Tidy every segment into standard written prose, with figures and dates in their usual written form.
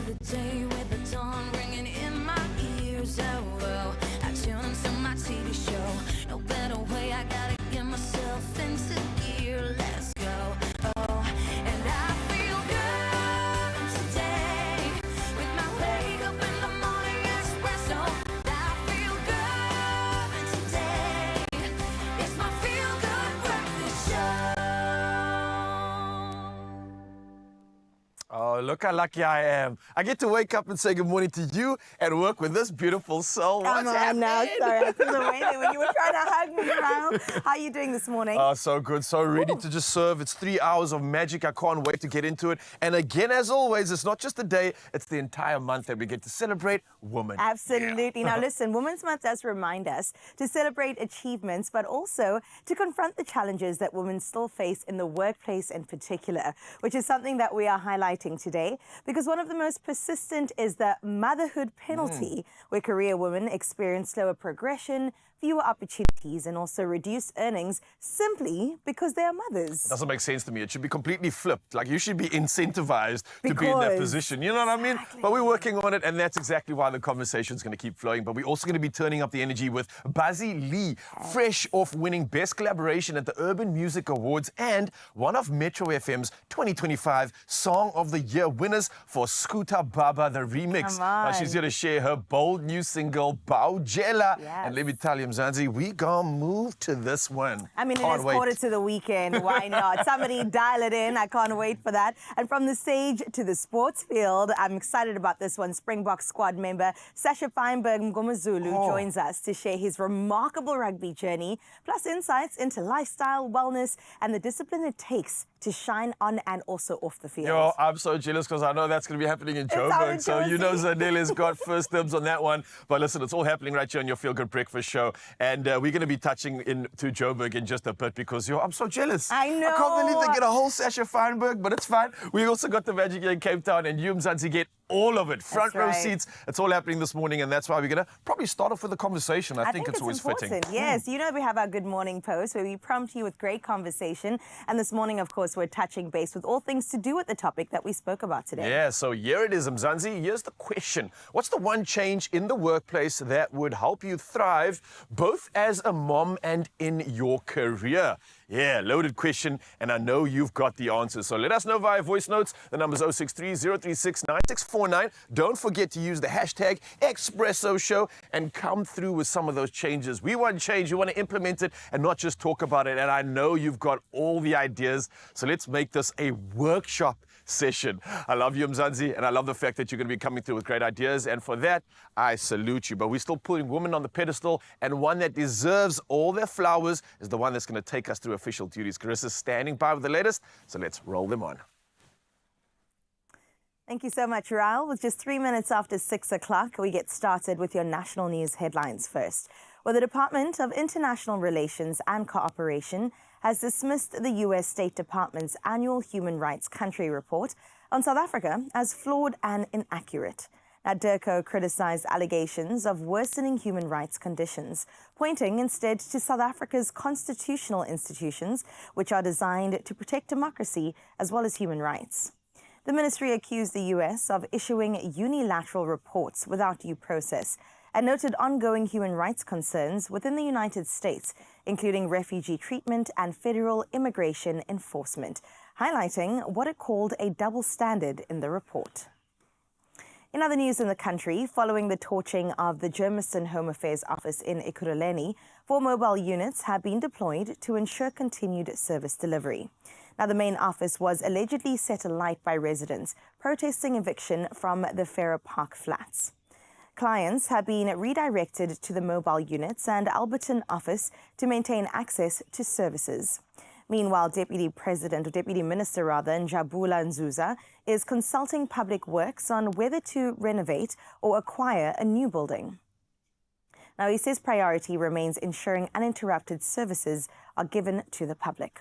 the day with the dawn ringing in my ears. Oh, well, I tune into my TV show. No better way, I gotta get myself into gear. Let's go. Oh, and I feel good today with my wake up in the morning espresso. I feel good today. It's my feel good breakfast show. Oh, look how lucky I am. I get to wake up and say good morning to you and work with this beautiful soul. Come What's on happening? now, sorry, I couldn't wait there when you were trying to hug me, Ryle. How are you doing this morning? Oh, so good. So ready to just serve. It's 3 hours of magic. I can't wait to get into it. And again, as always, it's not just a day, it's the entire month that we get to celebrate women. Absolutely. Now listen, Women's Month does remind us to celebrate achievements, but also to confront the challenges that women still face in the workplace in particular, which is something that we are highlighting today, because one of the most persistent is the motherhood penalty, where career women experience slower progression, fewer opportunities, and also reduced earnings simply because they are mothers. Doesn't make sense to me. It should be completely flipped. Like, you should be incentivized to be in that position. You know what I mean? But we're working on it, and that's exactly why the conversation's going to keep flowing. But we're also going to be turning up the energy with Buzzy Lee, fresh off winning Best Collaboration at the Urban Music Awards and one of Metro FM's 2025 Song of the Year winners for Scooter Baba, the remix. Now, she's here to share her bold new single, Bawjela. And let me tell you, Mzansi, we gonna move to this one. I mean, it is quarter to the weekend. Why not? Somebody dial it in. I can't wait for that. And from the stage to the sports field, I'm excited about this one. Springbok squad member Sasha Fineberg joins us to share his remarkable rugby journey, plus insights into lifestyle, wellness, and the discipline it takes to shine on and also off the field. Yo, I'm so jealous because I know that's going to be happening in Joburg. So you know Zanele's got first dibs on that one. But listen, it's all happening right here on your Feel Good Breakfast show. And we're going to be touching into Joburg in just a bit because, yo, I'm so jealous. I know. I can't believe they get a whole Sasha Fineberg, but it's fine. We also got the magic here in Cape Town, and you, Mzansi, get all of it. Front row seats. It's all happening this morning, and that's why we're going to probably start off with a conversation. I think it's always important. Fitting. Yes, you know we have our Good Morning Post where we prompt you with great conversation. And this morning, of course, we're touching base with all things to do with the topic that we spoke about today. Yeah, so here it is, Mzansi. Here's the question. What's the one change in the workplace that would help you thrive both as a mom and in your career? Yeah, loaded question, and I know you've got the answers. So let us know via voice notes. The number's 063-036-9649. Don't forget to use the hashtag Expresso Show and come through with some of those changes. We want change. We want to implement it and not just talk about it. And I know you've got all the ideas. So let's make this a workshop session. I love you, Mzansi, and I love the fact that you're going to be coming through with great ideas. And for that, I salute you. But we're still putting women on the pedestal, and one that deserves all their flowers is the one that's going to take us through official duties. Harissa's standing by with the latest, so let's roll them on. Thank you so much, Ryle. With just 3 minutes after 6 o'clock, we get started with your national news headlines first. Well, the Department of International Relations and Cooperation has dismissed the U.S. State Department's annual Human Rights Country Report on South Africa as flawed and inaccurate. Now, DIRCO criticized allegations of worsening human rights conditions, pointing instead to South Africa's constitutional institutions, which are designed to protect democracy as well as human rights. The ministry accused the U.S. of issuing unilateral reports without due process and noted ongoing human rights concerns within the United States, including refugee treatment and federal immigration enforcement, highlighting what it called a double standard in the report. In other news in the country, following the torching of the Germiston Home Affairs office in Ekurhuleni, 4 mobile units have been deployed to ensure continued service delivery. Now, the main office was allegedly set alight by residents protesting eviction from the Farrer Park flats. Clients have been redirected to the mobile units and Alberton office to maintain access to services. Meanwhile, Deputy Minister Njabula Nzuza is consulting Public Works on whether to renovate or acquire a new building. Now, he says priority remains ensuring uninterrupted services are given to the public.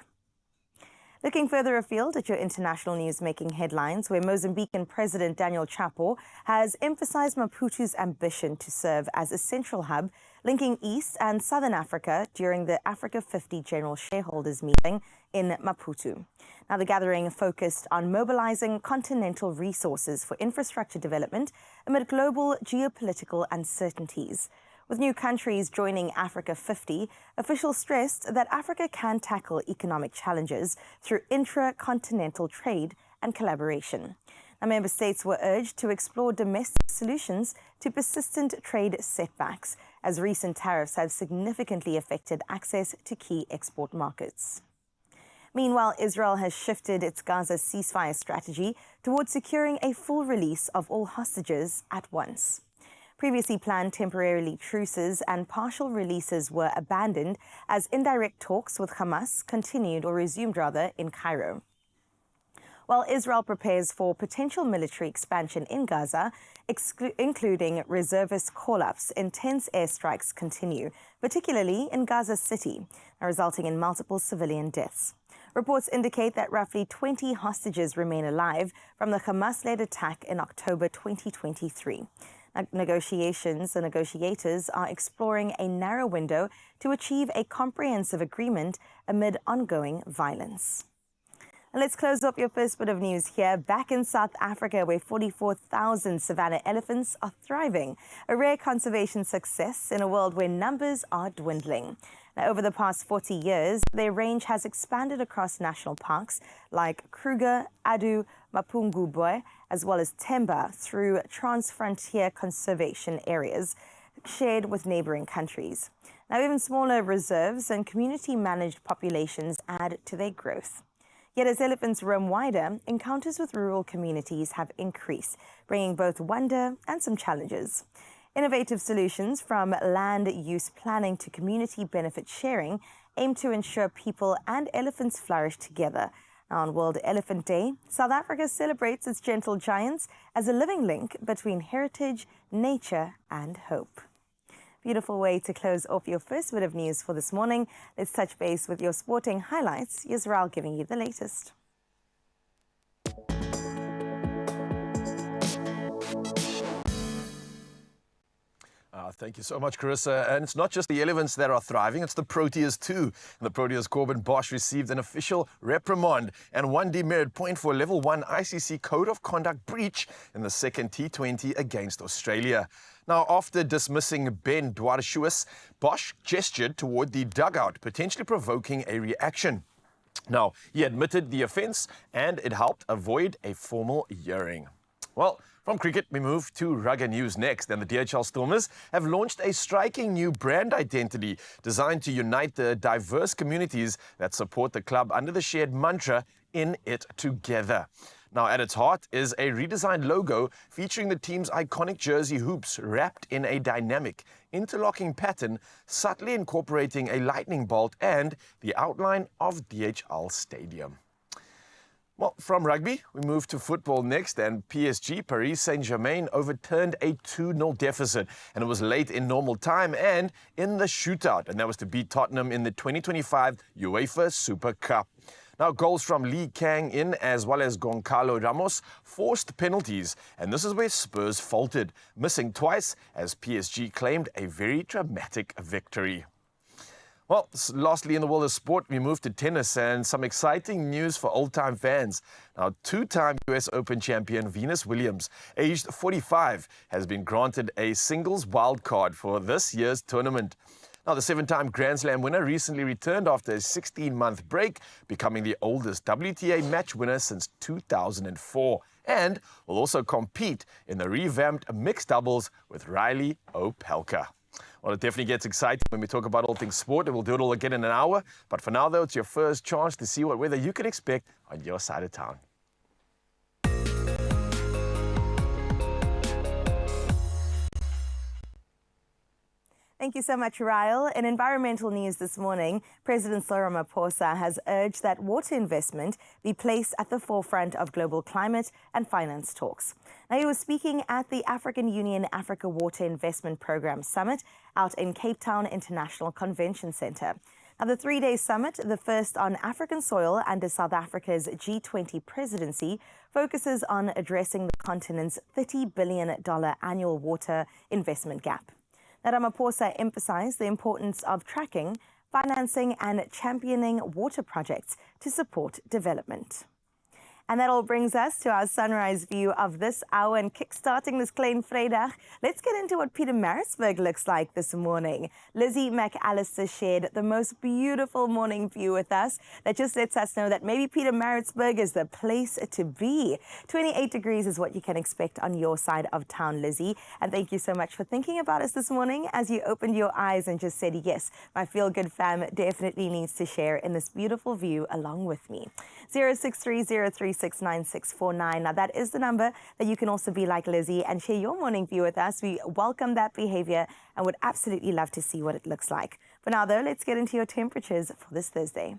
Looking further afield at your international news making headlines, where Mozambican President Daniel Chapo has emphasized Maputo's ambition to serve as a central hub linking East and Southern Africa during the Africa 50 General Shareholders meeting in Maputo. Now, the gathering focused on mobilizing continental resources for infrastructure development amid global geopolitical uncertainties. With new countries joining Africa 50, officials stressed that Africa can tackle economic challenges through intra-continental trade and collaboration. Now, member states were urged to explore domestic solutions to persistent trade setbacks, as recent tariffs have significantly affected access to key export markets. Meanwhile, Israel has shifted its Gaza ceasefire strategy towards securing a full release of all hostages at once. Previously planned temporarily truces and partial releases were abandoned as indirect talks with Hamas continued or resumed rather in Cairo. While Israel prepares for potential military expansion in Gaza, including reservist call-ups, intense airstrikes continue, particularly in Gaza City, resulting in multiple civilian deaths. Reports indicate that roughly 20 hostages remain alive from the Hamas-led attack in October 2023. Negotiators are exploring a narrow window to achieve a comprehensive agreement amid ongoing violence. And let's close up your first bit of news here. Back in South Africa, where 44,000 savanna elephants are thriving, a rare conservation success in a world where numbers are dwindling. Now, over the past 40 years, their range has expanded across national parks like Kruger, Adu, Mapungubwe, as well as Temba through trans-frontier conservation areas shared with neighboring countries. Now, even smaller reserves and community-managed populations add to their growth. Yet as elephants roam wider, encounters with rural communities have increased, bringing both wonder and some challenges. Innovative solutions from land use planning to community benefit sharing aim to ensure people and elephants flourish together. Now, on World Elephant Day, South Africa celebrates its gentle giants as a living link between heritage, nature, and hope. Beautiful way to close off your first bit of news for this morning. Let's touch base with your sporting highlights. Yisrael giving you the latest. Thank you so much, Harissa. And it's not just the elephants that are thriving, it's the Proteas too. And the Proteas Corbin Bosch received an official reprimand and one demerit point for level 1 ICC Code of Conduct breach in the second T20 against Australia. Now, after dismissing Ben Dwarshuis, Bosch gestured toward the dugout, potentially provoking a reaction. Now, he admitted the offence and it helped avoid a formal hearing. Well, from cricket, we move to rugby news next, and the DHL Stormers have launched a striking new brand identity designed to unite the diverse communities that support the club under the shared mantra, "In it together." Now, at its heart is a redesigned logo featuring the team's iconic jersey hoops wrapped in a dynamic, interlocking pattern, subtly incorporating a lightning bolt and the outline of DHL Stadium. Well, from rugby, we move to football next, and PSG, Paris Saint-Germain, overturned a 2-0 deficit, and it was late in normal time and in the shootout, and that was to beat Tottenham in the 2025 UEFA Super Cup. Now, goals from Lee Kang-in as well as Goncalo Ramos forced penalties, and this is where Spurs faltered, missing twice as PSG claimed a very dramatic victory. Well, lastly, in the world of sport, we move to tennis and some exciting news for old-time fans. Now, two-time US Open champion Venus Williams, aged 45, has been granted a singles wildcard for this year's tournament. Now, the 7-time Grand Slam winner recently returned after a 16-month break, becoming the oldest WTA match winner since 2004, and will also compete in the revamped mixed doubles with Riley Opelka. Well, it definitely gets exciting when we talk about all things sport, and we'll do it all again in an hour. But for now, though, it's your first chance to see what weather you can expect on your side of town. Thank you so much, Ryle. In environmental news this morning, President Cyril Ramaphosa has urged that water investment be placed at the forefront of global climate and finance talks. Now, he was speaking at the African Union Africa Water Investment Program Summit out in Cape Town International Convention Center. Now, the three-day summit, the first on African soil under South Africa's G20 presidency, focuses on addressing the continent's $30 billion annual water investment gap. Now, Ramaphosa emphasized the importance of tracking, financing and championing water projects to support development. And that all brings us to our sunrise view of this hour and kickstarting this Klein Vrydag. Let's get into what Pietermaritzburg looks like this morning. Lizzie McAllister shared the most beautiful morning view with us that just lets us know that maybe Pietermaritzburg is the place to be. 28 degrees is what you can expect on your side of town, Lizzie. And thank you so much for thinking about us this morning as you opened your eyes and just said, yes, my Feel Good fam definitely needs to share in this beautiful view along with me. 0630369649. Now, that is the number that you can also be like Lizzie and share your morning view with us. We welcome that behavior and would absolutely love to see what it looks like. For now, though, let's get into your temperatures for this Thursday.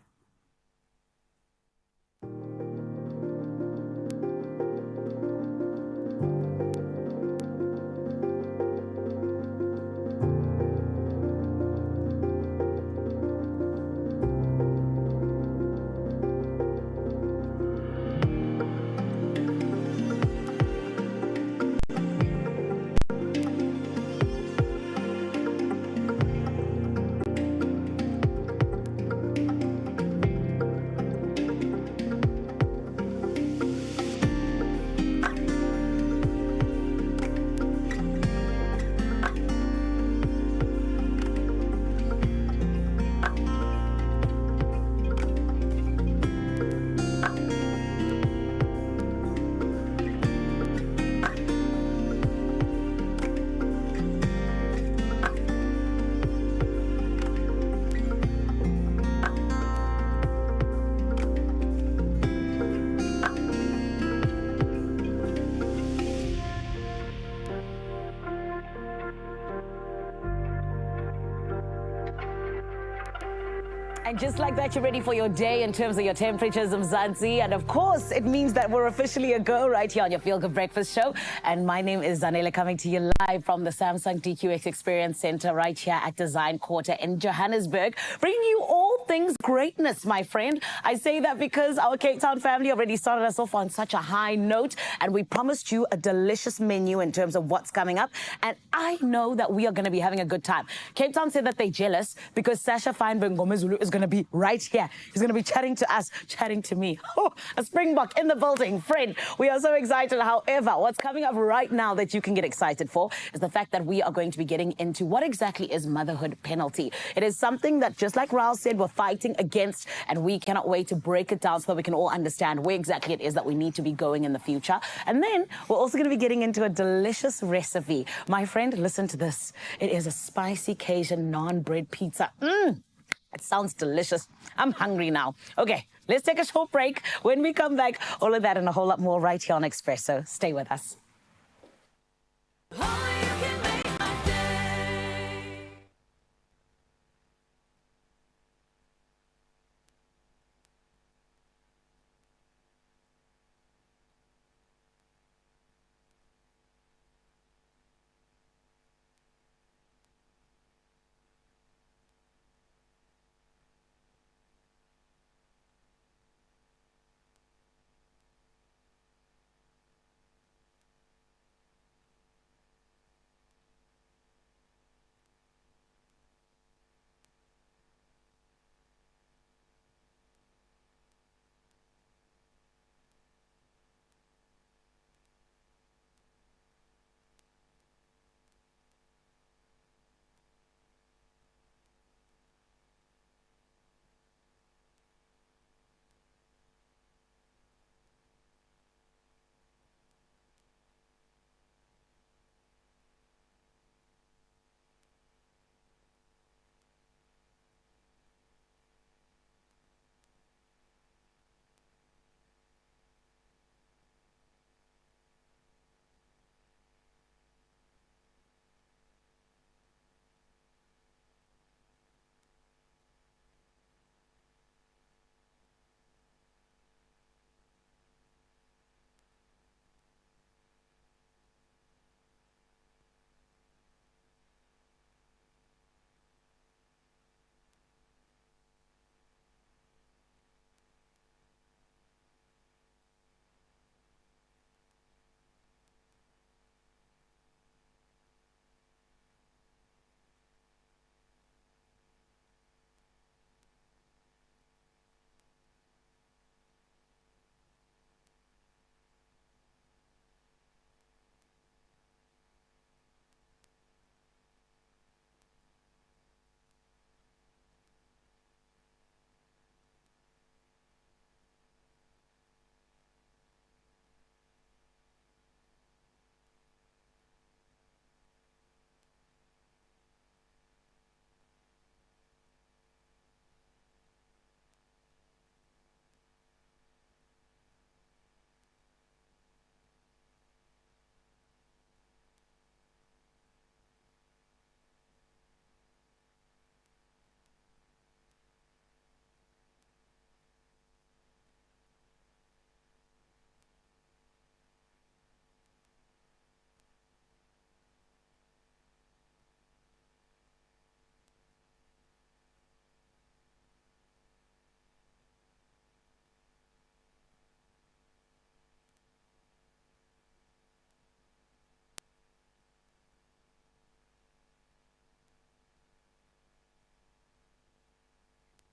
And just like that, you're ready for your day in terms of your temperatures, Mzansi. And of course, it means that we're officially a go right here on your Feel Good Breakfast Show. And my name is Zanele, coming to you live from the Samsung DQX Experience Center right here at Design Quarter in Johannesburg, bringing you all things greatness, my friend. I say that because our Cape Town family already started us off on such a high note, and we promised you a delicious menu in terms of what's coming up. And I know that we are going to be having a good time. Cape Town said that they're jealous because Sasha Fineberg Ngomezulu is going to be right here. He's going to be chatting to us, chatting to me. Oh, a Springbok in the building. Friend, we are so excited. However, what's coming up right now that you can get excited for is the fact that we are going to be getting into what exactly is motherhood penalty. It is something that, just like Raul said, we're fighting against, and we cannot wait to break it down so that we can all understand where exactly it is that we need to be going in the future. And then we're also going to be getting into a delicious recipe. My friend, listen to this. It is a spicy Cajun naan bread pizza. It sounds delicious. I'm hungry now. Okay, let's take a short break. When we come back, all of that and a whole lot more right here on Expresso. Stay with us.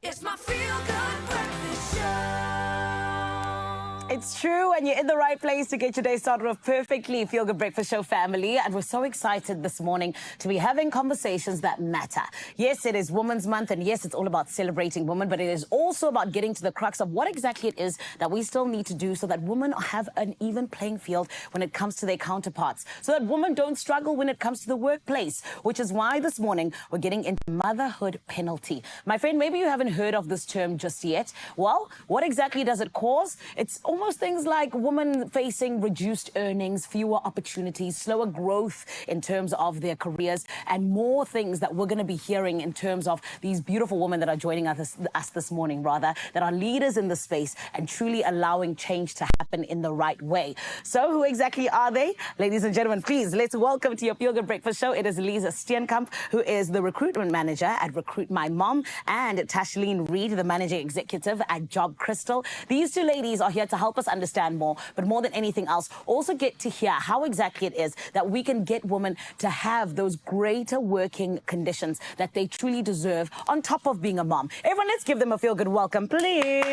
It's my feel-good breakfast show. It's true, and you're in the right place to get your day started off perfectly. Feel Good Breakfast Show family, and we're so excited this morning to be having conversations that matter. Yes, it is Women's Month, and yes, it's all about celebrating women, but it is also about getting to the crux of what exactly it is that we still need to do so that women have an even playing field when it comes to their counterparts, so that women don't struggle when it comes to the workplace, which is why this morning we're getting into motherhood penalty. My friend, maybe you haven't heard of this term just yet. Well, what exactly does it cause? It's almost things like women facing reduced earnings, fewer opportunities, slower growth in terms of their careers, and more things that we're going to be hearing in terms of these beautiful women that are joining us this morning, that are leaders in the space and truly allowing change to happen in the right way. So who exactly are they? Ladies and gentlemen, please, let's welcome to your Feel Good Breakfast Show. It is Lisa Steenkamp, who is the recruitment manager at Recruit My Mom, and Tashlene Reed, the managing executive at Job Crystal. These two ladies are here to help us understand more, but more than anything else, also get to hear how exactly it is that we can get women to have those greater working conditions that they truly deserve on top of being a mom. Everyone, let's give them a feel-good welcome, please.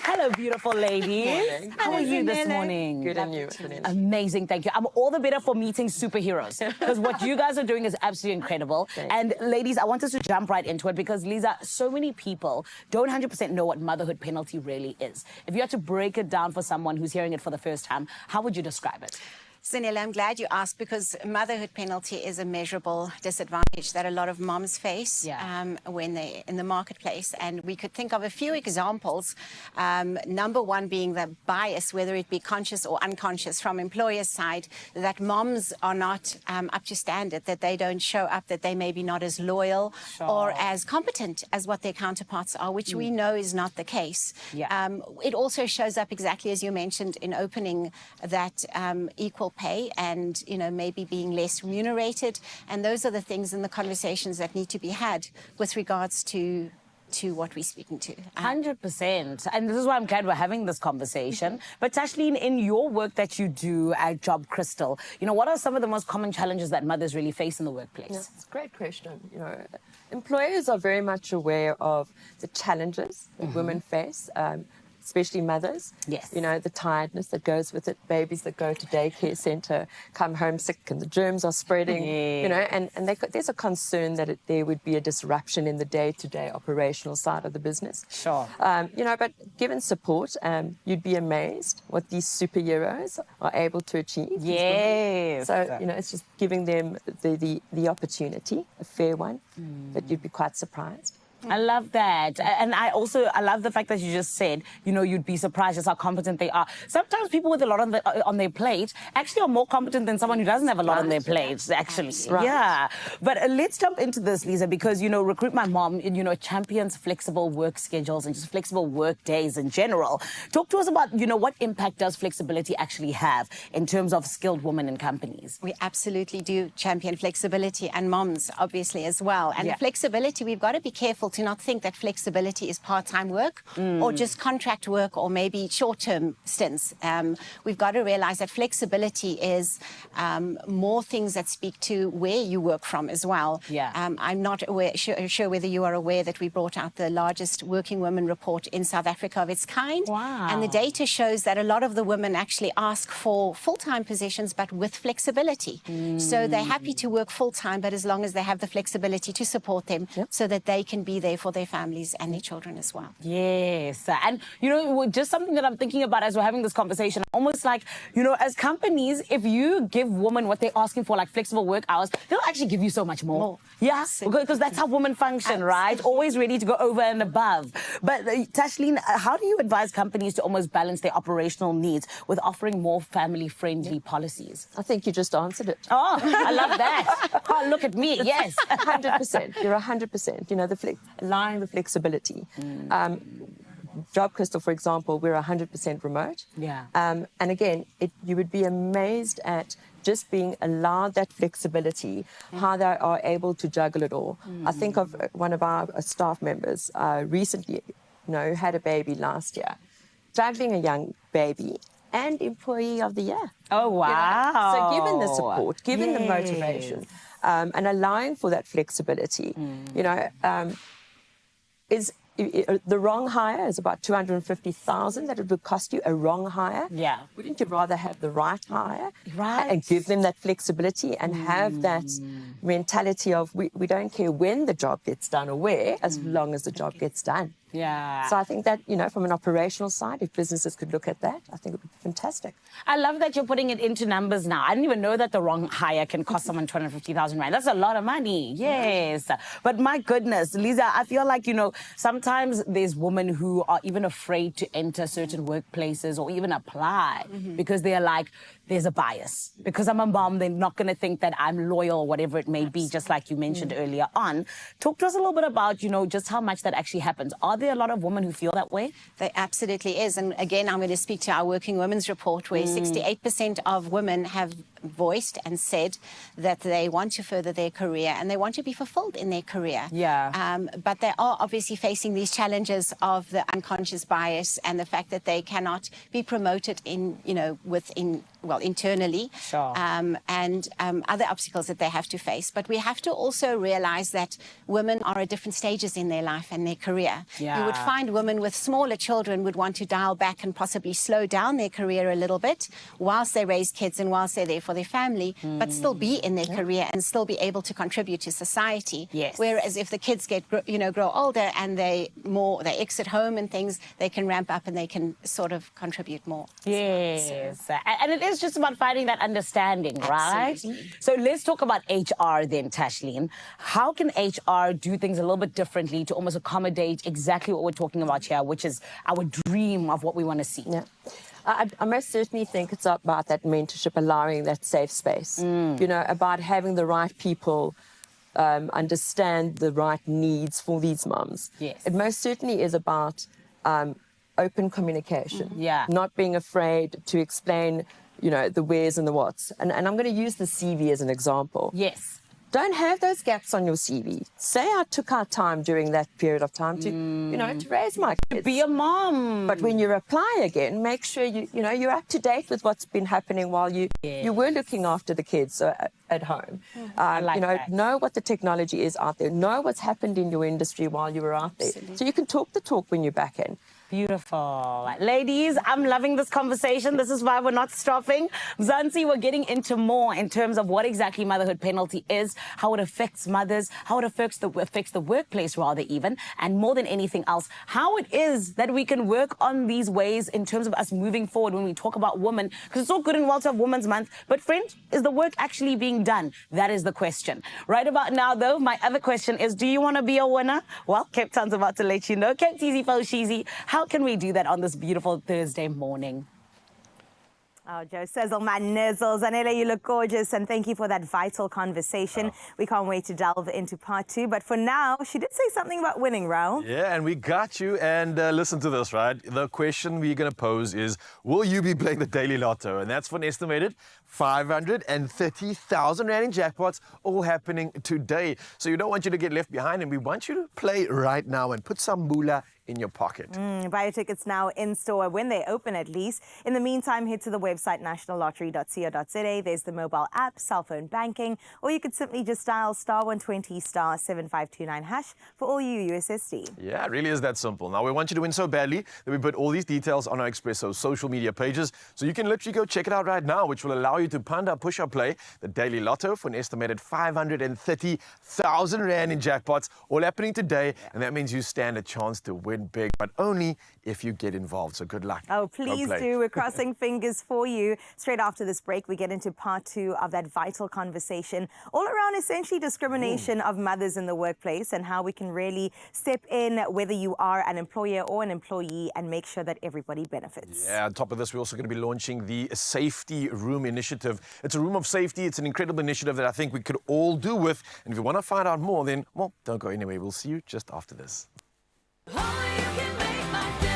Hello, beautiful ladies. How are you this morning? Good, and you? Amazing, thank you. I'm all the better for meeting superheroes, because what you guys are doing is absolutely incredible. And ladies, I want us to jump right into it, because Lisa, so many people don't 100% know what motherhood penalty really is. If you had to break it down for someone who's hearing it for the first time, how would you describe it? Zanella, I'm glad you asked, because motherhood penalty is a measurable disadvantage that a lot of moms face when they're in the marketplace. And we could think of a few examples. Number one being the bias, whether it be conscious or unconscious from employers' side, that moms are not up to standard, that they don't show up, that they may be not as loyal or as competent as what their counterparts are, which we know is not the case. It also shows up exactly as you mentioned in opening, that equal pay and, you know, maybe being less remunerated. And those are the things and the conversations that need to be had with regards to what we're speaking to. 100%. And this is why I'm glad we're having this conversation. But Tashlene, in your work that you do at Job Crystal, you know, what are some of the most common challenges that mothers really face in the workplace? Yeah, it's a great question. You know, employers are very much aware of the challenges that women face, especially mothers. Yes. You know, the tiredness that goes with it, babies that go to daycare centre, come home sick and the germs are spreading, you know, and there's a concern that there would be a disruption in the day-to-day operational side of the business. Sure. You know, but given support, you'd be amazed what these superheroes are able to achieve. Yes. So, you know, it's just giving them the opportunity, a fair one, that you'd be quite surprised. I love that. And I love the fact that you just said, you know, you'd be surprised just how competent they are. Sometimes people with a lot on their plate actually are more competent than someone who doesn't have a lot on their plate, actually. Right. Yeah. But let's jump into this, Lisa, because, you know, Recruit My Mom, you know, champions flexible work schedules and just flexible work days in general. Talk to us about, you know, what impact does flexibility actually have in terms of skilled women in companies? We absolutely do champion flexibility, and moms, obviously, as well. And flexibility, we've got to be careful to not think that flexibility is part-time work or just contract work or maybe short-term stints. We've got to realize that flexibility is more things that speak to where you work from as well. I'm not sure whether you are aware that we brought out the largest working women report in South Africa of its kind. Wow. And the data shows that a lot of the women actually ask for full-time positions, but with flexibility. So they're happy to work full-time, but as long as they have the flexibility to support them so that they can be there for their families and their children as well. Yes. And, you know, just something that I'm thinking about as we're having this conversation, almost like, you know, as companies, if you give women what they're asking for, like flexible work hours, they'll actually give you so much more. Yeah, because that's how women function, right? Always ready to go over and above. But Tashlene, how do you advise companies to almost balance their operational needs with offering more family-friendly policies? I think you just answered it. Oh, I love that. Oh, look at me. Yes. 100%. You're 100%. You know, allowing the flexibility. Job Crystal, for example, we're 100% remote. Yeah. And again, you would be amazed at just being allowed that flexibility, how they are able to juggle it all. I think of one of our staff members recently, you know, had a baby last year, juggling a young baby and Employee of the Year. Oh, wow. You know? So given the support, given the motivation, and allowing for that flexibility, you know, is the wrong hire is about 250,000 that it would cost you, a wrong hire. Yeah. Wouldn't you rather have the right hire? Right. And give them that flexibility and have that mentality of we don't care when the job gets done or where, as long as the job gets done. Yeah. So I think that, from an operational side, if businesses could look at that, I think it would be fantastic. I love that you're putting it into numbers now. I didn't even know that the wrong hire can cost someone 250,000 rand. That's a lot of money. Yes. But my goodness, Lisa, I feel like, sometimes there's women who are even afraid to enter certain workplaces or even apply because they're like, there's a bias. Because I'm a mom, they're not going to think that I'm loyal or whatever it may be, just like you mentioned earlier on. Talk to us a little bit about, just how much that actually happens. Are there a lot of women who feel that way? There absolutely is. And again, I'm going to speak to our Working Women's report, where 68% of women have voiced and said that they want to further their career and they want to be fulfilled in their career. Yeah. But they are obviously facing these challenges of the unconscious bias and the fact that they cannot be promoted internally. Sure. And other obstacles that they have to face. But we have to also realize that women are at different stages in their life and their career. Yeah. You would find women with smaller children would want to dial back and possibly slow down their career a little bit whilst they raise kids and whilst they're there for their family, but still be in their career and still be able to contribute to society. Yes. Whereas if the kids grow older and they exit home and things, they can ramp up and they can sort of contribute more. Yes. And it is just about finding that understanding, right? Absolutely. So let's talk about HR then, Tashleen. How can HR do things a little bit differently to almost accommodate exactly what we're talking about here, which is our dream of what we want to see? Yeah. I most certainly think it's about that mentorship, allowing that safe space, about having the right people understand the right needs for these mums. Yes. It most certainly is about open communication, Yeah. not being afraid to explain, the wheres and the whats. And I'm going to use the CV as an example. Yes. Don't have those gaps on your CV. Say I took our time during that period of time to, to raise my kids. Be a mom. But when you apply again, make sure you're up to date with what's been happening while you were looking after the kids at home. that. Know what the technology is out there. Know what's happened in your industry while you were out there. Absolutely. So you can talk the talk when you're back in. Beautiful. Ladies, I'm loving this conversation. This is why we're not stopping. Mzansi, we're getting into more in terms of what exactly motherhood penalty is, how it affects mothers, how it affects the workplace rather even, and more than anything else, how it is that we can work on these ways in terms of us moving forward when we talk about women, because it's all good and well to have Women's Month, but friend, is the work actually being done? That is the question. Right about now, though, my other question is, do you want to be a winner? Well, Cape Town's about to let you know. Cape Easy Fo Sheezy. How can we do that on this beautiful Thursday morning? Oh, Joe Sizzle, my nizzles. Anela, you look gorgeous, and thank you for that vital conversation. We can't wait to delve into part 2. But for now, she did say something about winning, Raul. Yeah, and we got you. And listen to this, right? The question we're going to pose is, will you be playing the Daily Lotto? And that's for an estimated 530,000 Rand in jackpots, all happening today. So we don't want you to get left behind, and we want you to play right now and put some moolah in your pocket. Buy your tickets now in store when they open, at least. In the meantime, head to the website nationallottery.co.za. There's the mobile app, cell phone banking, or you could simply just dial *120 *7529# for all you USSD. Yeah, it really is that simple. Now, we want you to win so badly that we put all these details on our Expresso social media pages, so you can literally go check it out right now, which will allow you to panda, push, or play the Daily Lotto for an estimated 530,000 Rand in jackpots, all happening today, and that means you stand a chance to win big, but only if you get involved. So good luck. Oh, please do. We're crossing fingers for you. Straight after this break, we get into part 2 of that vital conversation all around essentially discrimination of mothers in the workplace and how we can really step in, whether you are an employer or an employee, and make sure that everybody benefits. Yeah, on top of this, we're also going to be launching the Safety Room Initiative. It's a room of safety. It's an incredible initiative that I think we could all do with. And if you want to find out more, then, well, don't go anywhere. We'll see you just after this. Only you can make my day.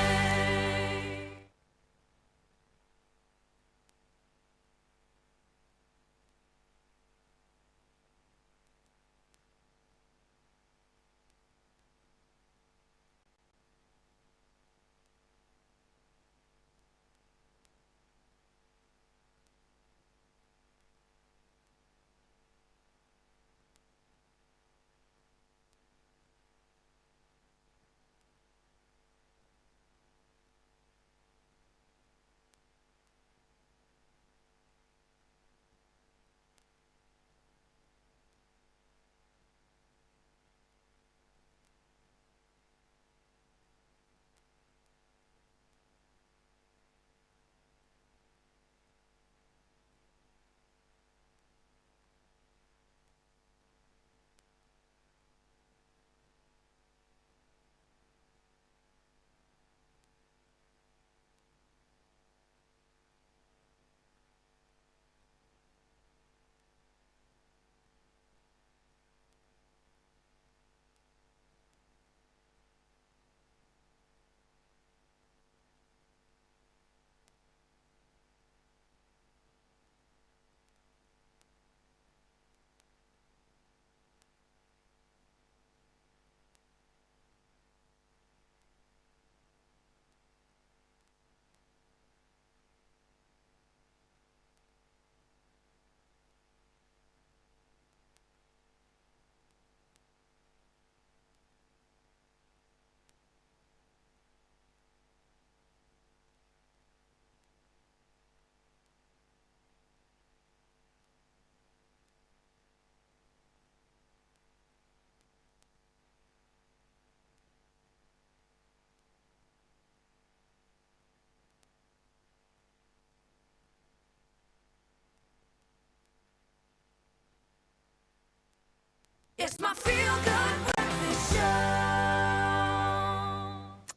It's my Feel Good Breakfast Show.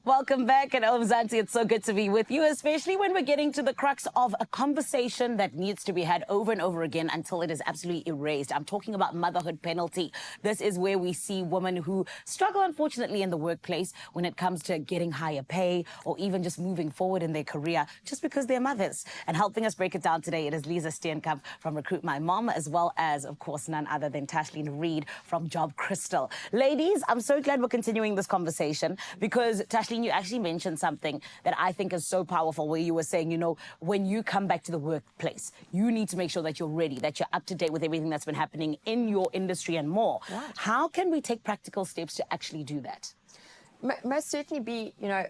Welcome back at Home Zanzi. It's so good to be with you, especially when we're getting to the crux of a conversation that needs to be had over and over again until it is absolutely erased. I'm talking about motherhood penalty. This is where we see women who struggle, unfortunately, in the workplace when it comes to getting higher pay or even just moving forward in their career just because they're mothers. And helping us break it down today, it is Lisa Steenkamp from Recruit My Mom, as well as, of course, none other than Tashlene Reed from Job Crystal. Ladies, I'm so glad we're continuing this conversation because, Tashlene, you actually mentioned something that I think is so powerful, where you were saying, you know, when you come back to the workplace, you need to make sure that you're ready, that you're up to date with everything that's been happening in your industry and more. Right. How can we take practical steps to actually do that? Most certainly be, you know,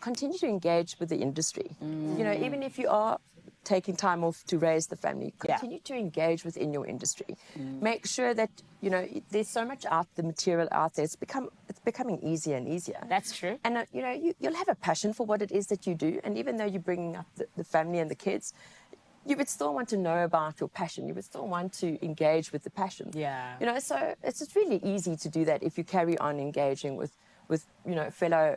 continue to engage with the industry. You know, even if you are taking time off to raise the family, continue to engage within your industry. Make sure that, you know, there's so much the material out there. It's becoming easier and easier. That's true. And, you know, you'll have a passion for what it is that you do. And even though you're bringing up the family and the kids, you would still want to know about your passion. You would still want to engage with the passion. Yeah. You know, so it's really easy to do that if you carry on engaging with you know, fellow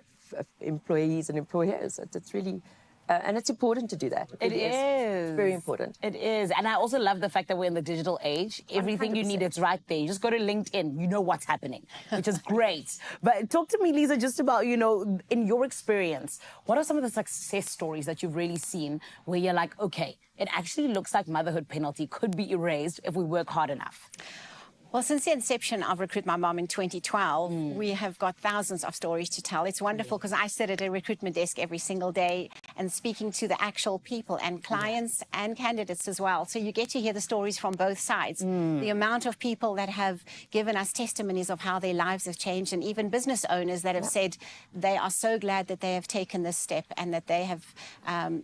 employees and employers. It's really... and it's important to do that. It is. It's very important. It is. And I also love the fact that we're in the digital age. Everything 100%. You need, it's right there. You just go to LinkedIn, you know what's happening, which is great. But talk to me, Lisa, just about, you know, in your experience, what are some of the success stories that you've really seen where you're like, okay, it actually looks like motherhood penalty could be erased if we work hard enough? Well, since the inception of Recruit My Mom in 2012, we have got thousands of stories to tell. It's wonderful because I sit at a recruitment desk every single day and speaking to the actual people and clients and candidates as well. So you get to hear the stories from both sides. The amount of people that have given us testimonies of how their lives have changed, and even business owners that have said they are so glad that they have taken this step and that they have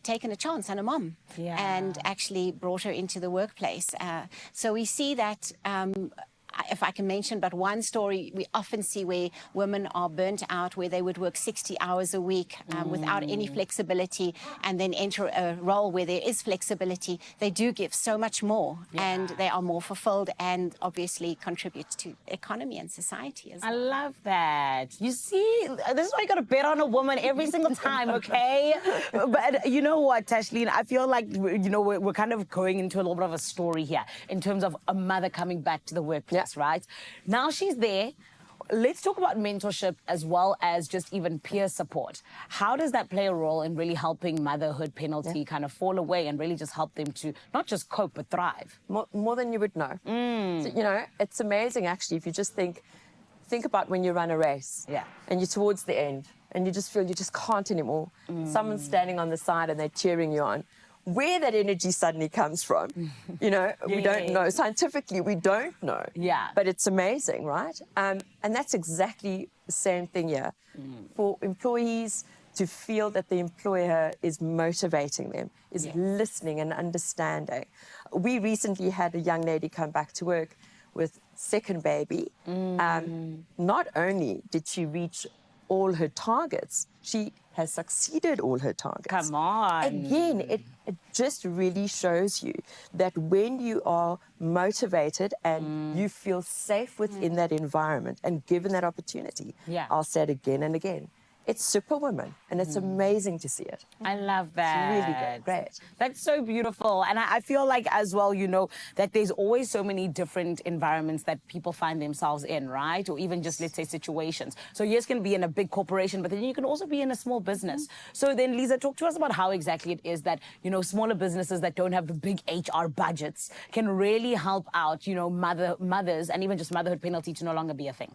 taken a chance on a mom and actually brought her into the workplace. So we see that... if I can mention but one story, we often see where women are burnt out, where they would work 60 hours a week without any flexibility, and then enter a role where there is flexibility. They do give so much more, and they are more fulfilled and obviously contribute to economy and society as well. I love that. You see, this is why you got to bet on a woman every single time, okay? But you know what, Tashlene, I feel like, you know, we're kind of going into a little bit of a story here in terms of a mother coming back to the workplace. Right? Now she's there. Let's talk about mentorship as well as just even peer support. How does that play a role in really helping motherhood penalty kind of fall away and really just help them to not just cope but thrive? More than you would know. So, you know, it's amazing actually if you just think about when you run a race and you're towards the end and you just feel you just can't anymore. Someone's standing on the side and they're cheering you on. Where that energy suddenly comes from, you know, we don't know. Scientifically, we don't know. But it's amazing, right? And that's exactly the same thing here. For employees to feel that the employer is motivating them, is listening and understanding. We recently had a young lady come back to work with second baby. Not only did she reach all her targets, she has succeeded all her targets. Come on. Again, it just really shows you that when you are motivated and you feel safe within that environment and given that opportunity, I'll say it again and again, it's superwoman, and it's amazing to see it. I love that. It's really good. Great. That's so beautiful. And I feel like as well, you know, that there's always so many different environments that people find themselves in, right? Or even just, let's say, situations. So yes, can be in a big corporation, but then you can also be in a small business. So then, Lisa, talk to us about how exactly it is that, you know, smaller businesses that don't have the big HR budgets can really help out, you know, mothers and even just motherhood penalty to no longer be a thing.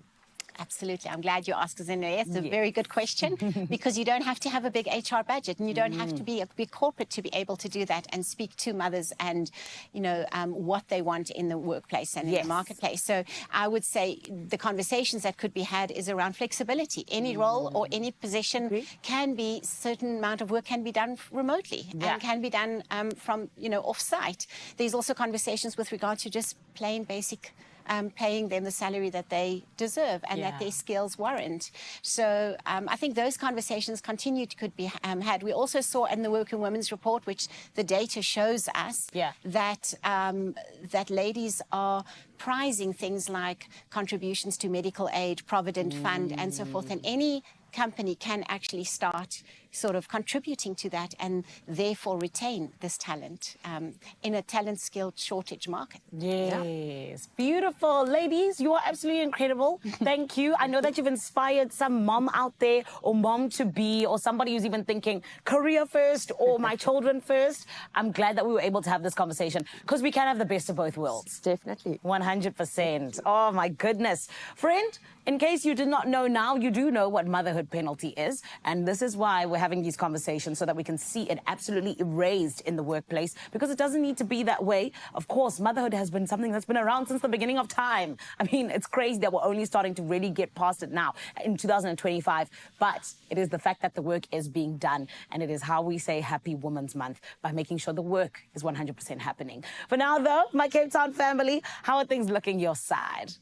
Absolutely. I'm glad you asked us in there. It's a very good question because you don't have to have a big HR budget and you don't have to be a big corporate to be able to do that and speak to mothers and, you know, what they want in the workplace and in the marketplace. So I would say the conversations that could be had is around flexibility. Any role or any position can be, certain amount of work can be done remotely and can be done from, you know, off-site. There's also conversations with regard to just plain basic paying them the salary that they deserve and that their skills warrant. So I think those conversations could be had. We also saw in the Working Women's Report, which the data shows us, that that ladies are prizing things like contributions to medical aid, provident fund, and so forth. And any company can actually start sort of contributing to that and therefore retain this talent in a talent skilled shortage market. Yes, beautiful. Ladies, you are absolutely incredible. Thank you. I know that you've inspired some mom out there or mom to be or somebody who's even thinking career first or my children first. I'm glad that we were able to have this conversation because we can have the best of both worlds. Definitely. 100%. Oh, my goodness. Friend, in case you did not know now, you do know what motherhood penalty is. And this is why we're having these conversations so that we can see it absolutely erased in the workplace because it doesn't need to be that way. Of course, motherhood has been something that's been around since the beginning of time. I mean, it's crazy that we're only starting to really get past it now in 2025. But it is the fact that the work is being done. And it is how we say Happy Women's Month by making sure the work is 100% happening. For now, though, my Cape Town family, how are things looking your side?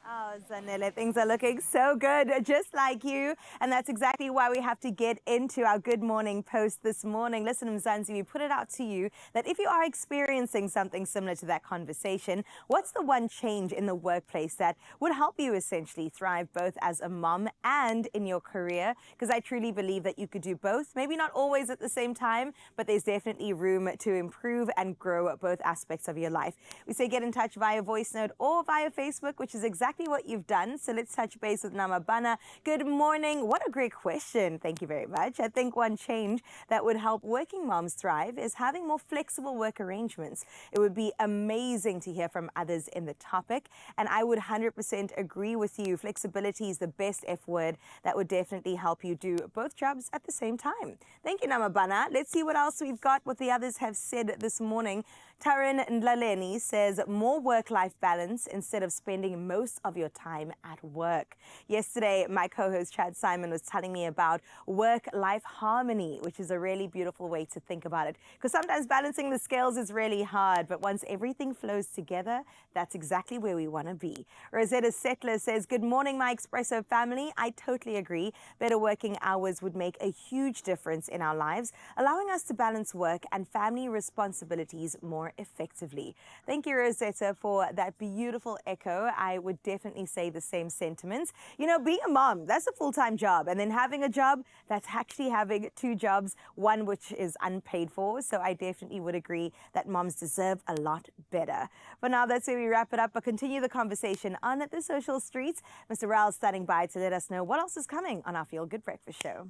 Oh, Zanele, things are looking so good, just like you. And that's exactly why we have to get into our Good Morning post this morning. Listen, Mzansi, we put it out to you that if you are experiencing something similar to that conversation, what's the one change in the workplace that would help you essentially thrive both as a mom and in your career? Because I truly believe that you could do both, maybe not always at the same time, but there's definitely room to improve and grow both aspects of your life. We say get in touch via voice note or via Facebook, which is exactly what you've done. So let's touch base with Namabana. Good morning. What a great question. Thank you very much. I think one change that would help working moms thrive is having more flexible work arrangements. It would be amazing to hear from others in the topic. And I would 100% agree with you. Flexibility is the best F word that would definitely help you do both jobs at the same time. Thank you, Namabana. Let's see what else we've got, what the others have said this morning. Taran Ndlaleni says more work-life balance instead of spending most of your time at work. Yesterday, my co-host Chad Simon was telling me about work-life harmony, which is a really beautiful way to think about it. Because sometimes balancing the scales is really hard, but once everything flows together, that's exactly where we want to be. Rosetta Settler says, good morning, my Expresso family. I totally agree. Better working hours would make a huge difference in our lives, allowing us to balance work and family responsibilities more effectively. Thank you, Rosetta, for that beautiful echo. I would definitely say the same sentiments. You know, being a mom, that's a full-time job. And then having a job, that's actually having two jobs, one which is unpaid for. So I definitely would agree that moms deserve a lot better. For now, that's where we wrap it up. But continue the conversation on the social streets. Mr. Raoul standing by to let us know what else is coming on our Feel Good Breakfast show.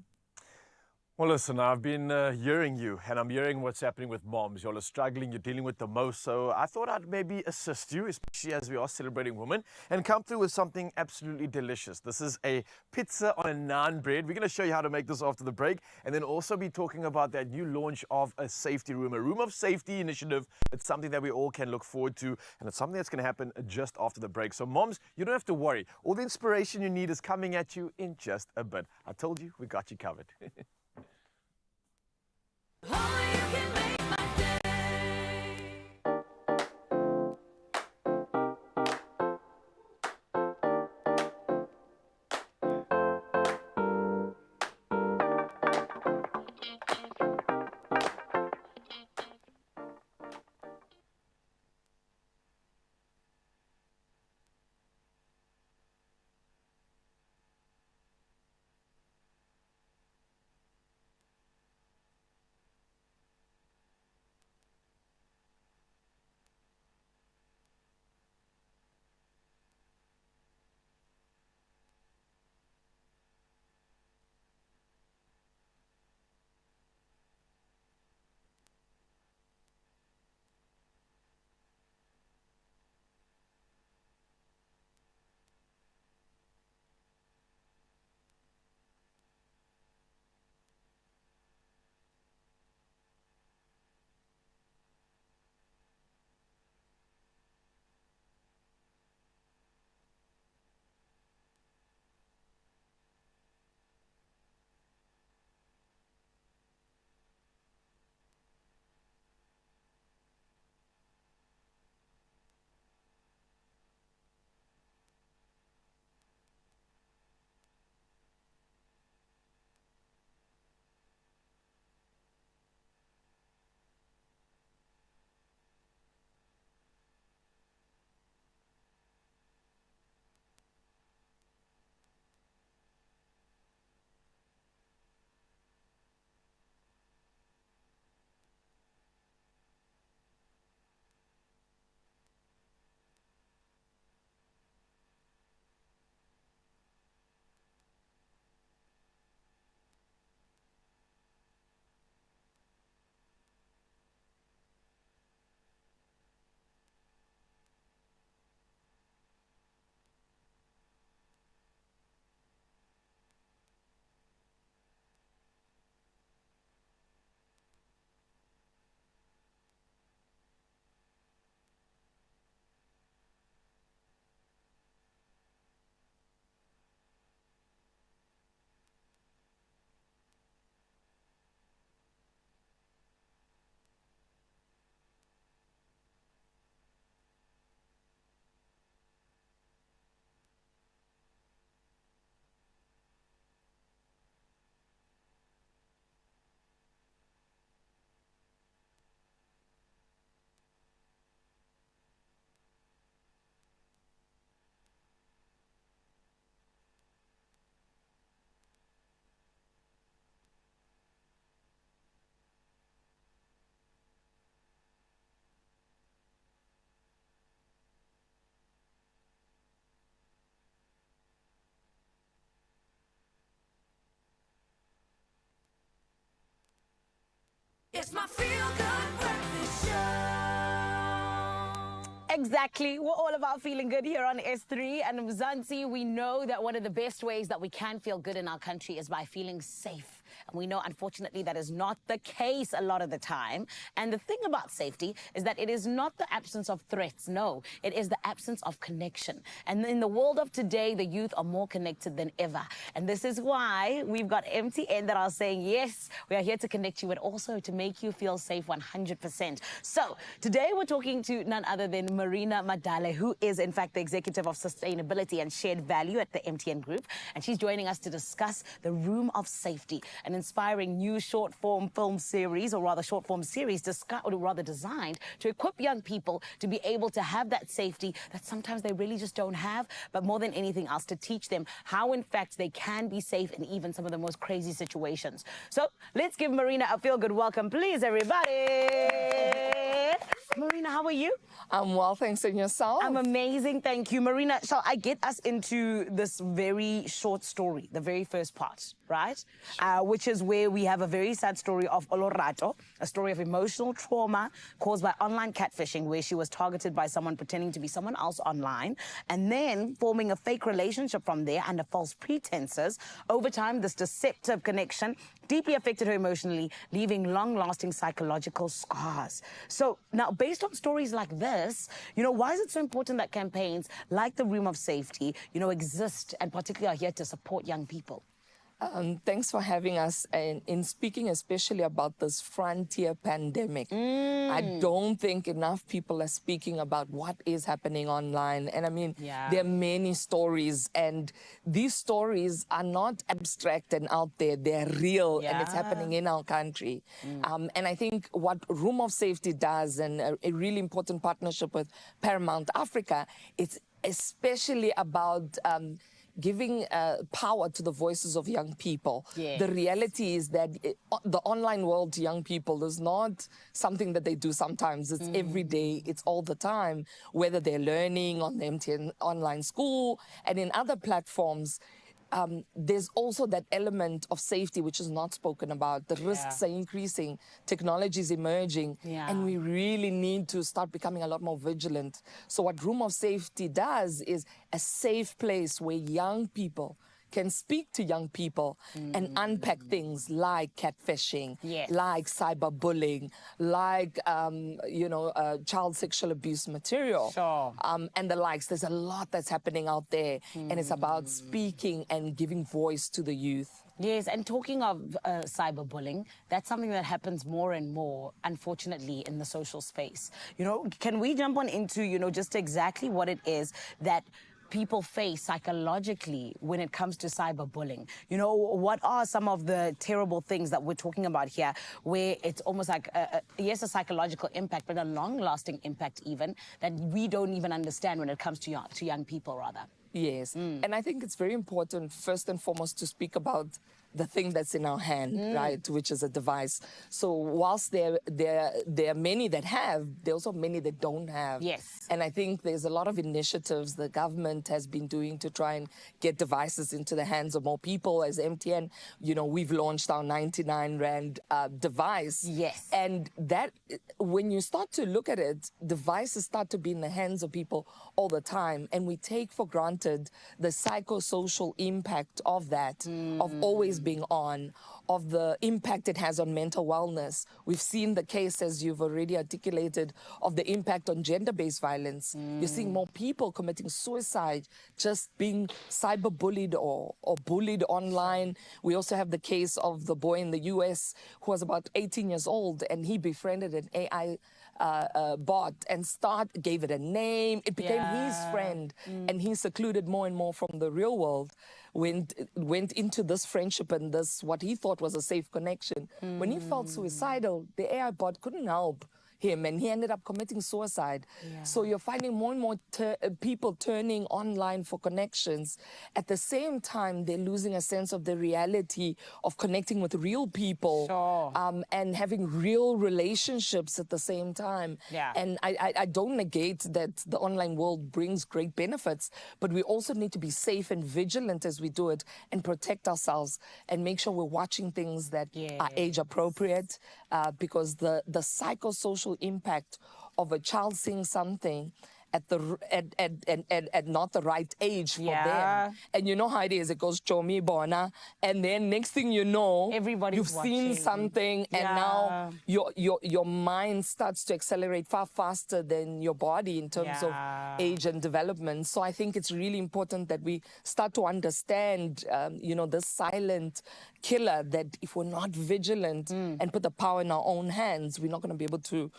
Well, listen, I've been hearing you, and I'm hearing what's happening with moms. Y'all are struggling, you're dealing with the most, so I thought I'd maybe assist you, especially as we are celebrating women, and come through with something absolutely delicious. This is a pizza on a naan bread. We're going to show you how to make this after the break, and then also be talking about that new launch of a safety room, a room of safety initiative. It's something that we all can look forward to, and it's something that's going to happen just after the break. So moms, you don't have to worry. All the inspiration you need is coming at you in just a bit. I told you, we got you covered. Only you can make my day. It's my feel-good breakfast show. Exactly. We're all about feeling good here on S3. And Mzansi, we know that one of the best ways that we can feel good in our country is by feeling safe. And we know, unfortunately, that is not the case a lot of the time. And the thing about safety is that it is not the absence of threats. No, it is the absence of connection. And in the world of today, the youth are more connected than ever. And this is why we've got MTN that are saying, yes, we are here to connect you, but also to make you feel safe 100%. So today we're talking to none other than Marina Madale, who is, in fact, the Executive of Sustainability and Shared Value at the MTN Group. And she's joining us to discuss the Room of Safety, an inspiring new short-form film series, or rather short-form series, designed to equip young people to be able to have that safety that sometimes they really just don't have, but more than anything else, to teach them how, in fact, they can be safe in even some of the most crazy situations. So let's give Marina a feel-good welcome, please, everybody. Marina, how are you? I'm well, thanks, and yourself? I'm amazing, thank you. Marina, shall I get us into this very short story, the very first part, right? Which is where we have a very sad story of Lotto, a story of emotional trauma caused by online catfishing, where she was targeted by someone pretending to be someone else online, and then forming a fake relationship from there under false pretenses. Over time, this deceptive connection deeply affected her emotionally, leaving long-lasting psychological scars. So now, based on stories like this, why is it so important that campaigns like the Room of Safety, exist and particularly are here to support young people? Thanks for having us, and in speaking especially about this frontier pandemic. I don't think enough people are speaking about what is happening online. And I mean, there are many stories, and these stories are not abstract and out there. They're real, and it's happening in our country. And I think what Room of Safety does, and a really important partnership with Paramount Africa, it's especially about giving power to the voices of young people. Yes. The reality is that the online world to young people is not something that they do sometimes. It's every day, it's all the time, whether they're learning on the MTN online school and in other platforms. There's also that element of safety which is not spoken about. The risks are increasing, technology is emerging, and we really need to start becoming a lot more vigilant. So what Room of Safety does is a safe place where young people can speak to young people and unpack things like catfishing, like cyberbullying, like, child sexual abuse material, and the likes. There's a lot that's happening out there, and it's about speaking and giving voice to the youth. Yes, and talking of cyberbullying, that's something that happens more and more, unfortunately, in the social space. Can we jump on into, just exactly what it is that people face psychologically when it comes to cyberbullying? What are some of the terrible things that we're talking about here, where it's almost like, a psychological impact, but a long-lasting impact even, that we don't even understand when it comes to young people, rather? Yes, and I think it's very important, first and foremost, to speak about the thing that's in our hand, right, which is a device. So whilst there are many that have, there are also many that don't have. Yes. And I think there's a lot of initiatives the government has been doing to try and get devices into the hands of more people. As MTN, we've launched our 99 Rand device. Yes. And that, when you start to look at it, devices start to be in the hands of people all the time. And we take for granted the psychosocial impact of that, of always being on, of the impact it has on mental wellness. We've seen the case, as you've already articulated, of the impact on gender-based violence. You're seeing more people committing suicide, just being cyberbullied or bullied online. We also have the case of the boy in the US who was about 18 years old, and he befriended an AI bot and gave it a name. It became his friend, and he secluded more and more from the real world. Went into this friendship and this, what he thought was a safe connection. When he felt suicidal, the AI bot couldn't help him, and he ended up committing suicide. So you're finding more and more people turning online for connections. At the same time, they're losing a sense of the reality of connecting with real people, and having real relationships at the same time. And I don't negate that the online world brings great benefits, but we also need to be safe and vigilant as we do it, and protect ourselves and make sure we're watching things that are age appropriate, because the psychosocial impact of a child seeing something at not the right age for them. And you know how it is. It goes chomi bona, and then next thing you know, everybody's you've seen something, and now your mind starts to accelerate far faster than your body in terms of age and development. So I think it's really important that we start to understand, this silent killer, that if we're not vigilant and put the power in our own hands, we're not going to be able to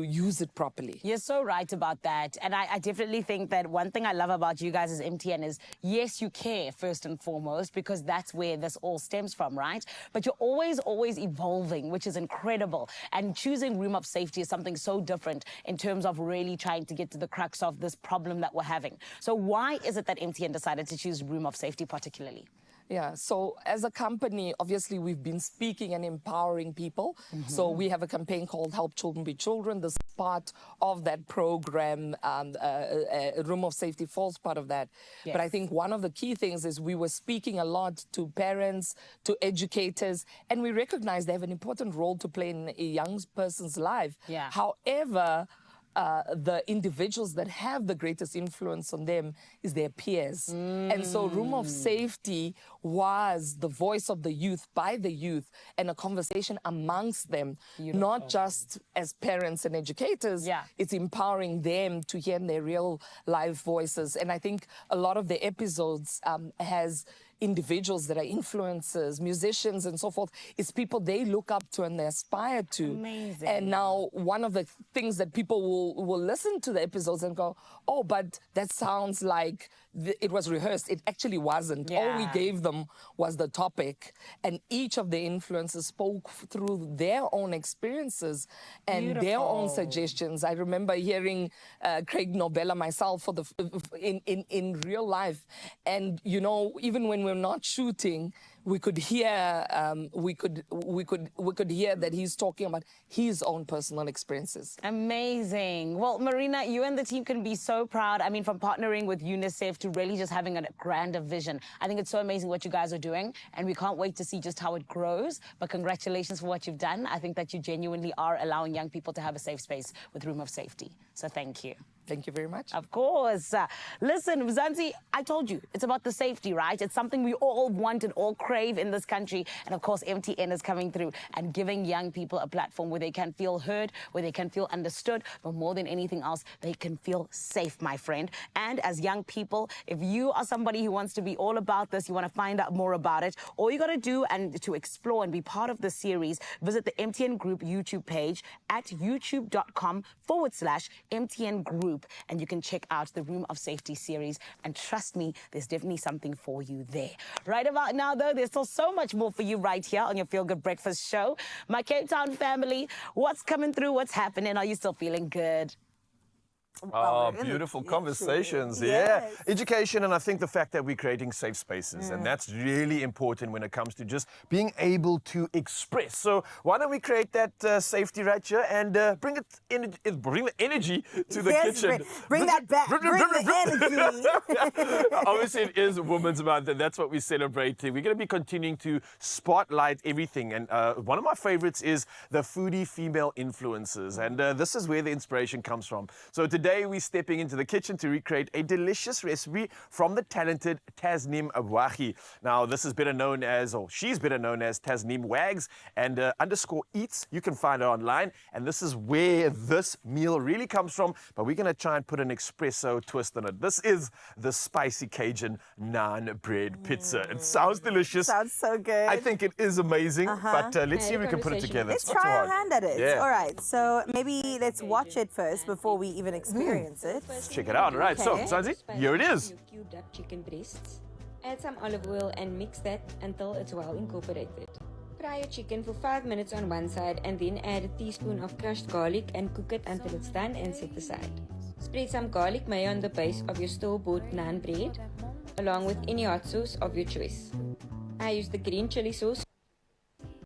use it properly. You're so right about that. And I definitely think that one thing I love about you guys as MTN is, yes, you care first and foremost, because that's where this all stems from, right? But you're always evolving, which is incredible. And choosing room of safety is something so different in terms of really trying to get to the crux of this problem that we're having. So why is it that MTN decided to choose room of safety particularly? Yeah, so as a company, obviously, we've been speaking and empowering people. So we have a campaign called Help Children Be Children. This is part of that program. Room of Safety falls part of that. Yes. But I think one of the key things is we were speaking a lot to parents, to educators, and we recognize they have an important role to play in a young person's life. Yeah. However, the individuals that have the greatest influence on them is their peers. And so Room of Safety was the voice of the youth, by the youth, and a conversation amongst them, not just as parents and educators. It's empowering them to hear their real life voices. And I think a lot of the episodes has individuals that are influencers, musicians, and so forth. It's people they look up to and they aspire to. Amazing. And now one of the things that people will listen to the episodes and go, oh, but that sounds like it was rehearsed. It actually wasn't. All we gave them was the topic, and each of the influencers spoke through their own experiences and their own suggestions. I remember hearing Craig Nobella myself for in real life, and even when we're not shooting, we could hear we could hear that he's talking about his own personal experiences. Amazing. Well, Marina, you and the team can be so proud. I mean, from partnering with UNICEF to really just having a grander vision. I think it's so amazing what you guys are doing, and we can't wait to see just how it grows. But congratulations for what you've done. I think that you genuinely are allowing young people to have a safe space with Room of Safety. So thank you. Thank you very much. Of course. Listen, Mzansi, I told you, it's about the safety, right? It's something we all want and all crave in this country. And of course, MTN is coming through and giving young people a platform where they can feel heard, where they can feel understood, but more than anything else, they can feel safe, my friend. And as young people, if you are somebody who wants to be all about this, you want to find out more about it, all you got to do and to explore and be part of the series, visit the MTN Group YouTube page at youtube.com/MTN Group. And you can check out the Room of Safety series. And trust me, there's definitely something for you there. Right about now, though, there's still so much more for you right here on your Feel Good Breakfast Show. My Cape Town family, what's coming through? What's happening? Are you still feeling good? Oh, beautiful conversations. Yeah. Education, and I think the fact that we're creating safe spaces, and that's really important when it comes to just being able to express. So why don't we create that safety right here and bring the energy to the kitchen. Bring that back. Bring the energy. Obviously, it is Women's Month, and that's what we're celebrating. We're going to be continuing to spotlight everything. And one of my favorites is the foodie female influencers. And this is where the inspiration comes from. So today, we're stepping into the kitchen to recreate a delicious recipe from the talented Tasneem Wahi. Now, this is better known as, or she's better known as Tasneem Wags and _eats. You can find her online. And this is where this meal really comes from. But we're going to try and put an espresso twist on it. This is the spicy Cajun naan bread pizza. It sounds delicious. Sounds so good. I think it is amazing. But let's see if we can put it together. Let's try our hand at it. All right. So maybe let's watch it first before we even experience it. Let's check it out. All right, so Zanzi, here it is. Cubed up chicken breasts. Add some olive oil and mix that until it's well incorporated. Fry your chicken for 5 minutes on one side and then add a teaspoon of crushed garlic and cook it until it's done and set aside. Spread some garlic mayo on the base of your store-bought naan bread along with any hot sauce of your choice. I use the green chili sauce.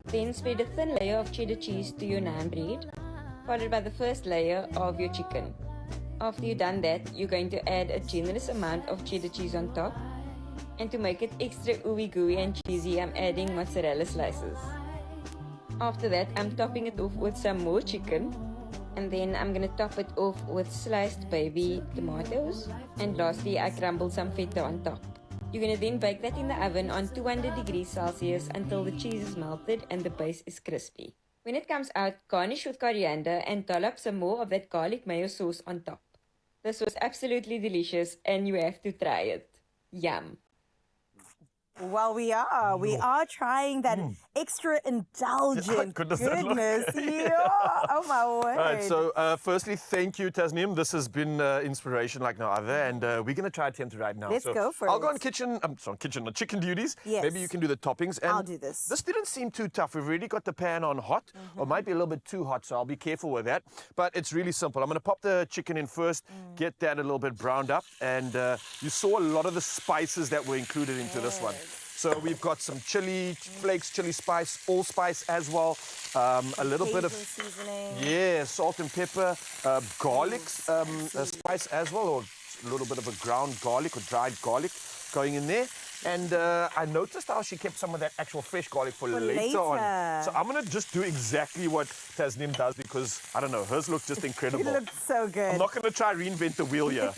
Then spread a thin layer of cheddar cheese to your naan bread, followed by the first layer of your chicken. After you've done that, you're going to add a generous amount of cheddar cheese on top. And to make it extra ooey gooey and cheesy, I'm adding mozzarella slices. After that, I'm topping it off with some more chicken. And then I'm gonna top it off with sliced baby tomatoes. And lastly, I crumbled some feta on top. You're gonna then bake that in the oven on 200 degrees Celsius until the cheese is melted and the base is crispy. When it comes out, garnish with coriander and dollop some more of that garlic mayo sauce on top. This was absolutely delicious and you have to try it. Yum. Well, we are trying that extra indulgent Goodness, that look. Yeah. Oh my word. All right, so firstly, thank you, Tasneem. This has been inspiration like no other, and we're going to try attempt it right now. Let's go for I'll it. go on chicken duties. Yes. Maybe you can do the toppings. And I'll do this. This didn't seem too tough. We've already got the pan on hot, or might be a little bit too hot, so I'll be careful with that. But it's really simple. I'm going to pop the chicken in first, get that a little bit browned up, and you saw a lot of the spices that were included into this one. So we've got some chili flakes, chili spice, allspice as well, a little bit of seasoning. salt and pepper, garlic spice as well, or a little bit of a ground garlic or dried garlic going in there. And I noticed how she kept some of that actual fresh garlic for later on. So I'm going to just do exactly what Tasneem does because, I don't know, hers look just incredible. It looks so good. I'm not going to try reinvent the wheel here.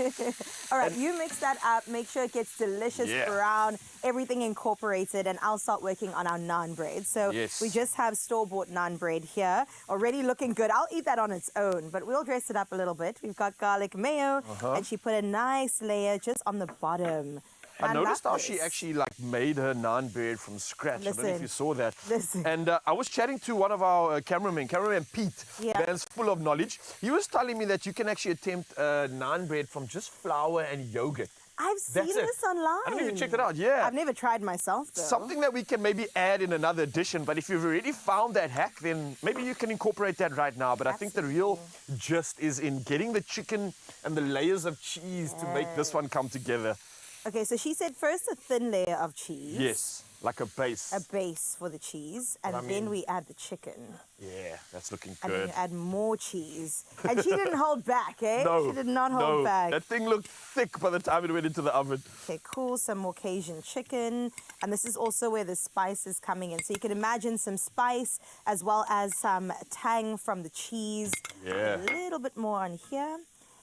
All right, you mix that up. Make sure it gets delicious brown, everything incorporated, and I'll start working on our naan bread. So we just have store-bought naan bread here, already looking good. I'll eat that on its own, but we'll dress it up a little bit. We've got garlic mayo, and she put a nice layer just on the bottom. I noticed how she actually made her naan bread from scratch. I don't know if you saw that. And I was chatting to one of our cameramen Pete, man's full of knowledge. He was telling me that you can actually attempt naan bread from just flour and yogurt. I've seen this online. I don't know if you checked it out. Yeah. I've never tried myself, though. Something that we can maybe add in another edition, but if you've already found that hack, then maybe you can incorporate that right now. But I think the real gist is in getting the chicken and the layers of cheese to make this one come together. Okay, so she said first a thin layer of cheese. Yes, like a base. A base for the cheese, and then we add the chicken. Yeah, that's looking And good. then you add more cheese. And she didn't hold back, eh? No, she did not hold back. That thing looked thick by the time it went into the oven. Okay, cool. Some more Cajun chicken. And this is also where the spice is coming in. So you can imagine some spice as well as some tang from the cheese. Yeah. A little bit more on here.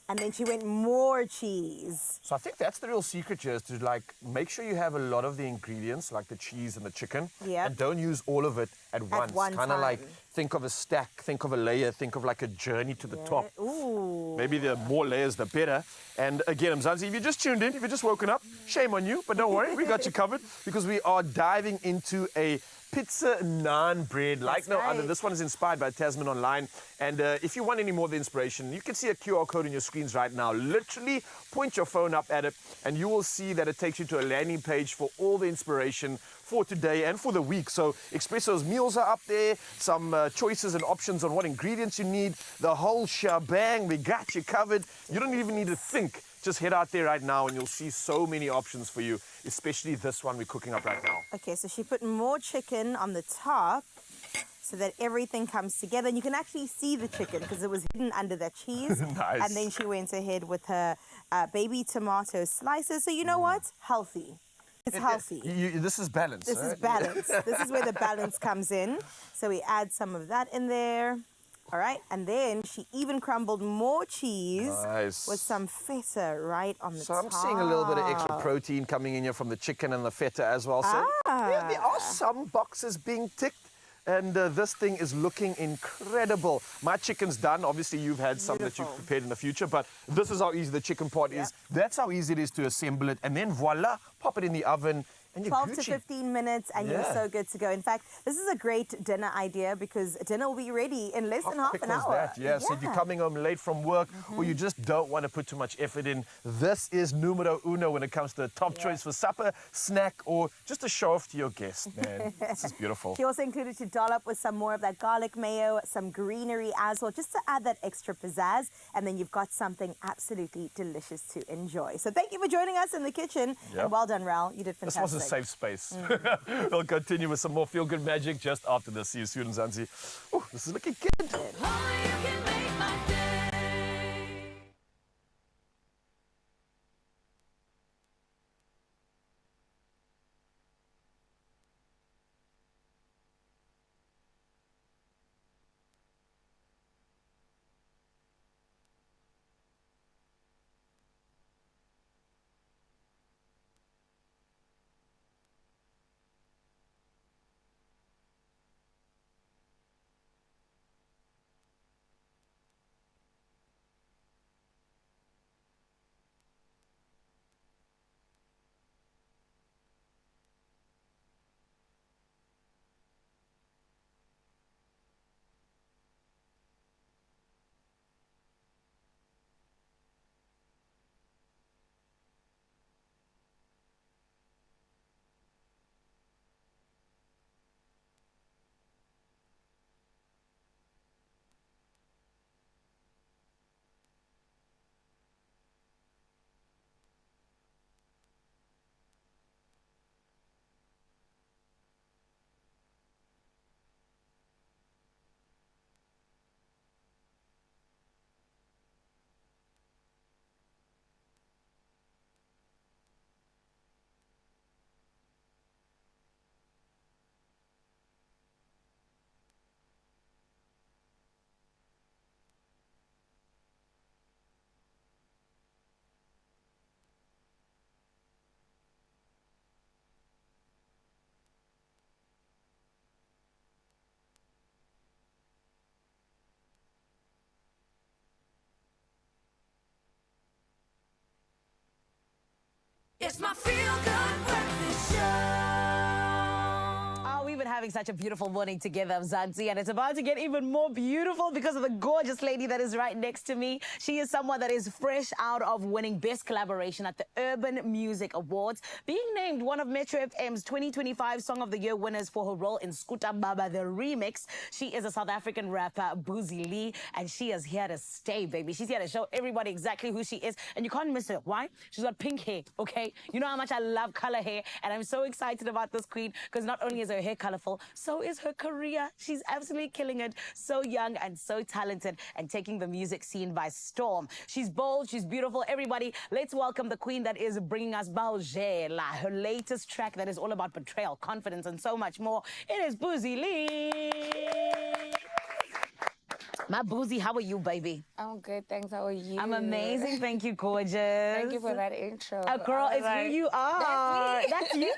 And then she went more cheese. So I think that's the real secret here, is to make sure you have a lot of the ingredients, like the cheese and the chicken. Yeah. And don't use all of it at once. Kind of like think of a stack, think of a layer, think of like a journey to the top. Ooh. Maybe the more layers, the better. And again, Mzansi, if you just tuned in, if you just woken up, shame on you. But don't worry, we got you covered because we are diving into a pizza naan bread like no other. This one is inspired by Tasman Online. And if you want any more of the inspiration, you can see a QR code on your screens right now. Literally point your phone up at it and you will see that it takes you to a landing page for all the inspiration for today and for the week. So Expresso's meals are up there, some choices and options on what ingredients you need, the whole shebang. We got you covered. You don't even need to think. Just head out there right now and you'll see so many options for you, especially this one we're cooking up right now. Okay, so she put more chicken on the top so that everything comes together. And you can actually see the chicken because it was hidden under that cheese. Nice. And then she went ahead with her baby tomato slices. So you know what? Healthy. It's healthy. This is balance. This is balance. This is where the balance comes in. So we add some of that in there. All right, and then she even crumbled more cheese with some feta right on the top. So I'm seeing a little bit of extra protein coming in here from the chicken and the feta as well. So yeah, there are some boxes being ticked. And this thing is looking incredible. My chicken's done. Obviously, you've had some that you've prepared in the future, but this is how easy the chicken pot is. That's how easy it is to assemble it. And then voila, pop it in the oven. And 12 to 15 minutes and you're so good to go. In fact, this is a great dinner idea because dinner will be ready in less than half an hour. So if you're coming home late from work or you just don't want to put too much effort in, this is numero uno when it comes to the top choice for supper, snack, or just a show off to your guests, man. This is beautiful. She also included to dollop with some more of that garlic mayo, some greenery as well, just to add that extra pizzazz. And then you've got something absolutely delicious to enjoy. So thank you for joining us in the kitchen. And well done, Raul. You did fantastic. This was a safe space. We'll continue with some more feel-good magic just after this. See you soon, Zanzi. Oh, this is looking good. It's my feel-good breakfast show. Oh, we've been having such a beautiful morning together, Mzansi, and it's about to get even more beautiful because of the gorgeous lady that is right next to me. She is someone that is fresh out of winning Best Collaboration at the Urban Music Awards, being named one of Metro FM's 2025 Song of the Year winners for her role in Skuta Baba, the remix. She is a South African rapper, Boozy Lee, and she is here to stay, baby. She's here to show everybody exactly who she is, and you can't miss her. Why? She's got pink hair, okay? You know how much I love color hair, and I'm so excited about this queen because not only is her hair colorful, so is her career. She's absolutely killing it. So young and so talented and taking the music scene by storm. She's bold, she's beautiful. Everybody, let's welcome the queen that is bringing us Baujela, her latest track that is all about betrayal, confidence, and so much more. It is Boozy Lee. My Boozy, how are you, baby? I'm good, thanks. How are you? I'm amazing, thank you, gorgeous. Thank you for that intro. Girl, it's who you are. That's you.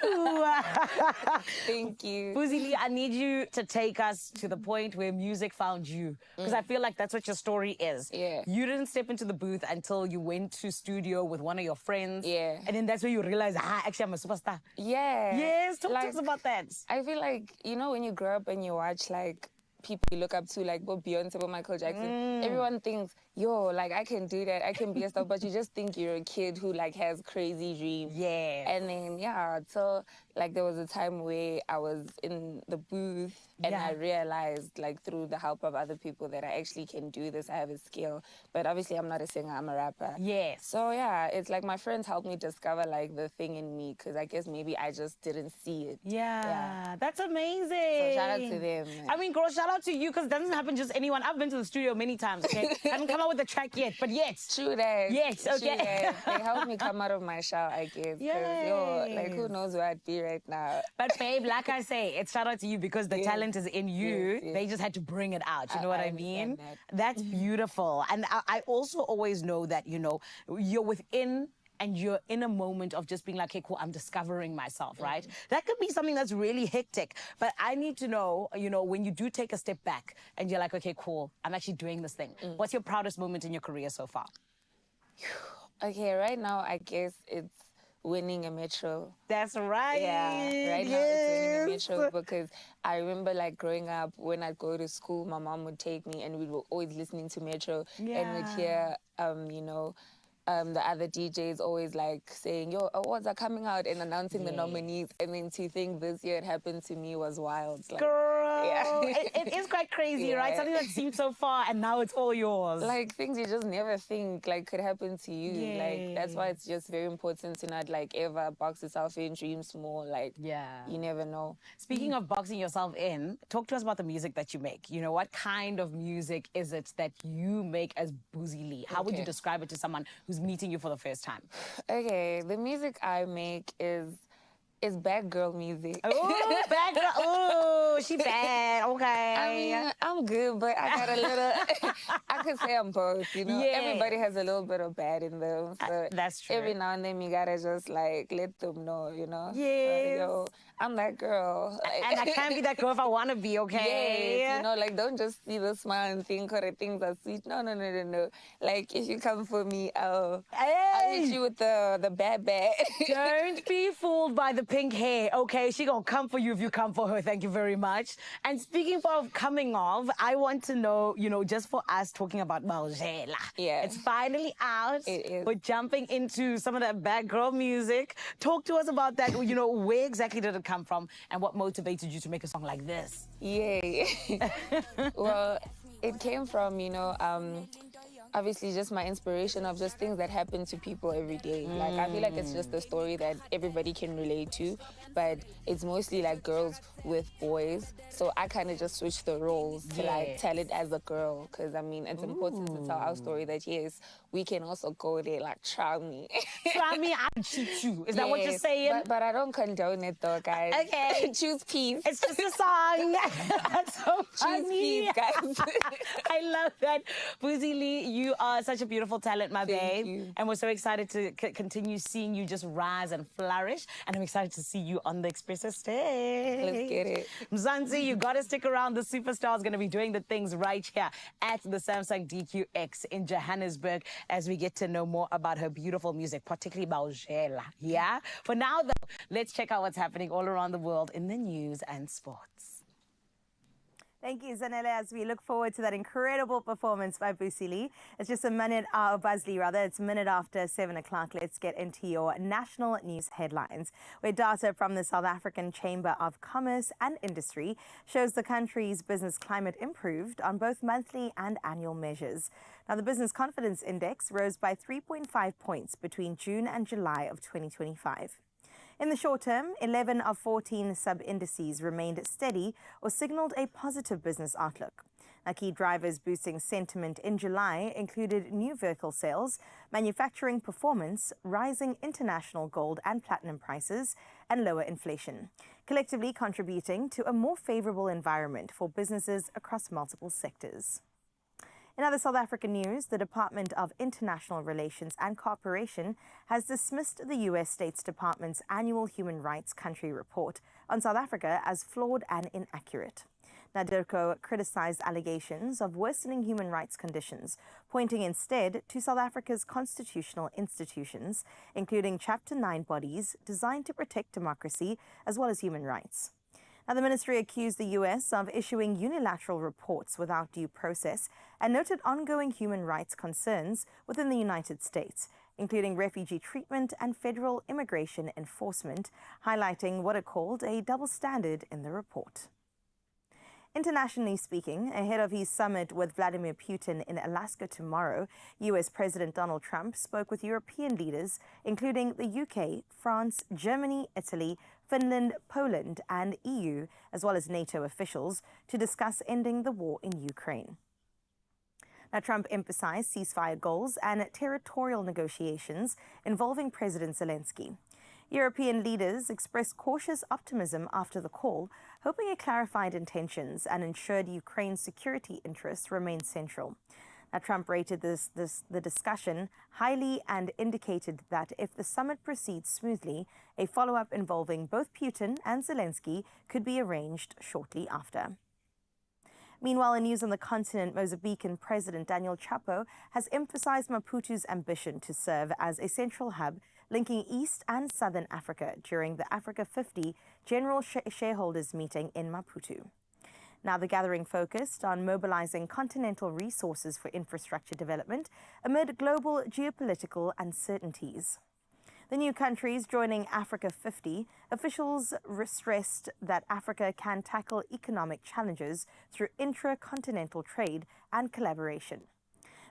Thank you. Boozy Lee, I need you to take us to the point where music found you. Because I feel like that's what your story is. Yeah. You didn't step into the booth until you went to studio with one of your friends. Yeah. And then that's where you realize, actually, I'm a superstar. Yeah. Yes, talk to us about that. I feel like, you know, when you grow up and you watch, like, people you look up to, like Beyonce or Michael Jackson, everyone thinks, yo, like, I can do that, I can be a star, but you just think you're a kid who, like, has crazy dreams. Yeah. And then, yeah, so, like, there was a time where I was in the booth and I realized, like, through the help of other people that I actually can do this, I have a skill. But obviously, I'm not a singer, I'm a rapper. Yes. So, yeah, it's like my friends helped me discover, like, the thing in me, because I guess maybe I just didn't see it. Yeah, that's amazing. So shout out to them. I mean, girl, shout out to you, because it doesn't happen just anyone. I've been to the studio many times, okay? Haven't come out with the track yet, but yes. True that. Yes, okay. True that. They helped me come out of my shell, I guess. 'Cause, yo, like, who knows where I'd be right now. But babe, like I say, it's shout out to you because the talent is in you. Yes. They just had to bring it out. You know what I mean? understand that. That's beautiful. And I also always know that, you know, you're within and you're in a moment of just being like, okay, cool, I'm discovering myself, right? That could be something that's really hectic. But I need to know, you know, when you do take a step back and you're like, okay, cool, I'm actually doing this thing. What's your proudest moment in your career so far? Okay, right now, I guess it's winning a Metro. That's right. Yeah, right now it's winning a Metro because I remember, like, growing up, when I'd go to school, my mom would take me and we were always listening to Metro and we'd hear, you know, the other DJs always, like, saying, yo, awards are coming out and announcing the nominees. And then to think this year it happened to me was wild. Like, girl, it is quite crazy, right? Something that seemed so far and now it's all yours. Like, things you just never think, like, could happen to you. Like, that's why it's just very important to not, like, ever box yourself in, dream small. Like, you never know. Speaking of boxing yourself in, talk to us about the music that you make. You know, what kind of music is it that you make as Boozy Lee? How would you describe it to someone who's meeting you for the first time? Okay, the music I make is bad girl music. Oh, bad girl. Oh, she bad. Okay. I mean, I'm good, but I got a little, I could say I'm both, you know? Yeah. Everybody has a little bit of bad in them. So that's true. Every now and then you gotta just, like, let them know, you know? Yes. Yo, I'm that girl. Like, and I can't be that girl if I want to be, okay? Yes, you know, like, don't just see the smile and think, oh, the things are sweet. No. Like, if you come for me, I'll hit you with the bad. Don't be fooled by the pink hair, okay? She gonna come for you if you come for her. Thank you very much. And speaking of coming off, I want to know, you know, just for us talking about Baujela. Yeah. It's finally out. It is. We're jumping into some of that bad girl music. Talk to us about that. You know, where exactly did it come from and what motivated you to make a song like this? Yay. Well, it came from, you know, obviously just my inspiration of just things that happen to people every day. Like, I feel like it's just a story that everybody can relate to, but it's mostly like girls with boys. So I kind of just switched the roles to, like, tell it as a girl, because I mean, it's important to tell our story that, yes, we can also go there, like, try me. Try me, I'll cheat you. Is that what you're saying? But I don't condone it, though, guys. Okay. Choose peace. It's just a song. That's so funny. Choose peace, guys. I love that. Boozy Lee, You are such a beautiful talent, my babe. you. And we're so excited to continue seeing you just rise and flourish. And I'm excited to see you on the Expresso stage. Let's get it. Mzansi, you got to stick around. The superstar is going to be doing the things right here at the Samsung DQX in Johannesburg as we get to know more about her beautiful music, particularly Baujela. Yeah? For now, though, let's check out what's happening all around the world in the news and sports. Thank you, Zanele, as we look forward to that incredible performance by Boozy Lee. It's just Buzzy Lee, rather. It's a minute after 7 o'clock. Let's get into your national news headlines, where data from the South African Chamber of Commerce and Industry shows the country's business climate improved on both monthly and annual measures. Now, the Business Confidence Index rose by 3.5 points between June and July of 2025. In the short term, 11 of 14 sub-indices remained steady or signaled a positive business outlook. Now, key drivers boosting sentiment in July included new vehicle sales, manufacturing performance, rising international gold and platinum prices, and lower inflation, collectively contributing to a more favorable environment for businesses across multiple sectors. In other South African news, the Department of International Relations and Cooperation has dismissed the U.S. State Department's annual Human Rights Country Report on South Africa as flawed and inaccurate. DIRCO criticized allegations of worsening human rights conditions, pointing instead to South Africa's constitutional institutions, including Chapter 9 bodies designed to protect democracy as well as human rights. Now, the ministry accused the U.S. of issuing unilateral reports without due process and noted ongoing human rights concerns within the United States, including refugee treatment and federal immigration enforcement, highlighting what it called a double standard in the report. Internationally speaking, ahead of his summit with Vladimir Putin in Alaska tomorrow, U.S. President Donald Trump spoke with European leaders, including the UK, France, Germany, Italy, Finland, Poland, and EU, as well as NATO officials, to discuss ending the war in Ukraine. Now, Trump emphasized ceasefire goals and territorial negotiations involving President Zelensky. European leaders expressed cautious optimism after the call, hoping it clarified intentions and ensured Ukraine's security interests remain central. Now, Trump rated the discussion highly and indicated that if the summit proceeds smoothly, a follow-up involving both Putin and Zelensky could be arranged shortly after. Meanwhile, in news on the continent, Mozambican President Daniel Chapo has emphasized Maputo's ambition to serve as a central hub linking East and Southern Africa during the Africa 50 General Shareholders Meeting in Maputo. Now, the gathering focused on mobilizing continental resources for infrastructure development amid global geopolitical uncertainties. The new countries joining Africa 50, officials stressed that Africa can tackle economic challenges through intra-continental trade and collaboration.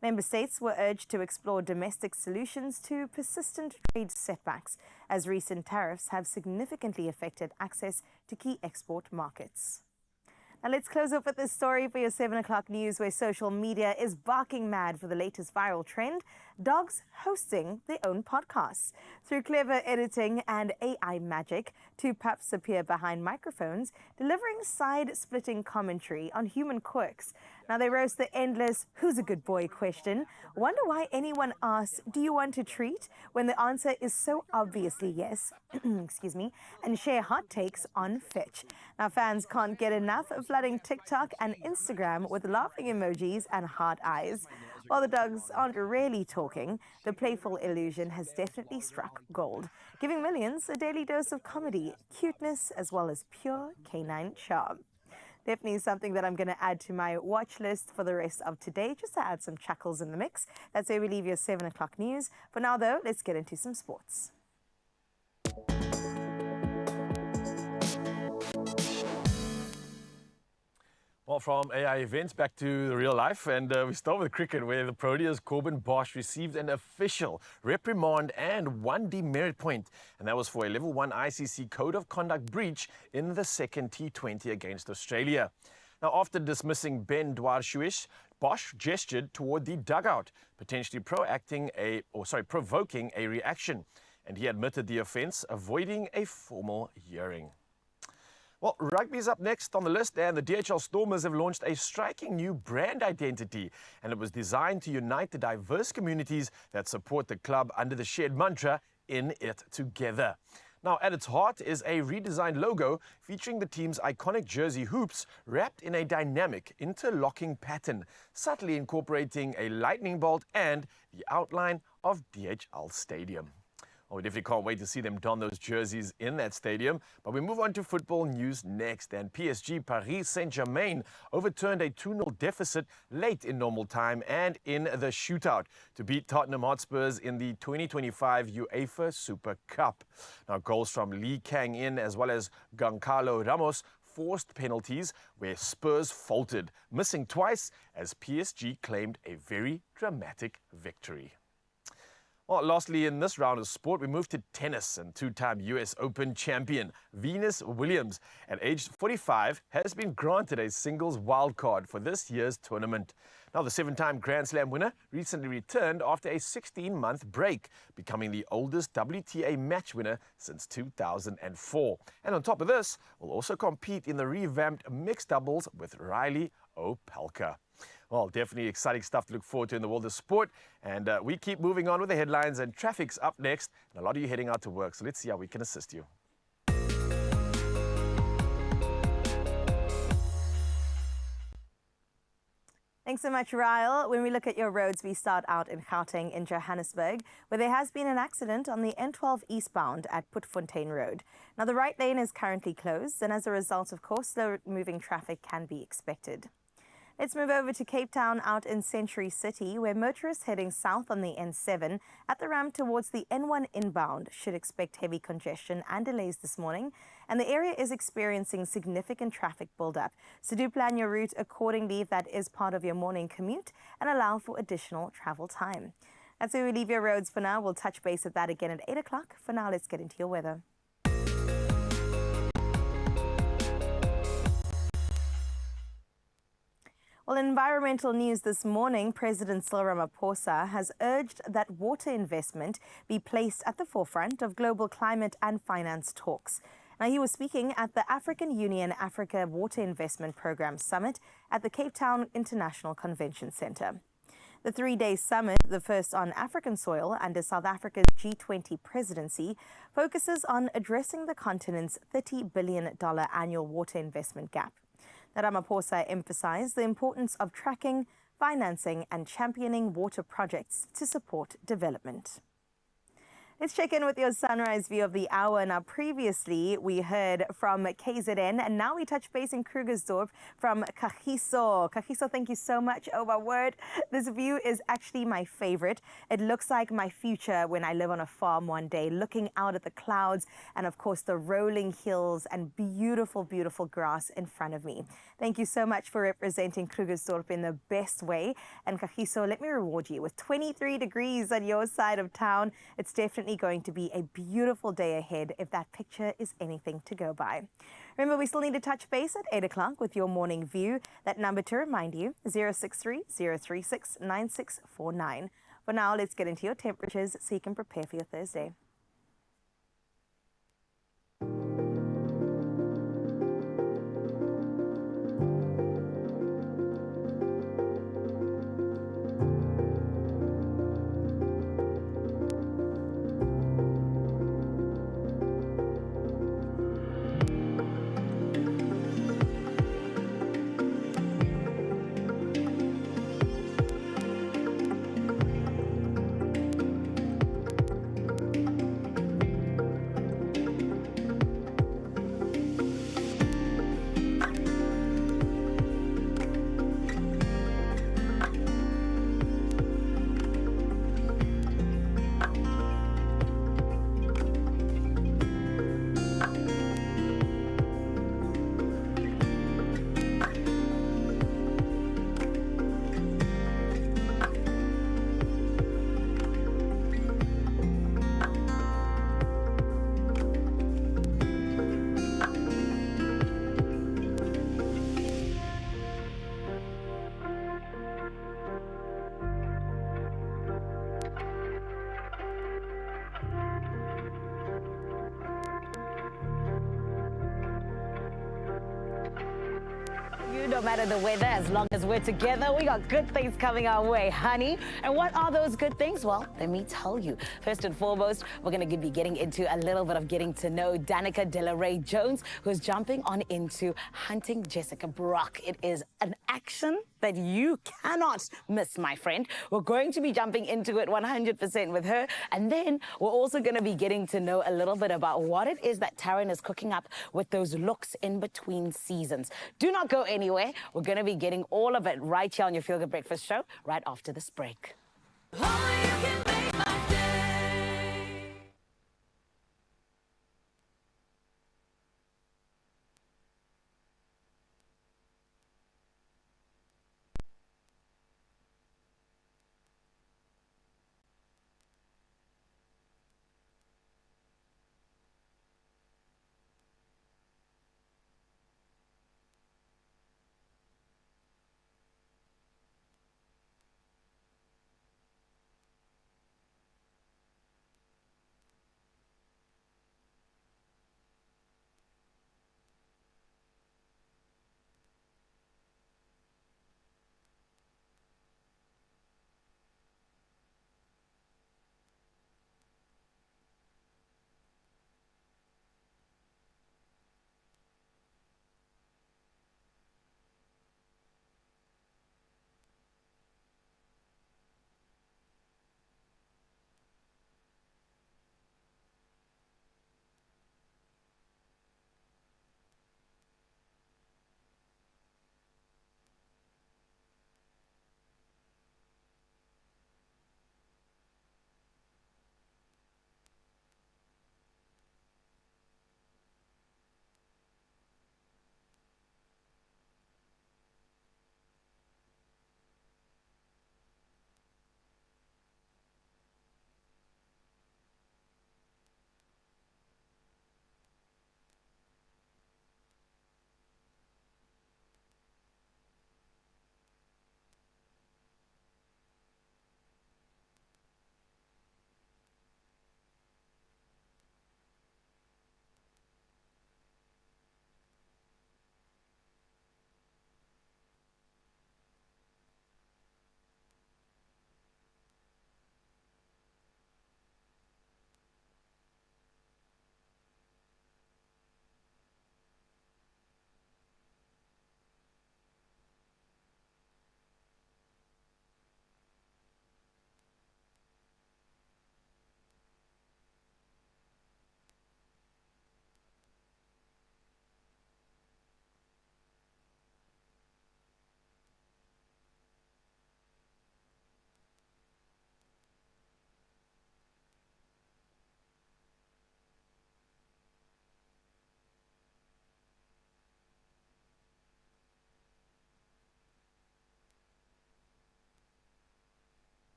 Member states were urged to explore domestic solutions to persistent trade setbacks, as recent tariffs have significantly affected access to key export markets. Now, let's close up with this story for your 7 o'clock news, where social media is barking mad for the latest viral trend: dogs hosting their own podcasts. Through clever editing and AI magic, two pups appear behind microphones, delivering side-splitting commentary on human quirks. Now, they roast the endless "who's a good boy" question, wonder why anyone asks, "do you want a treat?" when the answer is so obviously yes, excuse me, and share hot takes on Fetch. Now, fans can't get enough of flooding TikTok and Instagram with laughing emojis and heart eyes. While the dogs aren't really talking, the playful illusion has definitely struck gold, giving millions a daily dose of comedy, cuteness, as well as pure canine charm. Definitely something that I'm going to add to my watch list for the rest of today, just to add some chuckles in the mix. That's where we leave your 7 o'clock news. For now, though, let's get into some sports. Well, from AI events back to the real life, and we start with cricket, where the Proteas' Corbin Bosch received an official reprimand and 1 demerit point, and that was for a level 1 ICC Code of Conduct breach in the second T20 against Australia. Now, after dismissing Ben Dwarshuish, Bosch gestured toward the dugout, potentially provoking a reaction, and he admitted the offence, avoiding a formal hearing. Well, rugby's up next on the list, and the DHL Stormers have launched a striking new brand identity, and it was designed to unite the diverse communities that support the club under the shared mantra, "In it together." Now, at its heart is a redesigned logo featuring the team's iconic jersey hoops wrapped in a dynamic, interlocking pattern, subtly incorporating a lightning bolt and the outline of DHL Stadium. Well, we definitely can't wait to see them don those jerseys in that stadium. But we move on to football news next. And PSG Paris Saint-Germain overturned a 2-0 deficit late in normal time and in the shootout to beat Tottenham Hotspurs in the 2025 UEFA Super Cup. Now, goals from Lee Kang-in as well as Goncalo Ramos forced penalties where Spurs faltered, missing twice as PSG claimed a very dramatic victory. Well, lastly, in this round of sport, we move to tennis, and two-time US Open champion Venus Williams, at age 45, has been granted a singles wildcard for this year's tournament. Now, the 7-time Grand Slam winner recently returned after a 16-month break, becoming the oldest WTA match winner since 2004. And on top of this, will also compete in the revamped mixed doubles with Riley Opelka. Well, definitely exciting stuff to look forward to in the world of sport. And we keep moving on with the headlines, and traffic's up next. And a lot of you heading out to work, so let's see how we can assist you. Thanks so much, Ryle. When we look at your roads, we start out in Gauteng in Johannesburg, where there has been an accident on the N12 eastbound at Putfontein Road. Now, the right lane is currently closed, and as a result, of course, slow-moving traffic can be expected. Let's move over to Cape Town out in Century City, where motorists heading south on the N7 at the ramp towards the N1 inbound should expect heavy congestion and delays this morning. And the area is experiencing significant traffic buildup. So do plan your route accordingly if that is part of your morning commute and allow for additional travel time. That's where we leave your roads for now. We'll touch base at that again at 8 o'clock. For now, let's get into your weather. Well, in environmental news this morning, President Cyril Ramaphosa has urged that water investment be placed at the forefront of global climate and finance talks. Now, he was speaking at the African Union Africa Water Investment Program Summit at the Cape Town International Convention Centre. The 3-day summit, the first on African soil under South Africa's G20 presidency, focuses on addressing the continent's $30 billion annual water investment gap. Ramaphosa emphasized the importance of tracking, financing and championing water projects to support development. Let's check in with your sunrise view of the hour. Now, previously we heard from KZN, and now we touch base in Krugersdorp from Kagiso. Kagiso, thank you so much. Oh, my word, this view is actually my favorite. It looks like my future when I live on a farm one day, looking out at the clouds and, of course, the rolling hills and beautiful, beautiful grass in front of me. Thank you so much for representing Krugersdorp in the best way. And Kagiso, let me reward you with 23 degrees on your side of town. It's definitely going to be a beautiful day ahead if that picture is anything to go by. Remember, we still need to touch base at 8 o'clock with your morning view. That number to remind you, 063-036-9649. For now, let's get into your temperatures so you can prepare for your Thursday. no matter the weather, as long as we're together, we got good things coming our way, honey. And what are those good things? Well, let me tell you. First and foremost, we're going to be getting into a little bit of getting to know Danica Jones, who's jumping on into hunting Jessica Brock. It is an action that you cannot miss, my friend. We're going to be jumping into it 100% with her. And then we're also going to be getting to know a little bit about what it is that Taryn is cooking up with those looks in between seasons. Do not go anywhere. We're going to be getting all of it right here on your Feel Good Breakfast show right after this break. Only you can make my day.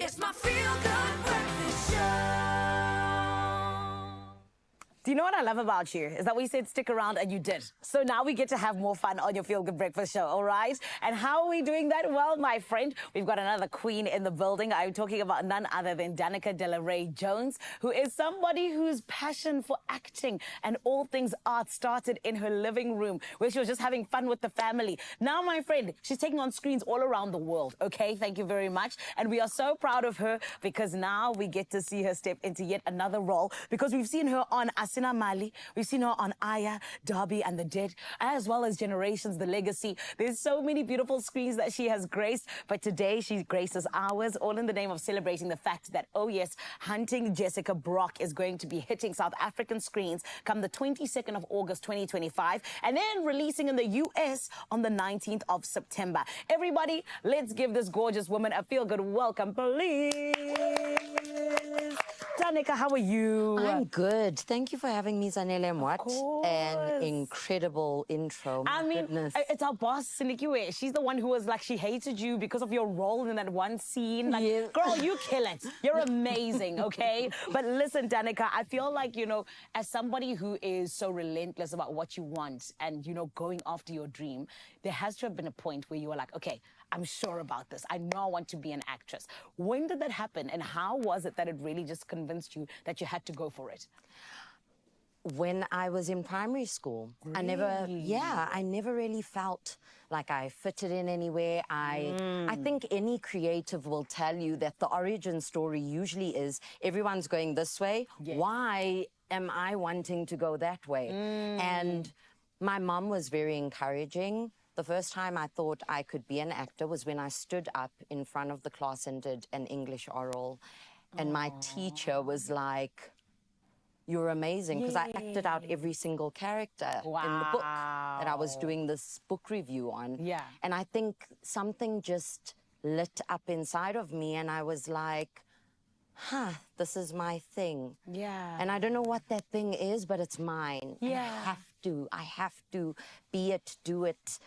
It's my Feel Good Breakfast Show. Do you know what I love about you? Is that we said stick around and you did. So now we get to have more fun on your Feel Good Breakfast show, all right? And how are we doing that? Well, my friend, we've got another queen in the building. I'm talking about none other than Danica Jones, who is somebody whose passion for acting and all things art started in her living room, where she was just having fun with the family. Now, my friend, she's taking on screens all around the world, okay? Thank you very much. And we are so proud of her because now we get to see her step into yet another role, because we've seen her on Asina Mali, we've seen her on Aya, Derby and the Dead, as well as Generations, The Legacy. There's so many beautiful screens that she has graced, but today she graces ours, all in the name of celebrating the fact that, oh yes, Hunting Jessica Brock is going to be hitting South African screens come the 22nd of August 2025, and then releasing in the US on the 19th of September. Everybody, let's give this gorgeous woman a feel-good welcome, please. Danica, how are you? I'm good. Thank you for having me, Zanele. And what an incredible intro. My goodness. It's our boss, Sinikiwe. She's the one who was like, she hated you because of your role in that one scene. Like, Yeah. girl, you kill it. You're amazing, okay? But listen, Danica, I feel like, you know, as somebody who is so relentless about what you want and, you know, going after your dream, there has to have been a point where you were like, okay, I'm sure about this. I know I want to be an actress. When did that happen? And how was it that it really just convinced you that you had to go for it? When I was in primary school. I never really felt like I fitted in anywhere. I think any creative will tell you that the origin story usually is everyone's going this way. Why am I wanting to go that way? And my mom was very encouraging. The first time I thought I could be an actor was when I stood up in front of the class and did an English oral. And my teacher was like, "You're amazing," because I acted out every single character in the book that I was doing this book review on. And I think something just lit up inside of me, and I was like, this is my thing. And I don't know what that thing is, but it's mine. I have to be it, do it,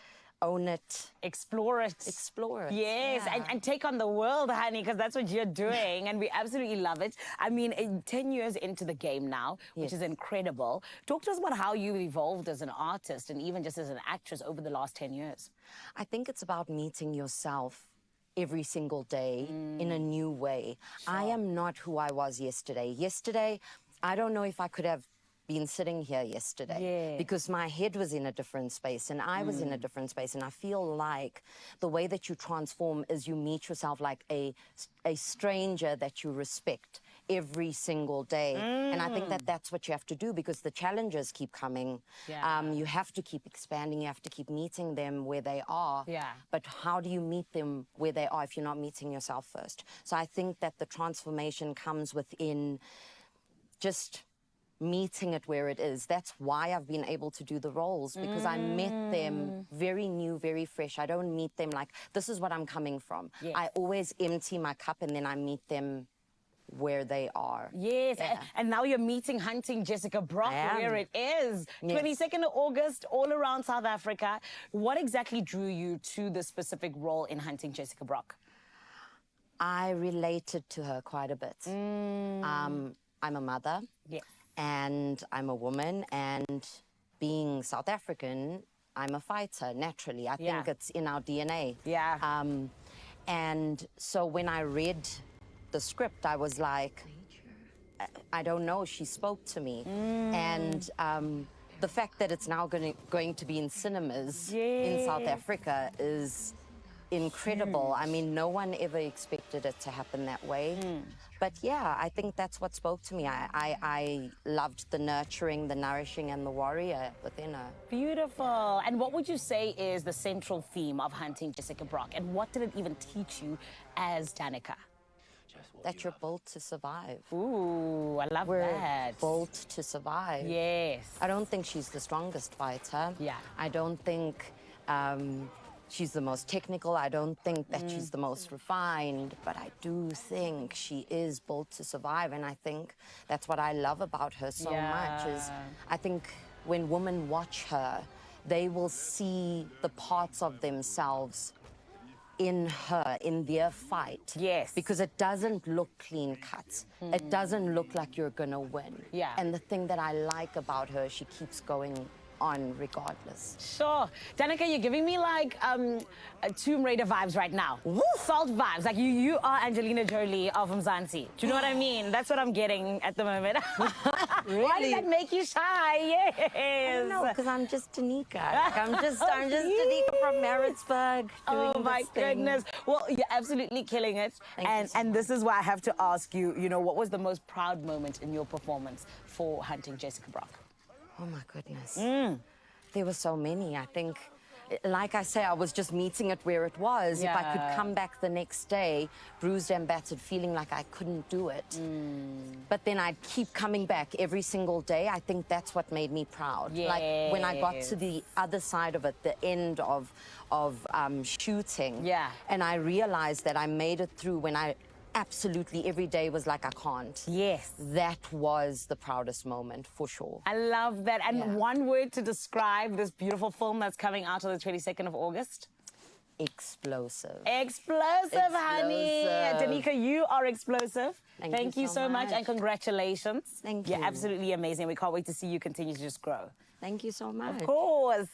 own it. Explore it. Explore it. Yes, and take on the world, honey, because that's what you're doing, and we absolutely love it. I mean, 10 years into the game now, which is incredible. Talk to us about how you've evolved as an artist and even just as an actress over the last 10 years. I think it's about meeting yourself every single day in a new way. I am not who I was yesterday. Yesterday, I don't know if I could have been sitting here yesterday because my head was in a different space and I was in a different space. And I feel like the way that you transform is you meet yourself like a stranger that you respect every single day. And I think that that's what you have to do because the challenges keep coming. You have to keep expanding. You have to keep meeting them where they are. But how do you meet them where they are if you're not meeting yourself first? So I think that the transformation comes within just meeting it where it is. That's why I've been able to do the roles because I met them very new, very fresh. I don't meet them like, this is what I'm coming from. I always empty my cup and then I meet them where they are. And now you're meeting Hunting Jessica Brock where it is. 22nd of August, all around South Africa. What exactly drew you to the specific role in Hunting Jessica Brock? I related to her quite a bit. I'm a mother. And I'm a woman, and being South African, I'm a fighter, naturally. I think it's in our DNA. And so when I read the script, I was like, I don't know, she spoke to me. And the fact that it's now going to be in cinemas in South Africa is incredible. I mean, no one ever expected it to happen that way. But yeah, I think that's what spoke to me. I loved the nurturing, the nourishing, and the warrior within her. Beautiful. And what would you say is the central theme of Hunting Jessica Brock? And what did it even teach you as Danica? That you're built to survive. Ooh, I love that. Built to survive. I don't think she's the strongest fighter. I don't think she's the most technical. I don't think that she's the most refined, but I do think she is built to survive. And I think that's what I love about her so much is I think when women watch her, they will see the parts of themselves in her, in their fight. Because it doesn't look clean cut. It doesn't look like you're gonna win. And the thing that I like about her, she keeps going on regardless. Sure. Danica, you're giving me like Tomb Raider vibes right now. Salt vibes. Like you are Angelina Jolie of Mzansi. Do you know what I mean? That's what I'm getting at the moment. Really? Why did that make you shy? Yes. I don't know, because I'm just Danica. Like, I'm just Danica from Maritzburg. Oh my goodness. Well, you're absolutely killing it. And this is why I have to ask you, you know, what was the most proud moment in your performance for Hunting Jessica Brock? Oh my goodness. There were so many. I think, like I say, I was just meeting it where it was. If I could come back the next day, bruised and battered, feeling like I couldn't do it. But then I'd keep coming back every single day. I think that's what made me proud. Like when I got to the other side of it, the end of shooting, and I realized that I made it through when I absolutely every day was like I can't. That was the proudest moment for sure. I love that. And one word to describe this beautiful film that's coming out on the 22nd of August? Explosive. Explosive, honey. Danica, you are explosive. Thank you so much, and congratulations. Thank You're you. absolutely amazing. We can't wait to see you continue to just grow. Thank you so much. Of course.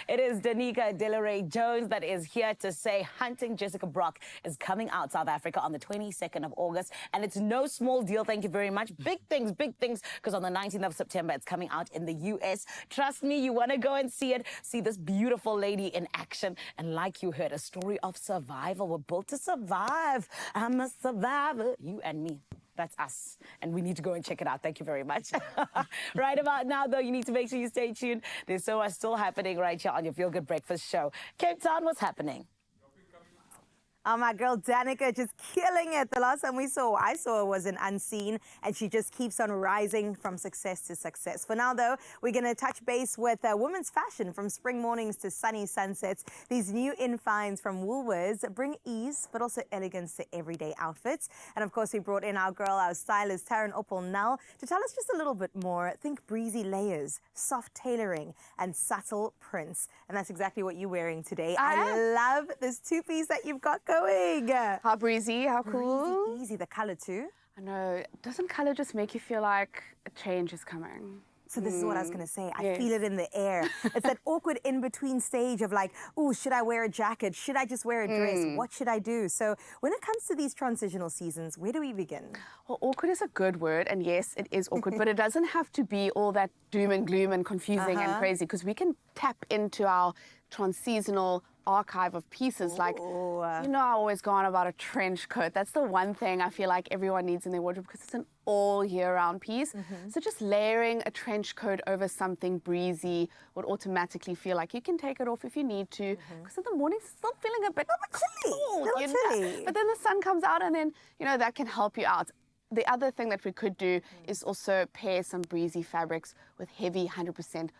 It is Danica Jones that is here to say Hunting Jessica Brock is coming out South Africa on the 22nd of August. And it's no small deal. Thank you very much. Big things, because on the 19th of September, it's coming out in the US. Trust me, you want to go and see it. See this beautiful lady in action. And like you heard, a story of survival. We're built to survive. I'm a survivor. You and me. That's us. And we need to go and check it out. Thank you very much. Right about now, though, you need to make sure you stay tuned. There's so much still happening right here on your Feel Good Breakfast show. Cape Town, what's happening? Oh, my girl Danica just killing it. The last time I saw her was in Unseen, and she just keeps on rising from success to success. For now, though, we're going to touch base with women's fashion from spring mornings to sunny sunsets. These new in-finds from Woolworths bring ease, but also elegance to everyday outfits. And of course, we brought in our stylist, Taryn Opel-Nell, to tell us just a little bit more. Think breezy layers, soft tailoring, and subtle prints. And that's exactly what you're wearing today. I love this two-piece that you've got going. How breezy, how cool. Breezy, the color too. I know. Doesn't color just make you feel like a change is coming? So this is what I was going to say. I feel it in the air. It's that awkward in-between stage of like, oh, should I wear a jacket? Should I just wear a dress? What should I do? So when it comes to these transitional seasons, where do we begin? Well, awkward is a good word, and yes, it is awkward, but it doesn't have to be all that doom and gloom and confusing and crazy, because we can tap into our trans-seasonal archive of pieces. Like, you know, I always go on about a trench coat. That's the one thing I feel like everyone needs in their wardrobe, because it's an all year round piece. So just layering a trench coat over something breezy would automatically feel like you can take it off if you need to, because in the morning it's still feeling a bit cold, chilly. But then the sun comes out, and then, you know, that can help you out. The other thing that we could do is also pair some breezy fabrics with heavy 100%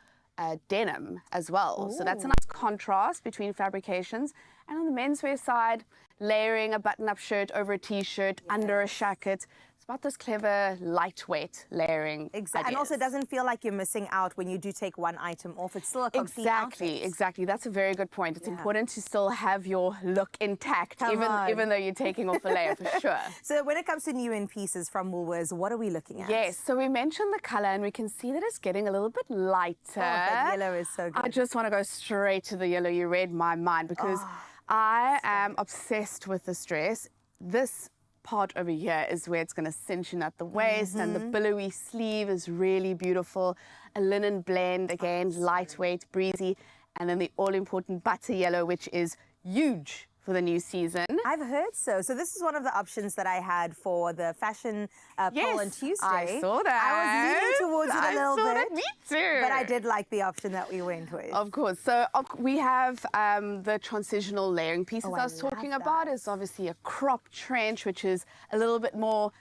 denim as well. So that's a nice contrast between fabrications. And on the menswear side, layering a button-up shirt over a t-shirt, under a jacket. It's about this clever, lightweight layering. Exactly. And also it doesn't feel like you're missing out when you do take one item off. It's still a complete outfit. Exactly. That's a very good point. It's important to still have your look intact, even though you're taking off a layer, for sure. So when it comes to new in pieces from Woolworths, what are we looking at? Yes, so we mentioned the color, and we can see that it's getting a little bit lighter. Oh, that yellow is so good. I just want to go straight to the yellow. You read my mind, because I am obsessed with this dress. This part over here is where it's going to cinch in at the waist, and the billowy sleeve is really beautiful. A linen blend, again, lightweight, breezy, and then the all-important butter yellow, which is huge for the new season. I've heard so. So this is one of the options that I had for the fashion poll on Tuesday. I saw that. I was leaning towards it a little bit. Me too. But I did like the option that we went with. Of course. So we have the transitional layering pieces I was talking about. Is obviously a crop trench, which is a little bit more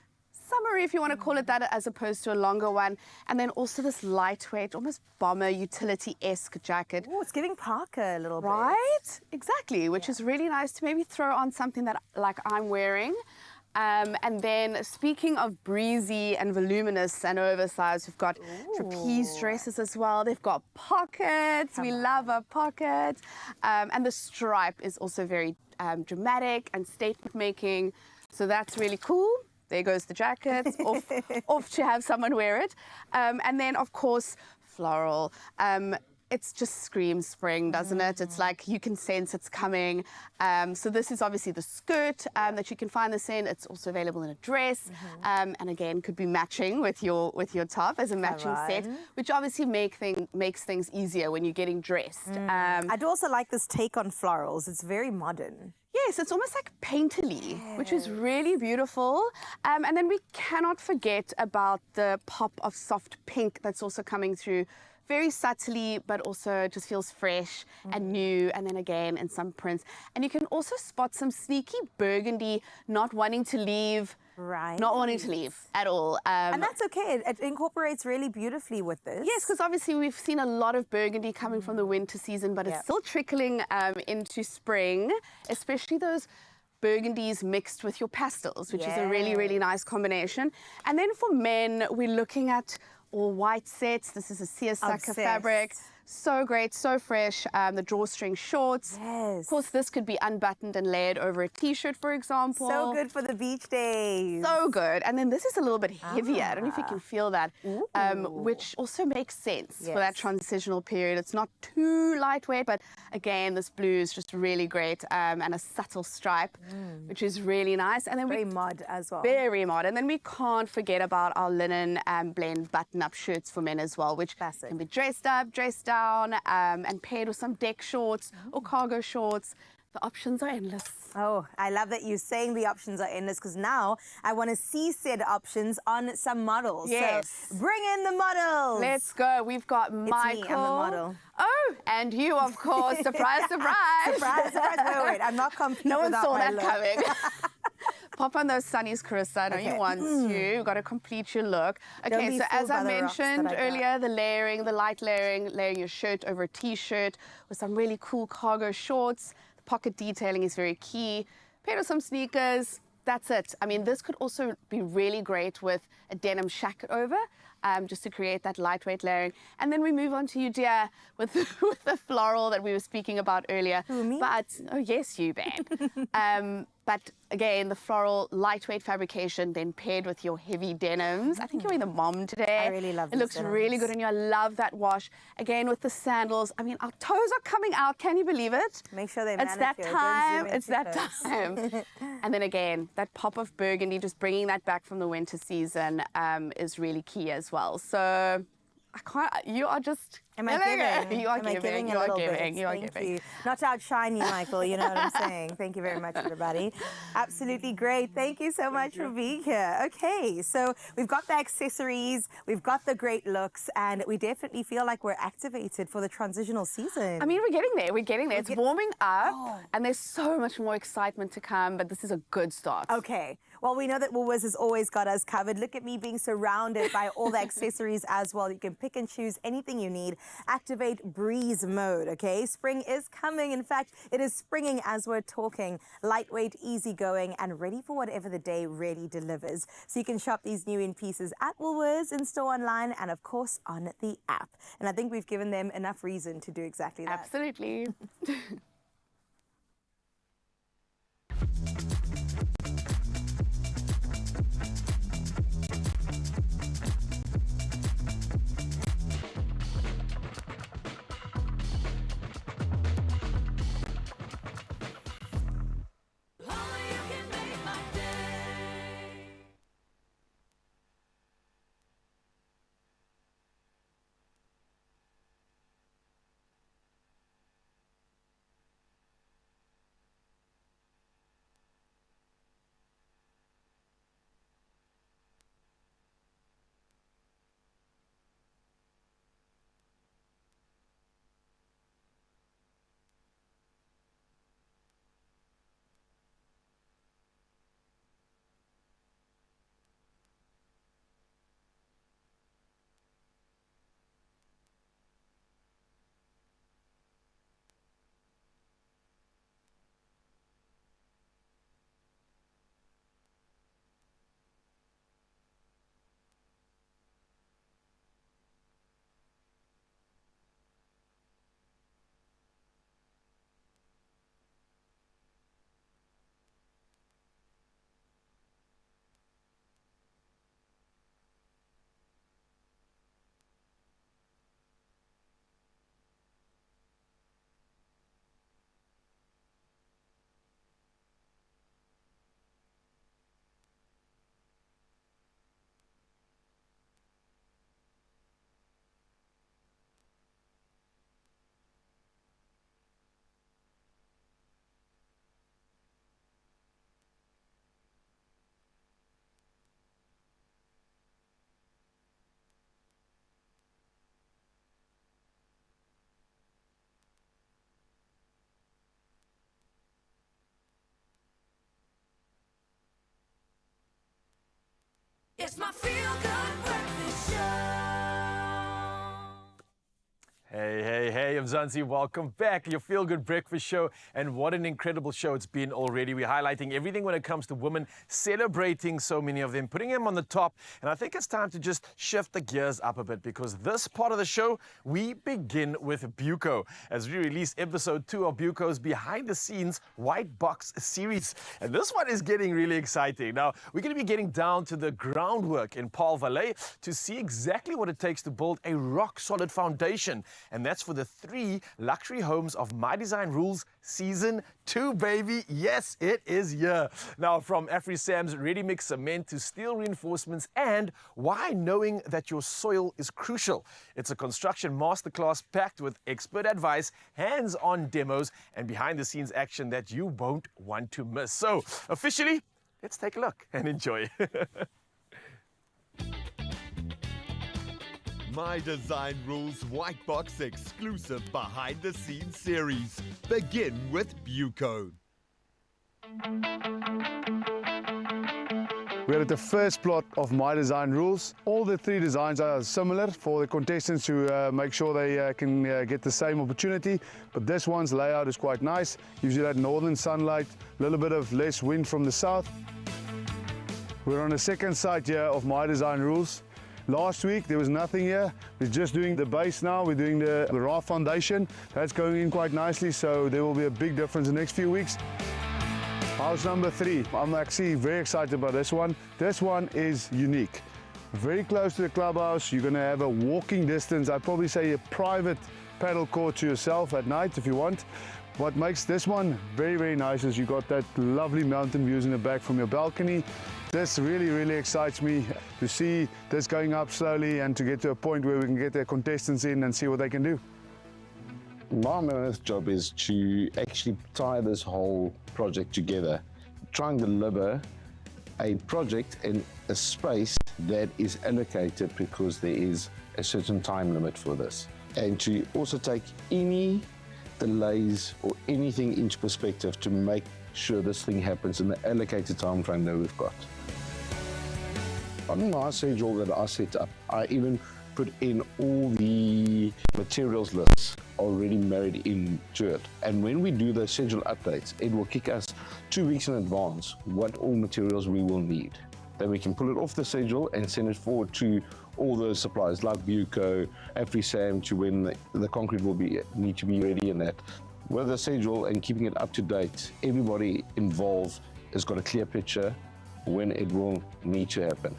summery, if you want to call it that, as opposed to a longer one. And then also this lightweight, almost bomber, utility-esque jacket. Oh, it's giving Parker a little bit. Right? Exactly, which is really nice to maybe throw on something that, like I'm wearing. And then speaking of breezy and voluminous and oversized, we've got trapeze dresses as well. They've got pockets. We love a pocket. And the stripe is also very dramatic and statement-making. So that's really cool. There goes the jacket, off to have someone wear it. And then, of course, floral. It just screams spring, doesn't it? It's like you can sense it's coming. So this is obviously the skirt that you can find this in. It's also available in a dress, and again could be matching with your top as a matching set, which obviously makes things easier when you're getting dressed. I'd also like this take on florals. It's very modern. Yes, it's almost like painterly, which is really beautiful. And then we cannot forget about the pop of soft pink that's also coming through. Very subtly, but also just feels fresh and new, and then again in some prints. And you can also spot some sneaky burgundy, not wanting to leave at all. And that's okay. It incorporates really beautifully with this. Yes, because obviously we've seen a lot of burgundy coming from the winter season, but it's still trickling into spring, especially those burgundies mixed with your pastels, which is a really, really nice combination. And then for men, we're looking at all white sets. This is a seersucker fabric. So great, so fresh. The drawstring shorts. Yes. Of course, this could be unbuttoned and layered over a t-shirt, for example. So good for the beach days. So good. And then this is a little bit heavier. I don't know if you can feel that, which also makes sense for that transitional period. It's not too lightweight, but again, this blue is just really great, and a subtle stripe, which is really nice. And then very mod as well. Very mod. And then we can't forget about our linen blend button-up shirts for men as well, which can be dressed up, dressed down, and paired with some deck shorts or cargo shorts. The options are endless. Oh, I love that you're saying the options are endless, because now I want to see said options on some models. Yes. So bring in the models. Let's go. We've got Michael. It's me, I'm the model. Oh, and you, of course. Surprise, surprise. Surprise, surprise. Wait, I'm not complete No one without saw my that look. coming. Pop on those sunnies, Harissa. I know you want to. You've got to complete your look. Don't Okay, be so as fooled I by the rocks that mentioned I got. earlier, the layering, the light layering, layering your shirt over a t-shirt with some really cool cargo shorts. The pocket detailing is very key. Paired with some sneakers. That's it. I mean, this could also be really great with a denim shack over, just to create that lightweight layering. And then we move on to you, dear, with the floral that we were speaking about earlier. Who, me? But, oh yes, you, babe. But again, the floral lightweight fabrication then paired with your heavy denims. I think you're in the mom today. I really love it. these Looks really denims. good on you. I love that wash. Again, with the sandals. I mean, our toes are coming out. Can you believe it? Make sure they It's that manicured. Don't time. zoom in It's too that close. time. And then again, that pop of burgundy, just bringing that back from the winter season, is really key as well. So I can't. You are just. Am I giving? You are Am I giving. a You are little giving. bit? You are Thank giving. you. Not to outshine you, Michael. You know what I'm saying. Thank you very much, everybody. Absolutely great. Thank you so much for being here. Okay, so we've got the accessories, we've got the great looks, and we definitely feel like we're activated for the transitional season. I mean, we're getting there. We're getting there. It's warming up, and there's so much more excitement to come. But this is a good start. Okay. Well, we know that Woolworths has always got us covered. Look at me being surrounded by all the accessories as well. You can pick and choose anything you need. Activate breeze mode, okay? Spring is coming. In fact, it is springing as we're talking. Lightweight, easygoing, and ready for whatever the day really delivers. So you can shop these new in pieces at Woolworths, in store, online, and of course on the app. And I think we've given them enough reason to do exactly that. Absolutely. It's my feel-good breakfast show. Hey, hey, hey. Mzansi. Welcome back. Your Feel Good Breakfast Show. And what an incredible show it's been already. We're highlighting everything when it comes to women, celebrating so many of them, putting them on the top. And I think it's time to just shift the gears up a bit, because this part of the show, we begin with Buco as we release episode 2 of Buco's Behind the Scenes White Box series. And this one is getting really exciting. Now, we're going to be getting down to the groundwork in Paul Valley to see exactly what it takes to build a rock-solid foundation. And that's for the 3 luxury homes of My Design Rules Season 2, baby. Yes, it is here. Now, from AfriSam's ready-mix cement to steel reinforcements, and why knowing that your soil is crucial. It's a construction masterclass packed with expert advice, hands-on demos, and behind-the-scenes action that you won't want to miss. So, officially, let's take a look and enjoy. My Design Rules White Box exclusive behind the scenes series. Begin with Buco. We're at the first plot of My Design Rules. All the 3 designs are similar for the contestants to make sure they can get the same opportunity. But this one's layout is quite nice. Gives you that northern sunlight, a little bit of less wind from the south. We're on the second site here of My Design Rules. Last week there was nothing here. We're just doing the base now. We're doing the raft foundation. That's going in quite nicely, so there will be a big difference in the next few weeks. House number 3. I'm actually very excited about this one. This one is unique. Very close to the clubhouse. You're going to have a walking distance. I'd probably say a private paddle court to yourself at night if you want. What makes this one very, very nice is you got that lovely mountain views in the back from your balcony. This really, really excites me to see this going up slowly and to get to a point where we can get the contestants in and see what they can do. My mammoth job is to actually tie this whole project together, try and deliver a project in a space that is allocated because there is a certain time limit for this. And to also take any delays or anything into perspective to make sure this thing happens in the allocated time frame that we've got. On my schedule that I set up, I even put in all the materials lists already married into it. And when we do the schedule updates, it will kick us 2 weeks in advance what all materials we will need. Then we can pull it off the schedule and send it forward to all the suppliers like Buco, AfriSam, to when the concrete will need to be ready and that. With the schedule and keeping it up to date, everybody involved has got a clear picture when it will need to happen.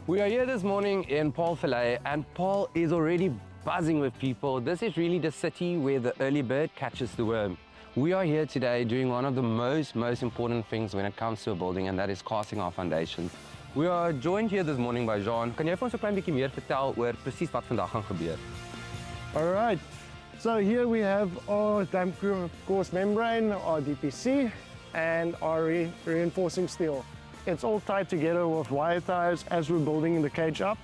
We are here this morning in Paul Valley, and Paul is already buzzing with people. This is really the city where the early bird catches the worm. We are here today doing one of the most important things when it comes to a building, and that is casting our foundations. We are joined here this morning by Jean. Kan jy vir ons 'n klein bietjie meer vertel oor presies wat vandag gaan gebeur? All right. So here we have our damp course membrane, our DPC, and our reinforcing steel. It's all tied together with wire ties as we're building the cage up.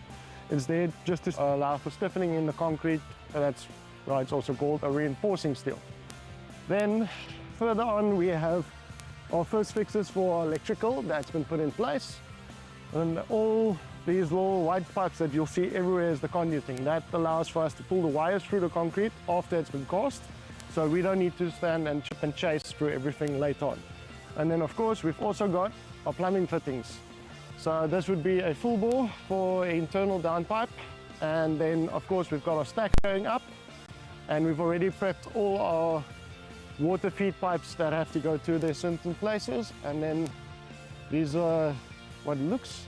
It's there just to allow for stiffening in the concrete. That's why it's also called a reinforcing steel. Then further on we have our first fixes for our electrical that's been put in place. And all these little white pipes that you'll see everywhere is the conduiting. That allows for us to pull the wires through the concrete after it's been cast, so we don't need to stand and chip and chase through everything later on. And then of course we've also got our plumbing fittings. So this would be a full bore for an internal downpipe, and then of course we've got our stack going up, and we've already prepped all our water feed pipes that have to go to their certain places. And then these are what looks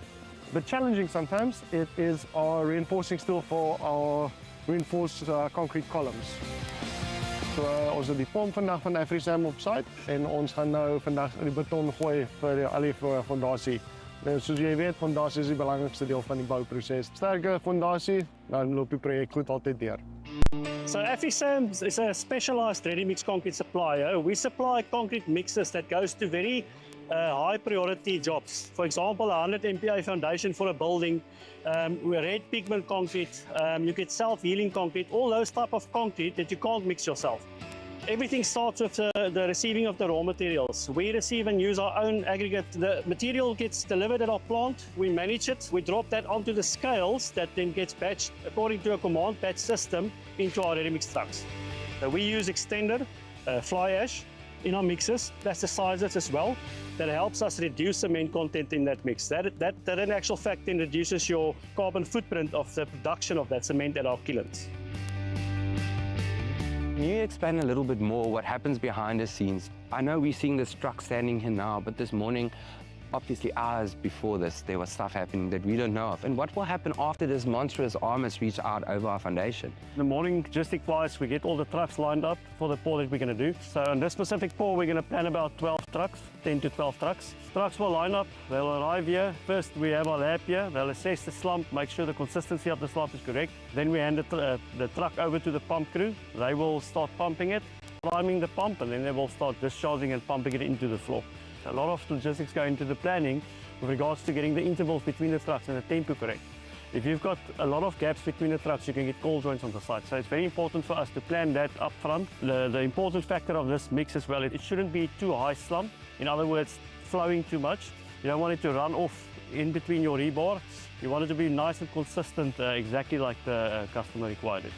a bit challenging sometimes. It is our reinforcing steel for our reinforced concrete columns. So ons het die pomp vandag van AfriSam op site, en ons gaan nou vandag die beton gooi vir al die fondasie. Nou, soos jy weet, fondasie is die belangrikste deel van die bouproses. Sterke fondasie, dan loop die projek goed altyd deur. So AfriSam is a specialized ready-mix concrete supplier. We supply concrete mixes that goes to very high priority jobs. For example, a 100 MPa foundation for a building, red pigment concrete, you get self-healing concrete, all those type of concrete that you can't mix yourself. Everything starts with the receiving of the raw materials. We receive and use our own aggregate. The material gets delivered at our plant. We manage it. We drop that onto the scales that then gets batched according to a command batch system into our ready mix trucks. So we use extender, fly ash in our mixes, plasticizers as well. That helps us reduce cement content in that mix. That in actual fact then reduces your carbon footprint of the production of that cement at our kilns. Can you explain a little bit more what happens behind the scenes? I know we're seeing this truck standing here now, but this morning, obviously hours before this, there was stuff happening that we don't know of. And what will happen after this monstrous arm has reached out over our foundation? In the morning, logistic-wise, we get all the trucks lined up for the pour that we're going to do. So on this specific pour, we're going to plan about 12 trucks, 10 to 12 trucks. Trucks will line up, they'll arrive here. First, we have our lab here. They'll assess the slump, make sure the consistency of the slump is correct. Then we hand the truck over to the pump crew. They will start pumping it, priming the pump, and then they will start discharging and pumping it into the floor. A lot of logistics go into the planning with regards to getting the intervals between the trucks and the tempo correct. If you've got a lot of gaps between the trucks, you can get cold joints on the side. So it's very important for us to plan that up front. The important factor of this mix as well, it shouldn't be too high slump. In other words, flowing too much. You don't want it to run off in between your rebar. You want it to be nice and consistent, exactly like the customer required it.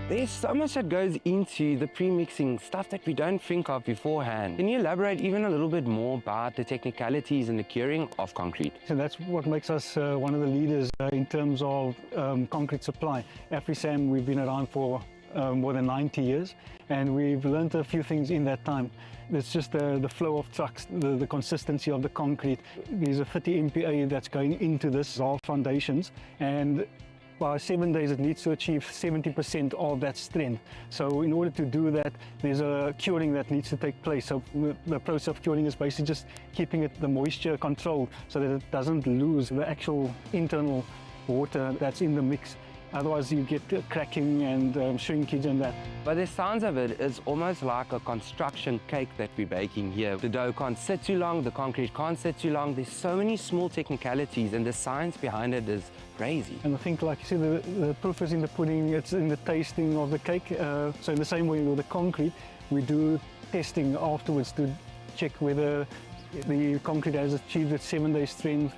There's so much that goes into the pre-mixing, stuff that we don't think of beforehand. Can you elaborate even a little bit more about the technicalities and the curing of concrete? So that's what makes us one of the leaders in terms of concrete supply. AfriSam, we've been around for more than 90 years, and we've learned a few things in that time. It's just the flow of trucks, the consistency of the concrete. There's a 30 MPa that's going into this, our foundations, and by 7 days, it needs to achieve 70% of that strength. So in order to do that, there's a curing that needs to take place. So the process of curing is basically just keeping the moisture controlled so that it doesn't lose the actual internal water that's in the mix. Otherwise, you get cracking and shrinkage and that. By the sounds of it, it's almost like a construction cake that we're baking here. The dough can't sit too long, the concrete can't sit too long. There's so many small technicalities, and the science behind it is crazy. And I think, like you said, the proof is in the pudding, it's in the tasting of the cake. So in the same way with the concrete, we do testing afterwards to check whether the concrete has achieved its 7-day strength,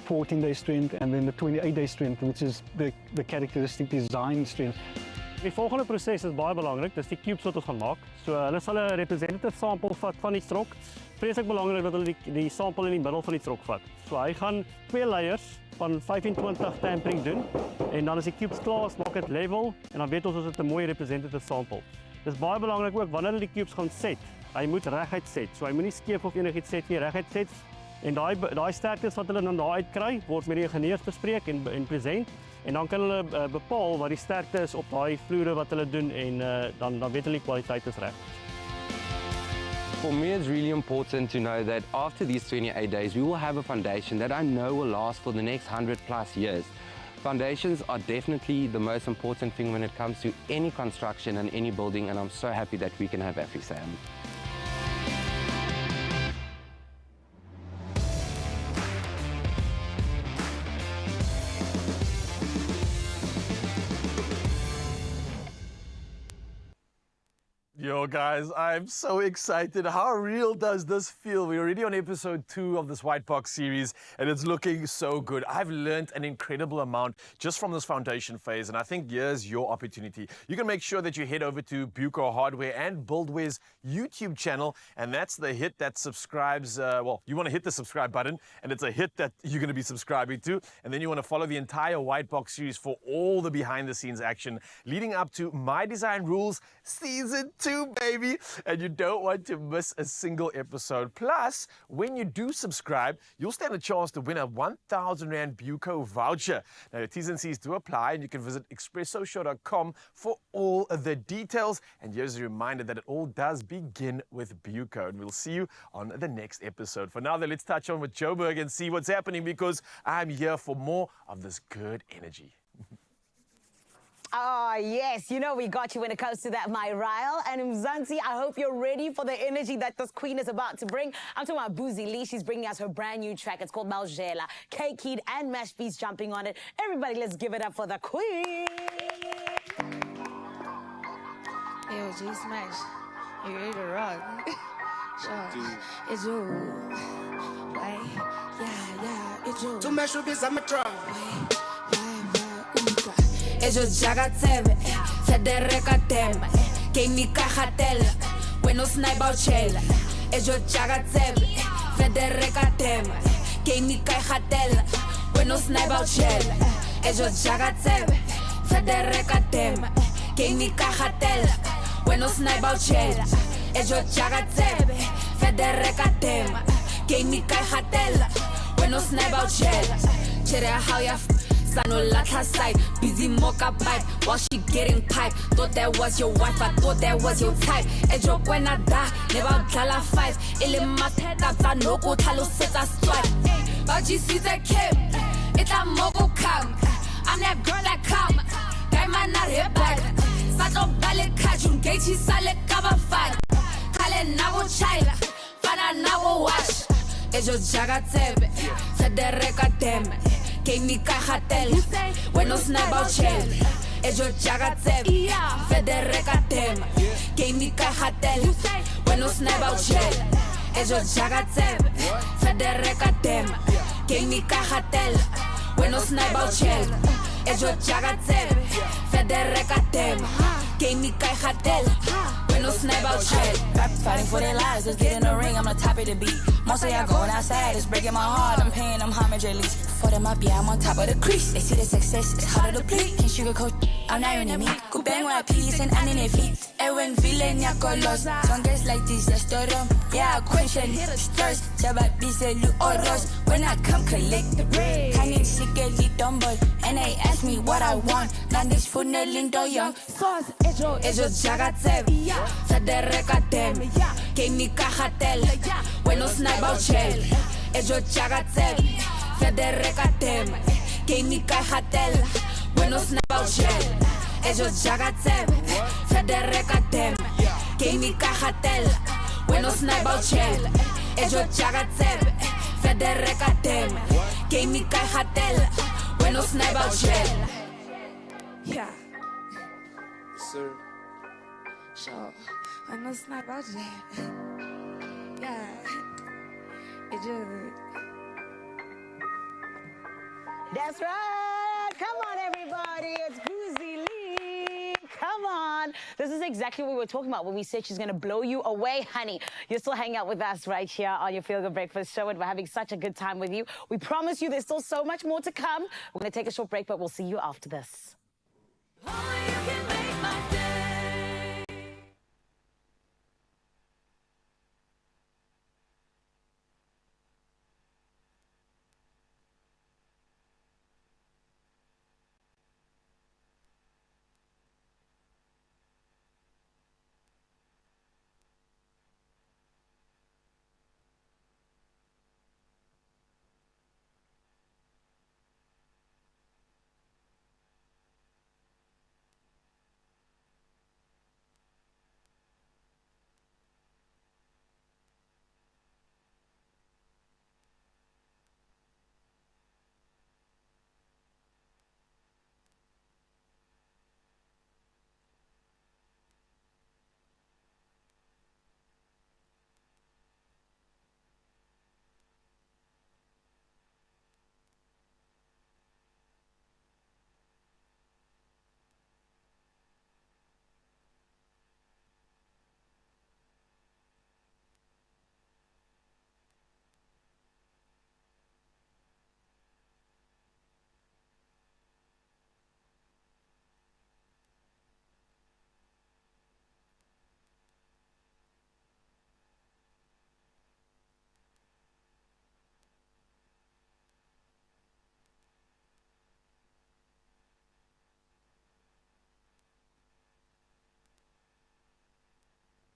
14-day strength, and then the 28-day strength, which is the characteristic design strength. Die volgende proses is baie belangrik, dis die cubes wat ons gaan maak. So hulle sal 'n representative sample vat van die strok. Vreeslik belangrik dat hulle die sample in die middel van die strok vat. So hy gaan 2 layers van 25 tampering doen, en dan as die cubes klaar is, maak dit level, en dan weet ons dit 'n mooi representative sample. Dis baie belangrik ook wanneer hulle die cubes gaan set. Hy moet reguit set. So hy moenie skeef of enigiets set nie, reguit set. En daai sterktes wat hulle dan daar uitkry, word met die ingenieurs bespreek en present, en dan kan hulle bepaal wat die sterkte is op daai vloere wat hulle doen, en dan weet hulle die kwaliteit is reg. For me, it's really important to know that after these 28 days, we will have a foundation that I know will last for the next 100+ years. Foundations are definitely the most important thing when it comes to any construction and any building, and I'm so happy that we can have AfriSam. Yo, guys, I'm so excited. How real does this feel? We're already on episode 2 of this White Box series, and it's looking so good. I've learned an incredible amount just from this foundation phase, and I think here's your opportunity. You can make sure that you head over to Buco Hardware and Buildware's YouTube channel, and that's the hit that subscribes. Well, you want to hit the subscribe button, and it's a hit that you're going to be subscribing to, and then you want to follow the entire White Box series for all the behind-the-scenes action leading up to My Design Rules Season 2. Baby, and you don't want to miss a single episode. Plus, when you do subscribe, you'll stand a chance to win a 1,000 Rand Buco voucher. Now, your T's and C's do apply, and you can visit expressoshow.com for all of the details. And here's a reminder that it all does begin with Buco, and we'll see you on the next episode. For now, though, let's touch on with Joburg and see what's happening, because I'm here for more of this good energy. Oh, yes. You know we got you when it comes to that, my Ryle. And Mzansi, I hope you're ready for the energy that this queen is about to bring. I'm talking about Boozy Lee. She's bringing us her brand new track. It's called Malgela. K-Kid and Mash Beats jumping on it. Everybody, let's give it up for the queen. G smash. You ready to rock? Sure. It's you. Wait. Yeah, it's you. Too much rubies, I'm a drug. It's your jagatebe. Federica Tema. Gave me cajatel. When no snipe out shell. It's your jagatebe. Federica Tema. Gave me cajatel. When no snipe out shell. It's your jagatebe. Federica Tema. Gave me cajatel. When no snipe out shell. It's your jagatebe. Federica Tema. Gave me cajatel. When no snipe out shell. Chere how ya Sano latha side, busy mocha pipe while she getting pipe. Thought that was your wife, I thought that was your type. A joke when I die, never tell 5. Ile mateka za noko talo seta swipe. But you see that kid, it's a mogo come. I'm that girl that come. Guy man not here back. Sato bale Cajun, Gachi sale kaba fan. Kale nago child, fana nago wash. It's your jagatebe, Federica Deme. Gave me cajatel, when no snipe out shell. It's your jagateb, Federica Tema. Gave me cajatel, when no snipe out shell. It's your jagateb, Federica Tema. Gave me cajatel, when no snipe out shell. It's your jagateb, Federica Tema. Gave me cajatel, when no snipe out shell. Fighting for their lives, let's get in the ring, I'm the top of the beat. Mostly I going outside, it's breaking my heart, I'm paying them homage at least. For them up, yeah, I'm on top of the crease. They see the success, it's harder to plead. Can't sugarcoat, I'm not in me. Go bang with a piece and I'm in their feet. Ewen villain, ya colos. Songs like this, just storm. Yeah, question, stirs. Jabat biselu oros. When I come collect the bread. Can't secretly dumble. And they ask me what I want. Now this food lindo young. Sauce, it's your jagateb. Federica Dem. Gave me cajatel. When no snipe out shell. It's your jagateb. Federica Dem. Gave me cajatel. When no snipe out shell. It's your jagateb. Federica Dem. Gave me cajatel. When no snipe out shell. It's your jagateb. Federica Dem. Gave me cajatel. When no snipe out shell. Yeah. Sir. Sure. When no snipe out shell. Yeah. It's just. That's right. Come on, everybody. It's Boozy Lee. Come on. This is exactly what we were talking about when we said she's going to blow you away, honey. You're still hanging out with us right here on your Feel Good Breakfast Show, and we're having such a good time with you. We promise you there's still so much more to come. We're going to take a short break, but we'll see you after this.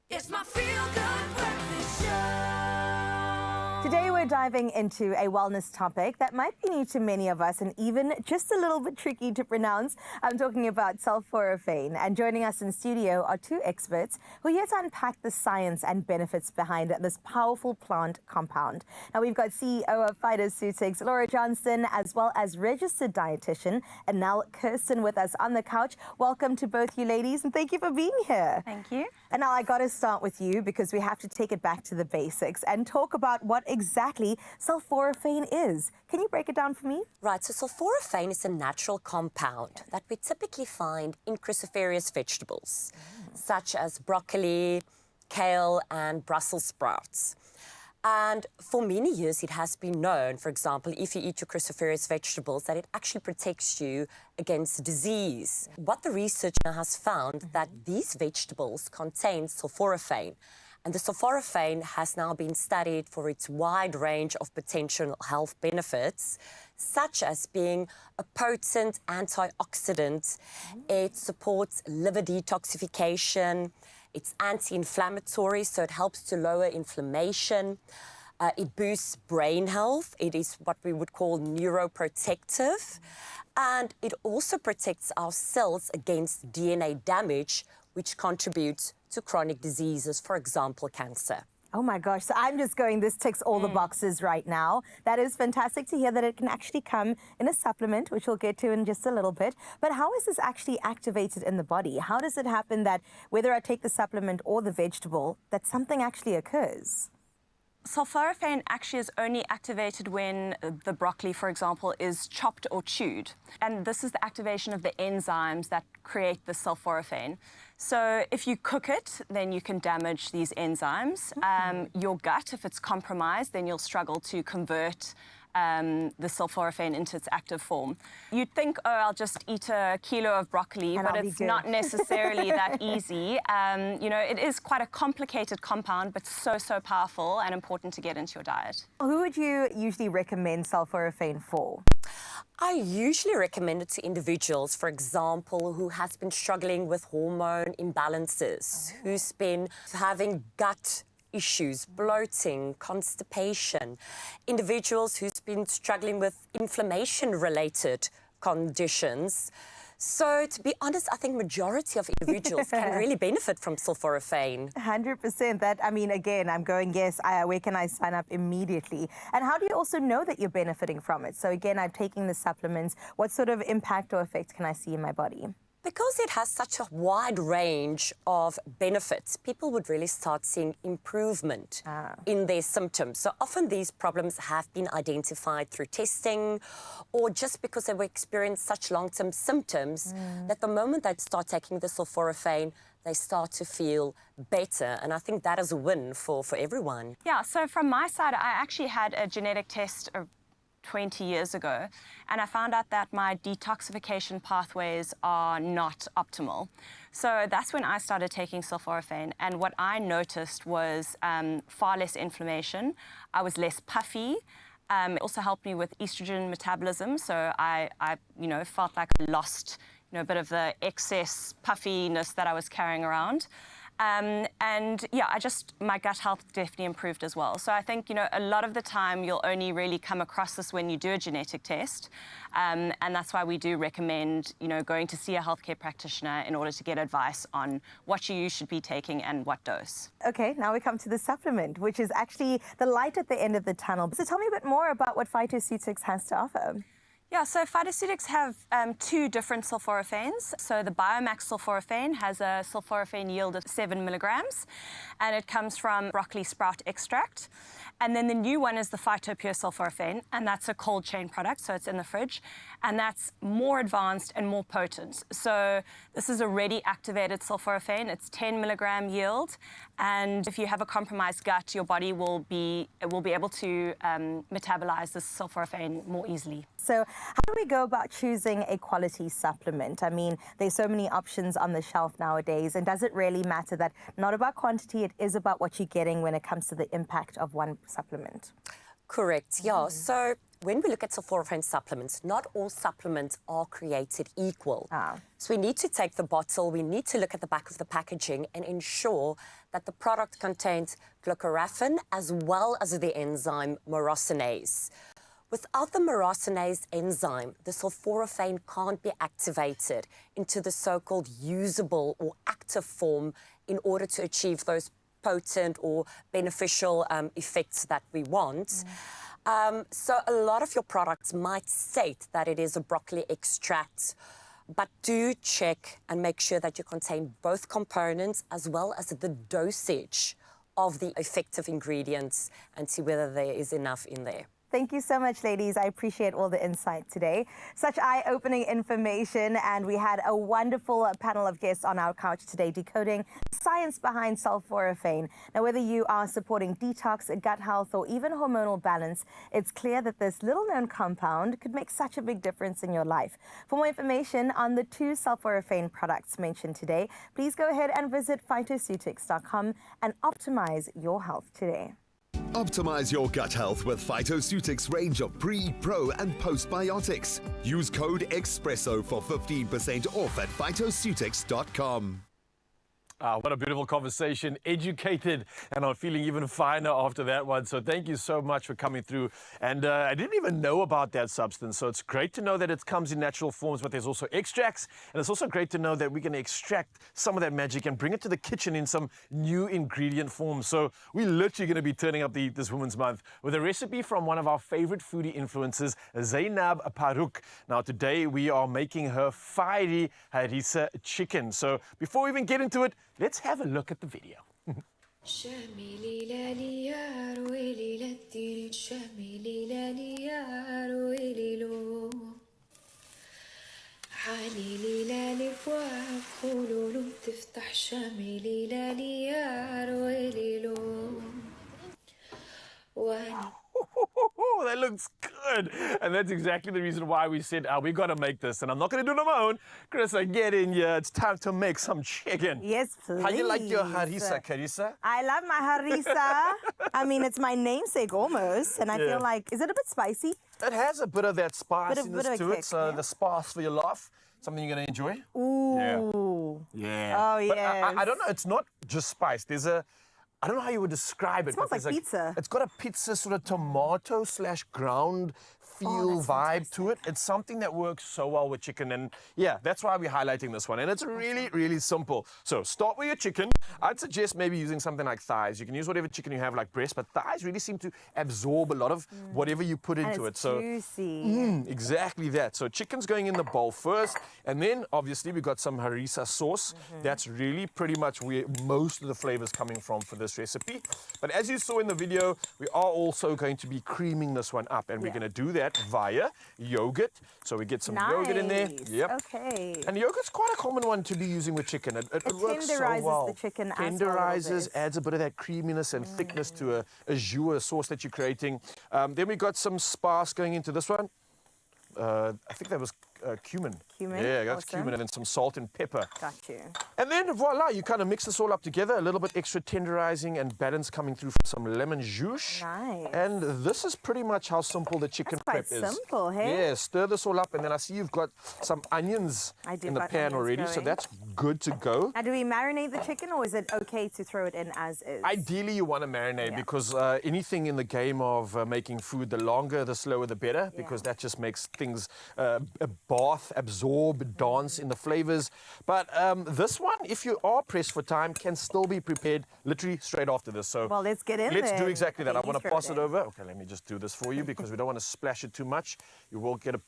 It's my Feel Good Breakfast Show. Today we're diving into a wellness topic that might be new to many of us and even just a little bit tricky to pronounce. I'm talking about sulforaphane. And joining us in studio are two experts who are here to unpack the science and benefits behind this powerful plant compound. Now, we've got CEO of Phytoceutics, Laura Johnston, as well as registered dietitian Anel Kirsten with us on the couch. Welcome to both you ladies, and thank you for being here. Thank you. And now I got to start with you because we have to take it back to the basics and talk about what exactly sulforaphane is. Can you break it down for me? Right, so sulforaphane is a natural compound that we typically find in cruciferous vegetables, such as broccoli, kale, and Brussels sprouts. And for many years, it has been known, for example, if you eat your cruciferous vegetables, that it actually protects you against disease. What the research now has found that these vegetables contain sulforaphane, and the sulforaphane has now been studied for its wide range of potential health benefits, such as being a potent antioxidant. It supports liver detoxification. It's anti-inflammatory, so it helps to lower inflammation. It boosts brain health. It is what we would call neuroprotective. And it also protects our cells against DNA damage, which contributes to chronic diseases, for example, cancer. Oh my gosh, so I'm just going, this ticks all the boxes right now. That is fantastic to hear that it can actually come in a supplement, which we'll get to in just a little bit. But how is this actually activated in the body? How does it happen that whether I take the supplement or the vegetable, that something actually occurs? Sulforaphane actually is only activated when the broccoli, for example, is chopped or chewed. And this is the activation of the enzymes that create the sulforaphane. So if you cook it, then you can damage these enzymes. Your gut, if it's compromised, then you'll struggle to convert the sulforaphane into its active form. You'd think, oh, I'll just eat a kilo of broccoli, but it's not necessarily that easy. You know, it is quite a complicated compound, but so powerful and important to get into your diet. Who would you usually recommend sulforaphane for? I usually recommend it to individuals, for example, who has been struggling with hormone imbalances, who's been having gut issues, bloating, constipation, individuals who's been struggling with inflammation-related conditions. So, to be honest, I think majority of individuals can really benefit from sulforaphane. 100%. That, I mean, again, I'm going, yes, where can I sign up immediately? And how do you also know that you're benefiting from it? So, again, I'm taking the supplements. What sort of impact or effect can I see in my body? Because it has such a wide range of benefits, people would really start seeing improvement in their symptoms. So often these problems have been identified through testing or just because they were experiencing such long-term symptoms that the moment they start taking the sulforaphane, they start to feel better. And I think that is a win for everyone. Yeah, so from my side, I actually had a genetic test 20 years ago, and I found out that my detoxification pathways are not optimal. So that's when I started taking sulforaphane, and what I noticed was far less inflammation. I was less puffy. It also helped me with estrogen metabolism, so I you know, felt like I lost, you know, a bit of the excess puffiness that I was carrying around. And yeah, my gut health definitely improved as well. So I think, you know, a lot of the time you'll only really come across this when you do a genetic test. And that's why we do recommend, you know, going to see a healthcare practitioner in order to get advice on what you should be taking and what dose. Okay, now we come to the supplement, which is actually the light at the end of the tunnel. So tell me a bit more about what Phytoceutics has to offer. Yeah, so Phytoceutics have two different sulforaphanes. So the Biomax sulforaphane has a sulforaphane yield of 7 milligrams, and it comes from broccoli sprout extract. And then the new one is the Phytopure sulforaphane, and that's a cold chain product, so it's in the fridge, and that's more advanced and more potent. So this is a ready activated sulforaphane. It's 10 milligram yield, and if you have a compromised gut, your body will be able to metabolize this sulforaphane more easily. So how do we go about choosing a quality supplement? I mean, there's so many options on the shelf nowadays, and does it really matter that not about quantity, it is about what you're getting when it comes to the impact of one supplement? Correct, yeah. So when we look at sulforaphane supplements, not all supplements are created equal. So we need to take the bottle, we need to look at the back of the packaging and ensure that the product contains glucoraphan as well as the enzyme myrosinase. Without the myrosinase enzyme, the sulforaphane can't be activated into the so-called usable or active form in order to achieve those potent or beneficial effects that we want. So a lot of your products might state that it is a broccoli extract, but do check and make sure that you contain both components as well as the dosage of the effective ingredients and see whether there is enough in there. Thank you so much, ladies. I appreciate all the insight today. Such eye-opening information, and we had a wonderful panel of guests on our couch today decoding science behind sulforaphane. Now, whether you are supporting detox, gut health, or even hormonal balance, it's clear that this little-known compound could make such a big difference in your life. For more information on the 2 sulforaphane products mentioned today, please go ahead and visit phytoceutics.com and optimize your health today. Optimize your gut health with Phytoceutics range of pre, pro, and postbiotics. Use code Expresso for 15% off at phytoceutics.com. What a beautiful conversation. Educated, and I'm feeling even finer after that one. So thank you so much for coming through. And I didn't even know about that substance. So it's great to know that it comes in natural forms, but there's also extracts. And it's also great to know that we're going to extract some of that magic and bring it to the kitchen in some new ingredient form. So we're literally going to be turning up this Women's Month with a recipe from one of our favorite foodie influencers, Zainab Parouk. Now today we are making her fiery Harissa chicken. So before we even get into it, let's have a look at the video. That looks good. And that's exactly the reason why we said, we got to make this. And I'm not going to do it on my own. Carissa, get in here. It's time to make some chicken. Yes, please. How you like your harissa, Carissa? I love my harissa. I mean, it's my namesake almost. And I feel like, is it a bit spicy? It has a bit of that spiciness bit of to kick, it. So the spice for your life. Something you're going to enjoy? Ooh. Yeah. Oh, But yes. I don't know. It's not just spice. There's a... I don't know how you would describe it. It smells like pizza. It's got a pizza sort of tomato / ground feel vibe to it. It's something that works so well with chicken. And yeah, that's why we're highlighting this one. And it's really, really simple. So start with your chicken. I'd suggest maybe using something like thighs. You can use whatever chicken you have like breast, but thighs really seem to absorb a lot of whatever you put into it. So juicy. Exactly that. So chicken's going in the bowl first. And then obviously we've got some harissa sauce. That's really pretty much where most of the flavors coming from for this recipe. But as you saw in the video, we are also going to be creaming this one up. And we're going to do that via yogurt. So we get some yogurt in there. Yep. Okay. And yogurt's quite a common one to be using with chicken. It works so tenderizes well. the chicken as well a little Tenderizes, bit. adds a bit of that creaminess and thickness to a jus, a sauce that you're creating. Then we got some spice going into this one. I think that was cumin. Cumin? Yeah, that's Awesome. cumin, and then some salt and pepper. Got you. And then voila, you kind of mix this all up together, a little bit extra tenderizing and balance coming through from some lemon juice. Nice. And this is pretty much how simple the chicken prep is. Quite simple, hey? Yeah, stir this all up, and then I see you've got some onions in the got pan onions already, so going. that's good to go. Now, do we marinate the chicken, or is it okay to throw it in as is? Ideally, you want to marinate because anything in the game of making food, the longer, the slower, the better, because that just makes things bath, absorb, dance in the flavors. But this one, if you are pressed for time, can still be prepared literally straight after this. So well, let's get in Let's there. do exactly that. I Okay, want you to throw pass it it in. over. Okay, let me just do this for you because we don't want to splash it too much. You will get a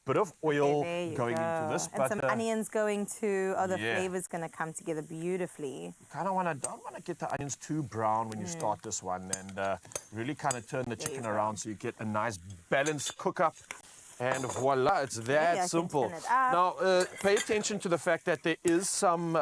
bit of oil There you going go. into this. And some onions going too. Oh, the yeah. flavor's going to come together beautifully. Kind of don't want to get the onions too brown when you start this one, and really kind of turn the chicken around so you get a nice balanced cook up. And voila, it's that simple. Now, pay attention to the fact that there is some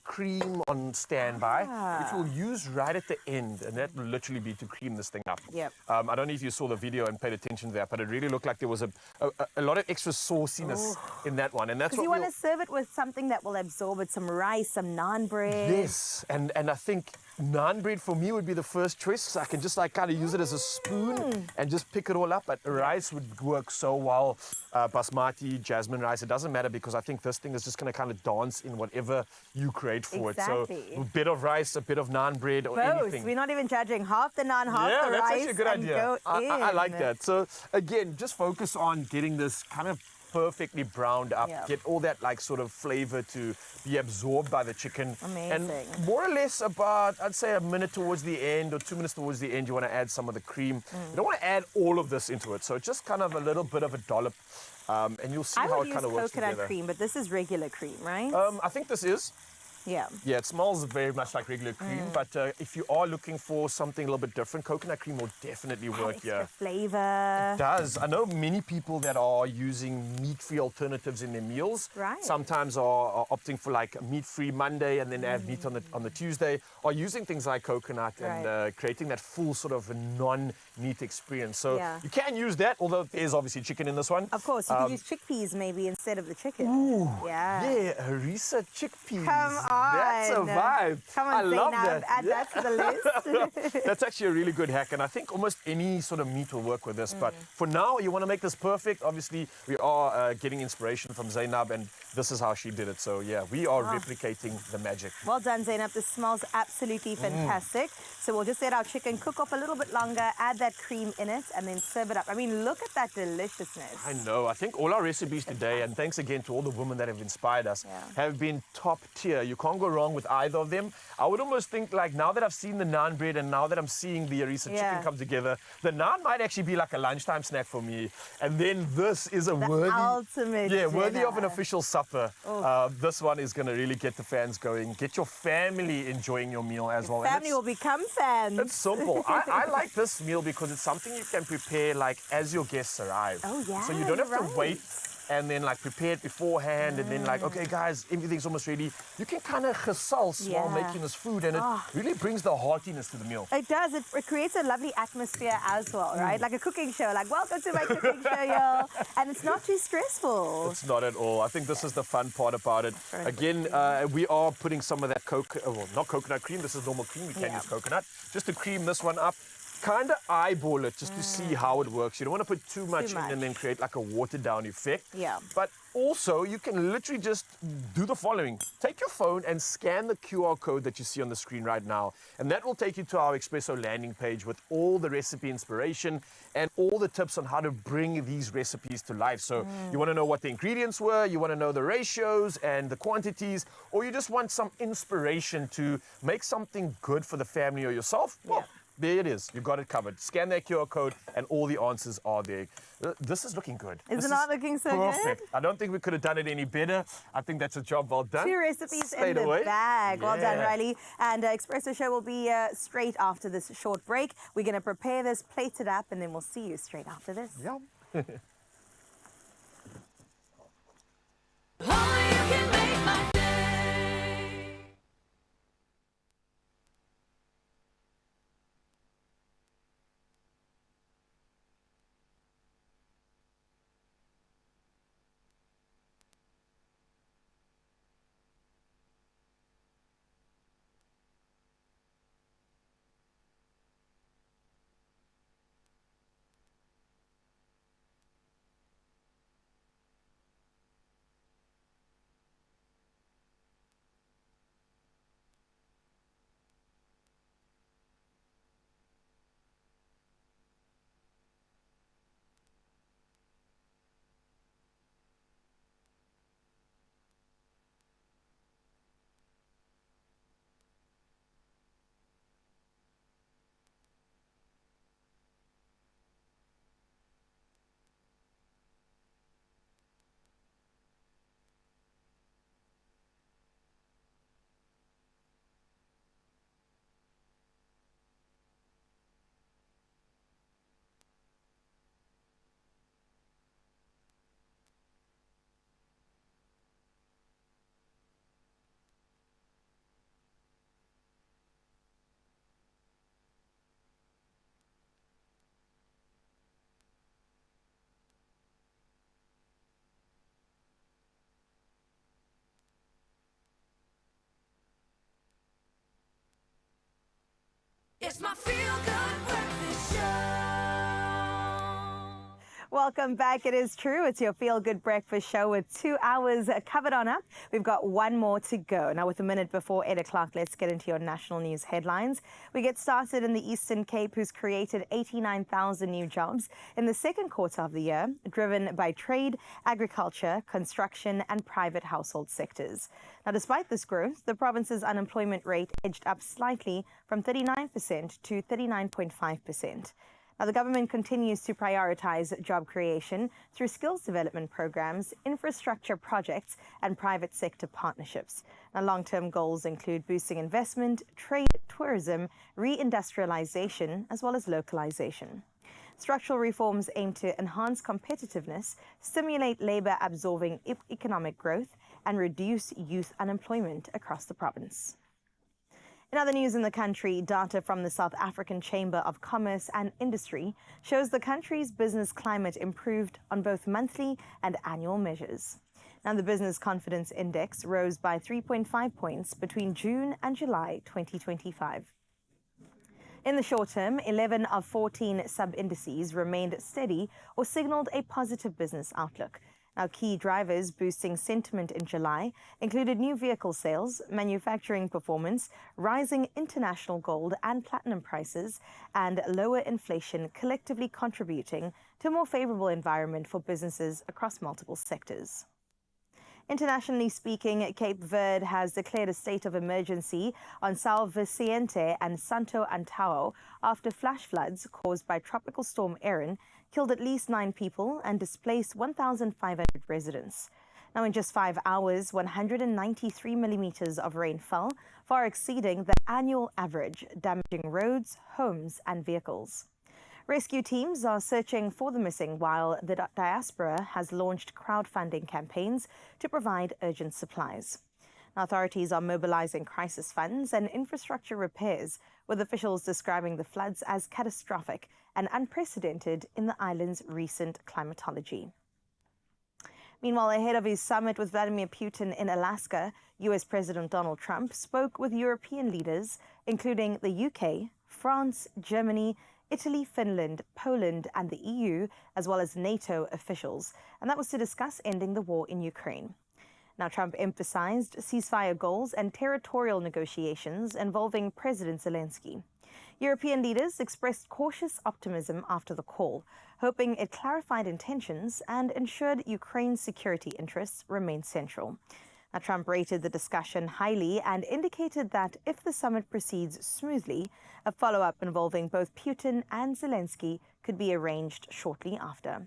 cream on standby, which we'll use right at the end, and that will literally be to cream this thing up. Yep. I don't know if you saw the video and paid attention to that, but it really looked like there was a lot of extra sauciness in that one, and that's Because what you want to serve it with something that will absorb it, some rice, some naan bread. Yes, and I think naan bread for me would be the first choice. So I can just like kind of use it as a spoon and just pick it all up. But rice would work so well. Basmati, jasmine rice, it doesn't matter because I think this thing is just going to kind of dance in whatever you create for it. So a bit of rice, a bit of naan bread or anything. We're not even judging. Half the naan, half the rice. Yeah, that's actually a good and idea. Go I like in. that. So again, just focus on getting this kind of perfectly browned up, get all that like sort of flavor to be absorbed by the chicken. Amazing. And more or less about, I'd say a minute towards the end or 2 minutes towards the end, you want to add some of the cream. You don't want to add all of this into it. So just kind of a little bit of a dollop and you'll see how it kind of works together. I would use coconut cream, but this is regular cream, right? I think this is. Yeah. Yeah, it smells very much like regular cream, but if you are looking for something a little bit different, coconut cream will definitely work here. Flavor. It does. I know many people that are using meat-free alternatives in their meals. Right. Sometimes are opting for like a meat-free Monday and then add meat on the Tuesday, or using things like coconut and creating that full sort of non-meat experience. So you can use that, although there's obviously chicken in this one. Of course, you could use chickpeas maybe instead of the chicken. Ooh, yeah. Harissa chickpeas. Come on. That's a vibe. Come on, I love Zainab, that. add that to the list. That's actually a really good hack, and I think almost any sort of meat will work with this. But for now, you want to make this perfect. Obviously, we are getting inspiration from Zainab, and this is how she did it. So yeah, we are replicating the magic. Well done, Zainab. This smells absolutely fantastic. So we'll just let our chicken cook off a little bit longer, add that cream in it, and then serve it up. I mean, look at that deliciousness. I know. I think all our recipes today, and thanks again to all the women that have inspired us, have been top tier. You can't go wrong with either of them. I would almost think like now that I've seen the naan bread and now that I'm seeing the Harissa chicken come together, the naan might actually be like a lunchtime snack for me. And then this is a worthy of an official supper. This one is going to really get the fans going. Get your family enjoying your meal as well. Family will become fans. It's simple. I like this meal because it's something you can prepare like as your guests arrive. Oh yeah. So you don't have to wait and then like prepare it beforehand and then like, okay guys, everything's almost ready. You can kind of gesels while making this food and it really brings the heartiness to the meal. It does. It creates a lovely atmosphere as well, right? Like a cooking show, like welcome to my cooking show, y'all. And it's not too stressful. It's not at all. I think this is the fun part about it. Again, we are putting some of that not coconut cream, this is normal cream, we can use coconut. Just to cream this one up. Kind of eyeball it just to see how it works. You don't want to put too much in and then create like a watered down effect. Yeah. But also you can literally just do the following. Take your phone and scan the QR code that you see on the screen right now. And that will take you to our Expresso landing page with all the recipe inspiration and all the tips on how to bring these recipes to life. So you want to know what the ingredients were, you want to know the ratios and the quantities, or you just want some inspiration to make something good for the family or yourself. Well, there it is. You got it covered. Scan that QR code and all the answers are there. This is looking good. Is it not looking so perfect. good? I don't think we could have done it any better. I think that's a job well done. 2 recipes in the bag. Well done, Yeah. Riley. And Expresso Show will be straight after this short break. We're going to prepare this, plate it up, and then we'll see you straight after this. Yeah. It's my feel-good breakfast show. Welcome back. It is true. It's your Feel Good Breakfast show with 2 hours covered on up. We've got one more to go. Now, with a minute before 8 o'clock, let's get into your national news headlines. We get started in the Eastern Cape, who's created 89,000 new jobs in the second quarter of the year, driven by trade, agriculture, construction, and private household sectors. Now, despite this growth, the province's unemployment rate edged up slightly from 39% to 39.5%. Now, the government continues to prioritize job creation through skills development programs, infrastructure projects, and private sector partnerships. Now, long-term goals include boosting investment, trade, tourism, reindustrialization, as well as localization. Structural reforms aim to enhance competitiveness, stimulate labor-absorbing economic growth, and reduce youth unemployment across the province. In other news in the country, data from the South African Chamber of Commerce and Industry shows the country's business climate improved on both monthly and annual measures. Now, the Business Confidence Index rose by 3.5 points between June and July 2025. In the short term, 11 of 14 sub-indices remained steady or signaled a positive business outlook. Now, key drivers boosting sentiment in July included new vehicle sales, manufacturing performance, rising international gold and platinum prices, and lower inflation, collectively contributing to a more favorable environment for businesses across multiple sectors. Internationally speaking, Cape Verde has declared a state of emergency on São Vicente and Santo Antão after flash floods caused by Tropical Storm Erin killed at least 9 people and displaced 1,500 residents. Now, in just 5 hours, 193 millimeters of rain fell, far exceeding the annual average, damaging roads, homes, and vehicles. Rescue teams are searching for the missing, while the diaspora has launched crowdfunding campaigns to provide urgent supplies. Now, authorities are mobilizing crisis funds and infrastructure repairs, with officials describing the floods as catastrophic and unprecedented in the island's recent climatology. Meanwhile, ahead of his summit with Vladimir Putin in Alaska, U.S. President Donald Trump spoke with European leaders, including the UK, France, Germany, Italy, Finland, Poland, and the EU, as well as NATO officials, and that was to discuss ending the war in Ukraine. Now, Trump emphasized ceasefire goals and territorial negotiations involving President Zelensky. European leaders expressed cautious optimism after the call, hoping it clarified intentions and ensured Ukraine's security interests remain central. Now, Trump rated the discussion highly and indicated that if the summit proceeds smoothly, a follow-up involving both Putin and Zelensky could be arranged shortly after.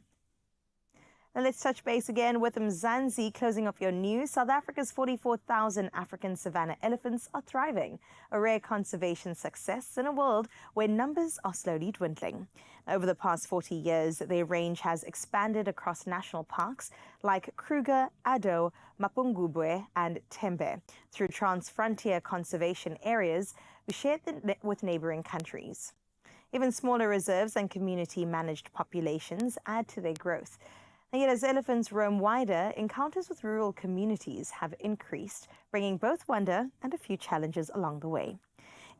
Now, let's touch base again with Mzansi closing off your news. South Africa's 44,000 African savanna elephants are thriving, a rare conservation success in a world where numbers are slowly dwindling. Over the past 40 years, their range has expanded across national parks like Kruger, Addo, Mapungubwe, and Tembe through trans-frontier conservation areas shared with neighboring countries. Even smaller reserves and community-managed populations add to their growth. And yet, as elephants roam wider, encounters with rural communities have increased, bringing both wonder and a few challenges along the way.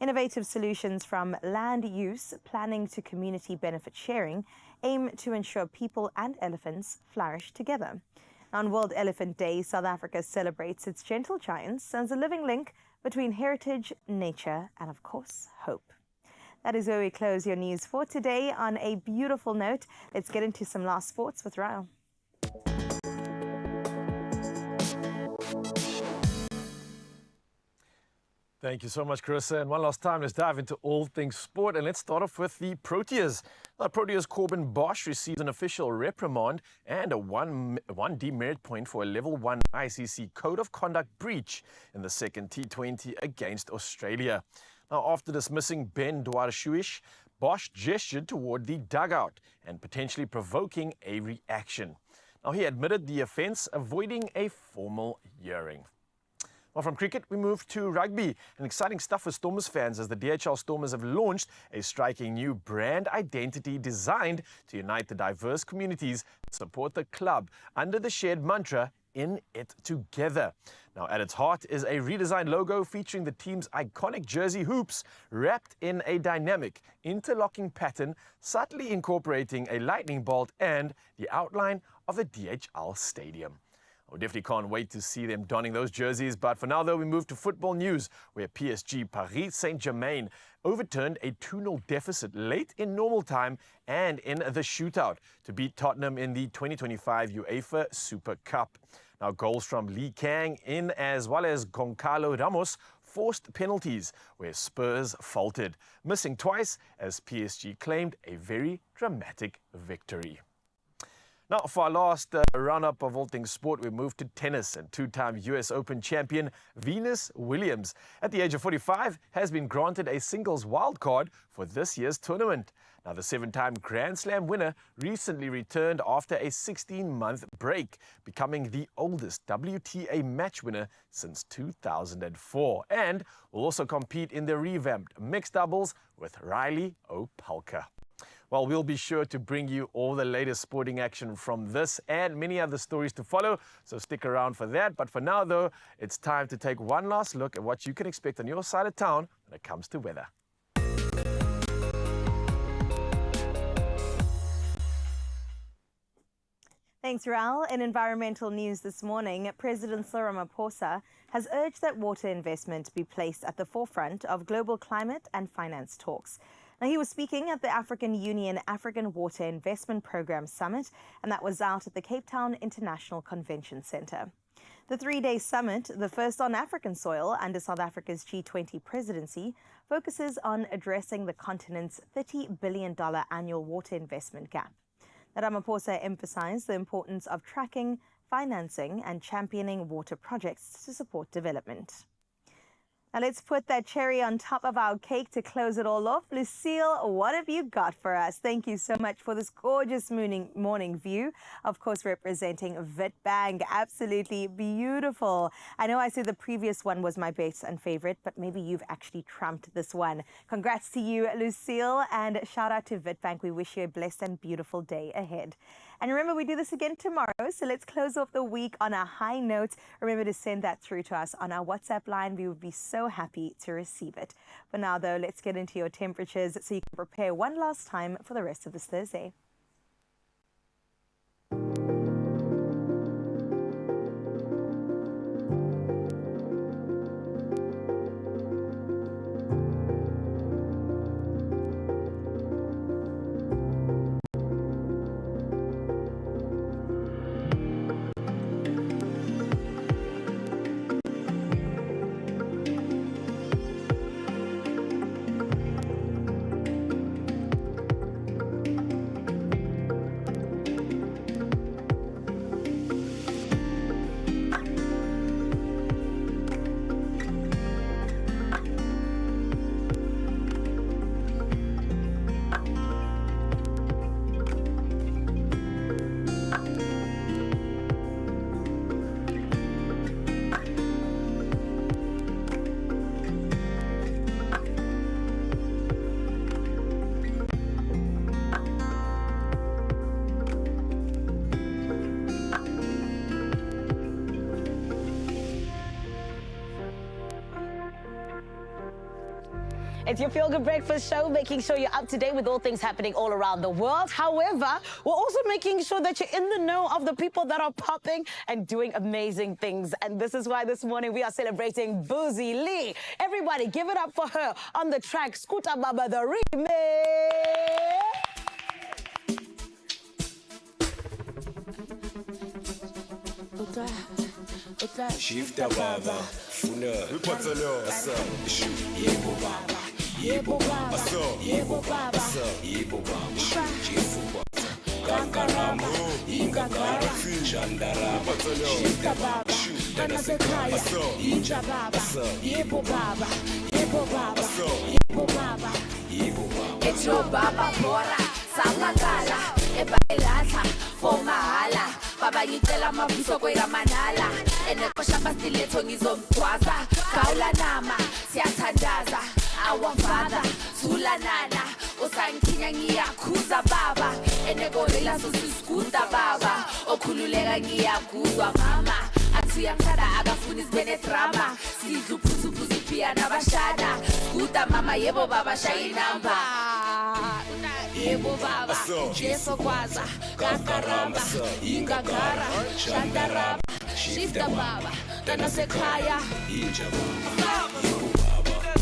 Innovative solutions from land use planning to community benefit sharing aim to ensure people and elephants flourish together. On World Elephant Day, South Africa celebrates its gentle giants as a living link between heritage, nature, and, of course, hope. That is where we close your news for today. On a beautiful note, let's get into some last sports with Ryle. Thank you so much, Harissa. And one last time, let's dive into all things sport. And let's start off with the Proteas. Now, Proteas Corbin Bosch received an official reprimand and a one demerit point for a level 1 ICC Code of Conduct breach in the second T20 against Australia. Now, after dismissing Ben Dwarshuish, Bosch gestured toward the dugout and potentially provoking a reaction. Now, he admitted the offence, avoiding a formal hearing. Well, from cricket, we move to rugby. And exciting stuff for Stormers fans as the DHL Stormers have launched a striking new brand identity designed to unite the diverse communities that support the club under the shared mantra, in it together. Now, at its heart is a redesigned logo featuring the team's iconic jersey hoops wrapped in a dynamic, interlocking pattern, subtly incorporating a lightning bolt and the outline of the DHL Stadium. We definitely can't wait to see them donning those jerseys. But for now, though, we move to football news, where PSG Paris Saint-Germain overturned a 2-0 deficit late in normal time and in the shootout to beat Tottenham in the 2025 UEFA Super Cup. Now, goals from Lee Kang in as well as Goncalo Ramos forced penalties where Spurs faltered, missing twice as PSG claimed a very dramatic victory. Now, for our last roundup of all things sport, we move to tennis, and two-time US Open champion Venus Williams, at the age of 45, has been granted a singles wildcard for this year's tournament. Now, the 7-time Grand Slam winner recently returned after a 16-month break, becoming the oldest WTA match winner since 2004, and will also compete in the revamped mixed doubles with Riley Opelka. Well, we'll be sure to bring you all the latest sporting action from this and many other stories to follow, so stick around for that. But for now, though, it's time to take one last look at what you can expect on your side of town when it comes to weather. Thanks, Raul. In environmental news this morning, President Cyril Ramaphosa has urged that water investment be placed at the forefront of global climate and finance talks. Now, he was speaking at the African Union African Water Investment Program Summit, and that was out at the Cape Town International Convention Centre. The 3-day summit, the first on African soil under South Africa's G20 presidency, focuses on addressing the continent's $30 billion annual water investment gap. Ramaphosa emphasized the importance of tracking, financing, and championing water projects to support development. Now let's put that cherry on top of our cake to close it all off. Lucille, what have you got for us? Thank you so much for this gorgeous morning view. Of course, representing Witbank. Absolutely beautiful. I know I said the previous one was my best and favorite, but maybe you've actually trumped this one. Congrats to you, Lucille, and shout out to Witbank. We wish you a blessed and beautiful day ahead. And remember, we do this again tomorrow, so let's close off the week on a high note. Remember to send that through to us on our WhatsApp line. We would be so happy to receive it. For now, though, let's get into your temperatures so you can prepare one last time for the rest of this Thursday. It's your Feel Good Breakfast show, making sure you're up to date with all things happening all around the world. However, we're also making sure that you're in the know of the people that are popping and doing amazing things. And this is why this morning we are celebrating Boozy Lee. Everybody give it up for her on the track Scooter Baba the remix. Shifta baba, funa, wipatalo, asa, ishu, yebo baba, yebo baba, asa, yebo baba, asa, yebo baba, ishu, jefu baba, kankarama, ingagara, chandara, wipatalo, shifta baba, kanasekaya, asa, inja baba, asa, yebo baba, yebo baba, asa, yebo baba, yebo baba. Echo baba bora, salagala, ebailata, fomahala. Baba ngicela amabuso kweramanala enekosha bastiletho ngizomgwaza gawula nama siyathandaza our father thulanana usanginya ngiyakhuza baba enekorela susiskuta baba okhululeka ngiyakuzwa mama athi uyamthanda akafuni sibene drama sidla uphuthuphuthu iphiya nabashana skuta mama yebo baba shaya inamba yebo baba jeso kwaza kakaramba ingagara shandaraba shifta baba tanasekhaya inja baba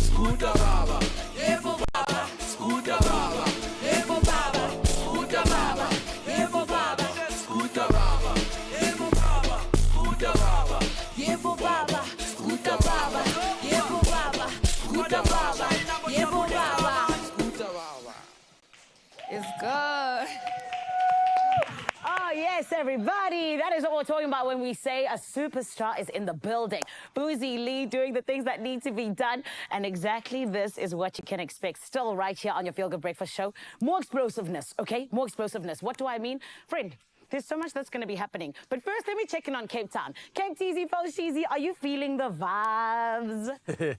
skuta baba yebo baba skuta baba yebo baba skuta baba yebo baba skuta baba yebo baba skuta baba yebo baba skuta baba yebo baba skuta baba yebo baba skuta baba. It's good. Oh, yes, everybody. That is what we're talking about when we say a superstar is in the building. Boozy Lee doing the things that need to be done. And exactly this is what you can expect still right here on your Feel Good Breakfast show. More explosiveness, okay? More explosiveness. What do I mean? Friend, there's so much that's going to be happening. But first, let me check in on Cape Town. Cape TZ, Fo Sheezy, are you feeling the vibes?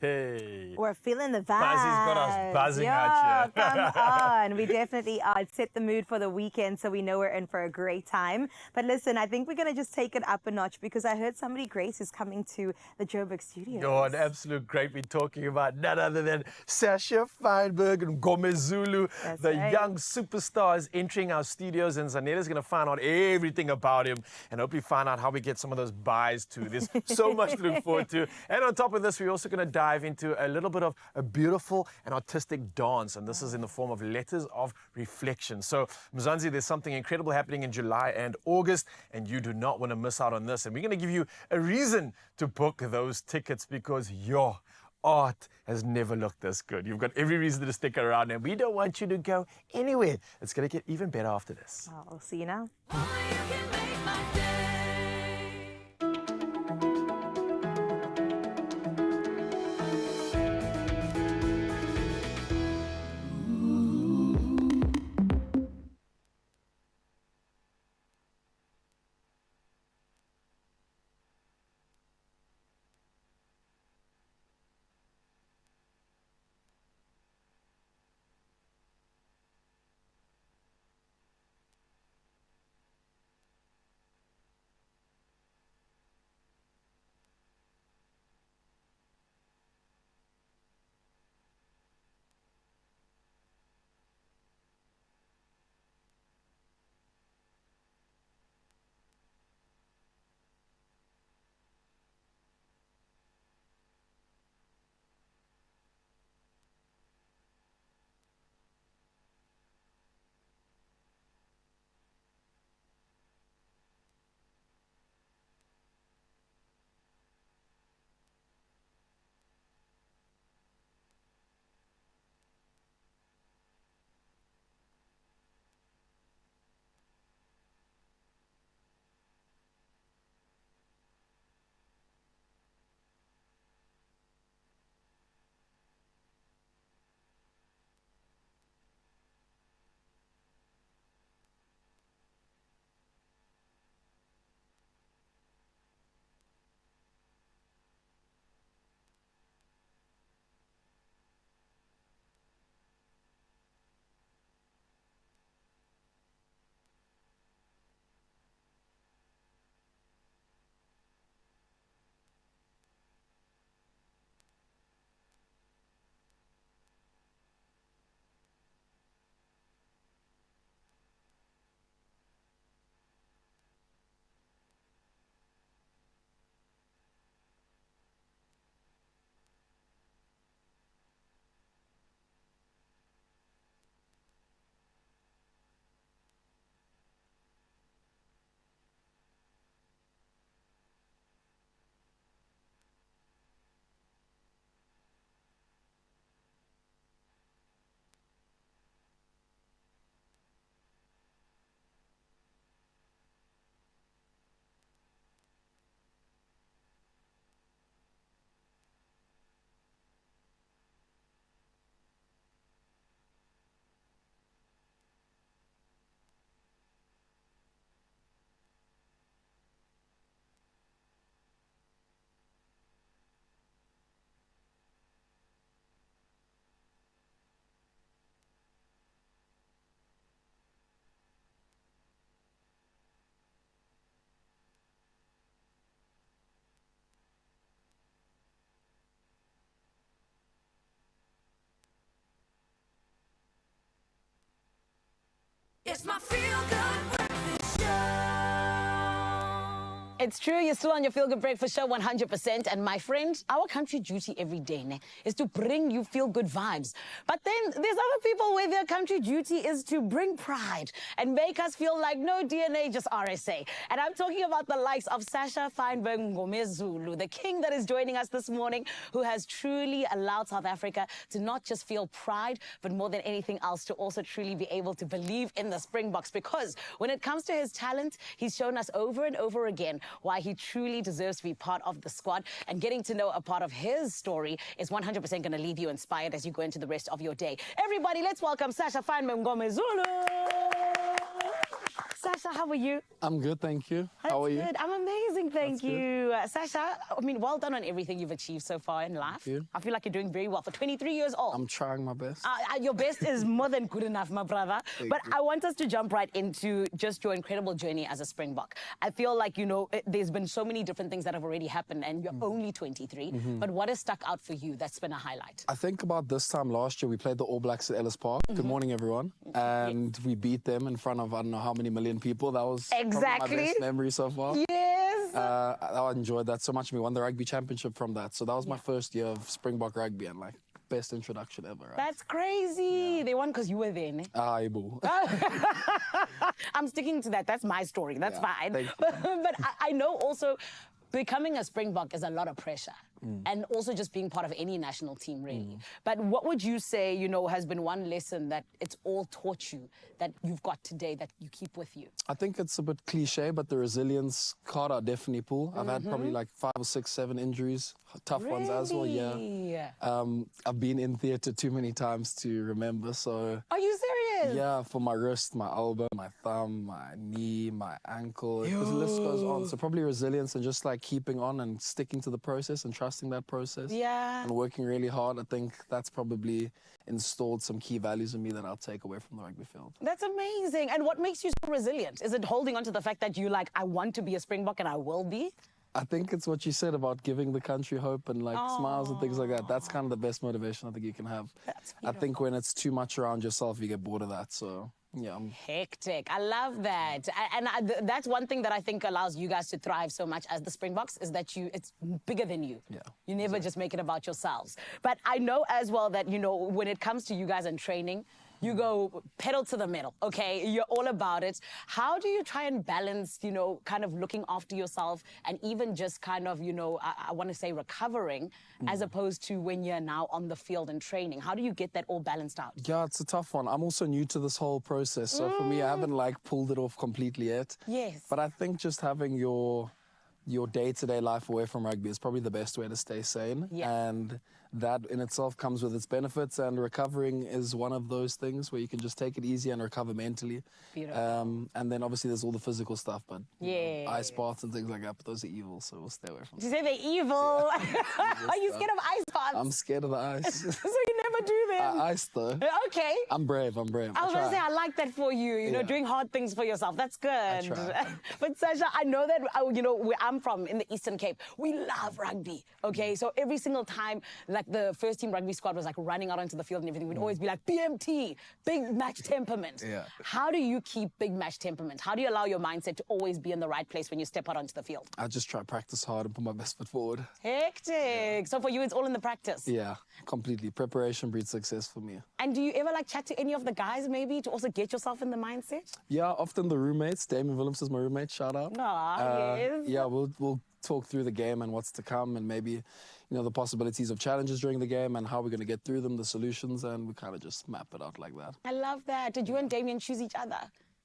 Hey. We're feeling the vibes. Buzzy's got us buzzing out here. Come on. We definitely are. Set the mood for the weekend so we know we're in for a great time. But listen, I think we're going to just take it up a notch because I heard somebody Grace is coming to the Joburg studios. Oh, an absolute great. We're talking about none other than Sasha Fineberg and Gomez Zulu, the young superstars entering our studios. And Zanela's going to find out everything about him and hopefully find out how we get some of those buys too. There's so much to look forward to. And on top of this, we're also going to dive into a little bit of a beautiful and artistic dance. And this is in the form of letters of reflection. So, Mzansi, there's something incredible happening in July and August, and you do not want to miss out on this. And we're going to give you a reason to book those tickets because your art has never looked this good. You've got every reason to stick around, and we don't want you to go anywhere. It's going to get even better after this. I'll see you now. It's my feel-good breakfast show. It's true, you're still on your Feel Good Breakfast Show 100%. And my friend, our country duty every day is to bring you feel-good vibes. But then there's other people where their country duty is to bring pride and make us feel like no DNA, just RSA. And I'm talking about the likes of Sasha Fineberg Ngomezulu, the king that is joining us this morning, who has truly allowed South Africa to not just feel pride, but more than anything else, to also truly be able to believe in the Springboks. Because when it comes to his talent, he's shown us over and over again why he truly deserves to be part of the squad. And getting to know a part of his story is 100% going to leave you inspired as you go into the rest of your day. Everybody, let's welcome Sasha Fineberg Ngomezulu. Sasha, how are you? I'm good, thank you. How are you? Good. I'm amazing, thank you. Sasha, I mean, well done on everything you've achieved so far in life. Thank you. I feel like you're doing very well. For 23 years old. I'm trying my best. Your best is more than good enough, my brother. But you. I want us to jump right into just your incredible journey as a Springbok. I feel like, you know, there's been so many different things that have already happened, and you're only 23. But what has stuck out for you that's been a highlight? I think about this time last year, we played the All Blacks at Ellis Park. Good morning, everyone. And we beat them in front of, I don't know how many million people. That was exactly my best memory so far. Yes. I enjoyed that so much. We won the rugby championship from that. So that was my first year of Springbok rugby, and like best introduction ever. Right? That's crazy. They won because you were there, ne? Boo. I'm sticking to that. That's my story. That's fine. Thank you. But I know also becoming a Springbok is a lot of pressure. And also just being part of any national team, really. But what would you say, you know, has been one lesson that it's all taught you that you've got today that you keep with you? I think it's a bit cliche, but the resilience card I definitely pull. I've had probably like 5 or 6, 7 injuries, tough ones as well, yeah. I've been in theatre too many times to remember, so... Are you serious? Yeah, for my wrist, my elbow, my thumb, my knee, my ankle, the list goes on. So probably resilience and just like keeping on and sticking to the process and trusting that process. Yeah. And working really hard. I think that's probably installed some key values in me that I'll take away from the rugby field. That's amazing. And what makes you so resilient? Is it holding on to the fact that you like, I want to be a Springbok and I will be? I think it's what you said about giving the country hope and like smiles and things like that. That's kind of the best motivation I think you can have. I think when it's too much around yourself, you get bored of that. So yeah. Hectic. I love that. And that's one thing that I think allows you guys to thrive so much as the Springboks is that it's bigger than you. Yeah. You never just make it about yourselves. But I know as well that, you know, when it comes to you guys and training, you go pedal to the metal, okay? You're all about it. How do you try and balance, you know, kind of looking after yourself and even just kind of, you know, I want to say recovering as opposed to when you're now on the field and training? How do you get that all balanced out? Yeah, it's a tough one. I'm also new to this whole process. So for me, I haven't like pulled it off completely yet. Yes. But I think just having your day-to-day life away from rugby is probably the best way to stay sane. Yeah. And that in itself comes with its benefits, and recovering is one of those things where you can just take it easy and recover mentally. Beautiful. And then obviously there's all the physical stuff, but yeah, ice baths and things like that, but those are evil, so we'll stay away from them. Did you say they're evil? Are you scared of ice baths? I'm scared of the ice. So you never do them? Ice though. Okay. I'm brave. I was going to say, I like that for you, you know, doing hard things for yourself. That's good. I try. But Sasha, I know that, you know, where I'm from, in the Eastern Cape, we love rugby, okay? So every single time, like the first team rugby squad was like running out onto the field and everything, we'd always be like, BMT, big match temperament. Yeah. How do you keep big match temperament? How do you allow your mindset to always be in the right place when you step out onto the field? I just try to practice hard and put my best foot forward. Hectic. Yeah. So for you, it's all in the practice? Yeah, completely. Preparation breeds success for me. And do you ever like chat to any of the guys maybe to also get yourself in the mindset? Yeah, often the roommates. Damien Willems is my roommate, shout out. Yes. Yeah, we'll talk through the game and what's to come, and maybe, you know, the possibilities of challenges during the game and how we're going to get through them, the solutions, and we kind of just map it out like that. I love that. Did you and Damien choose each other?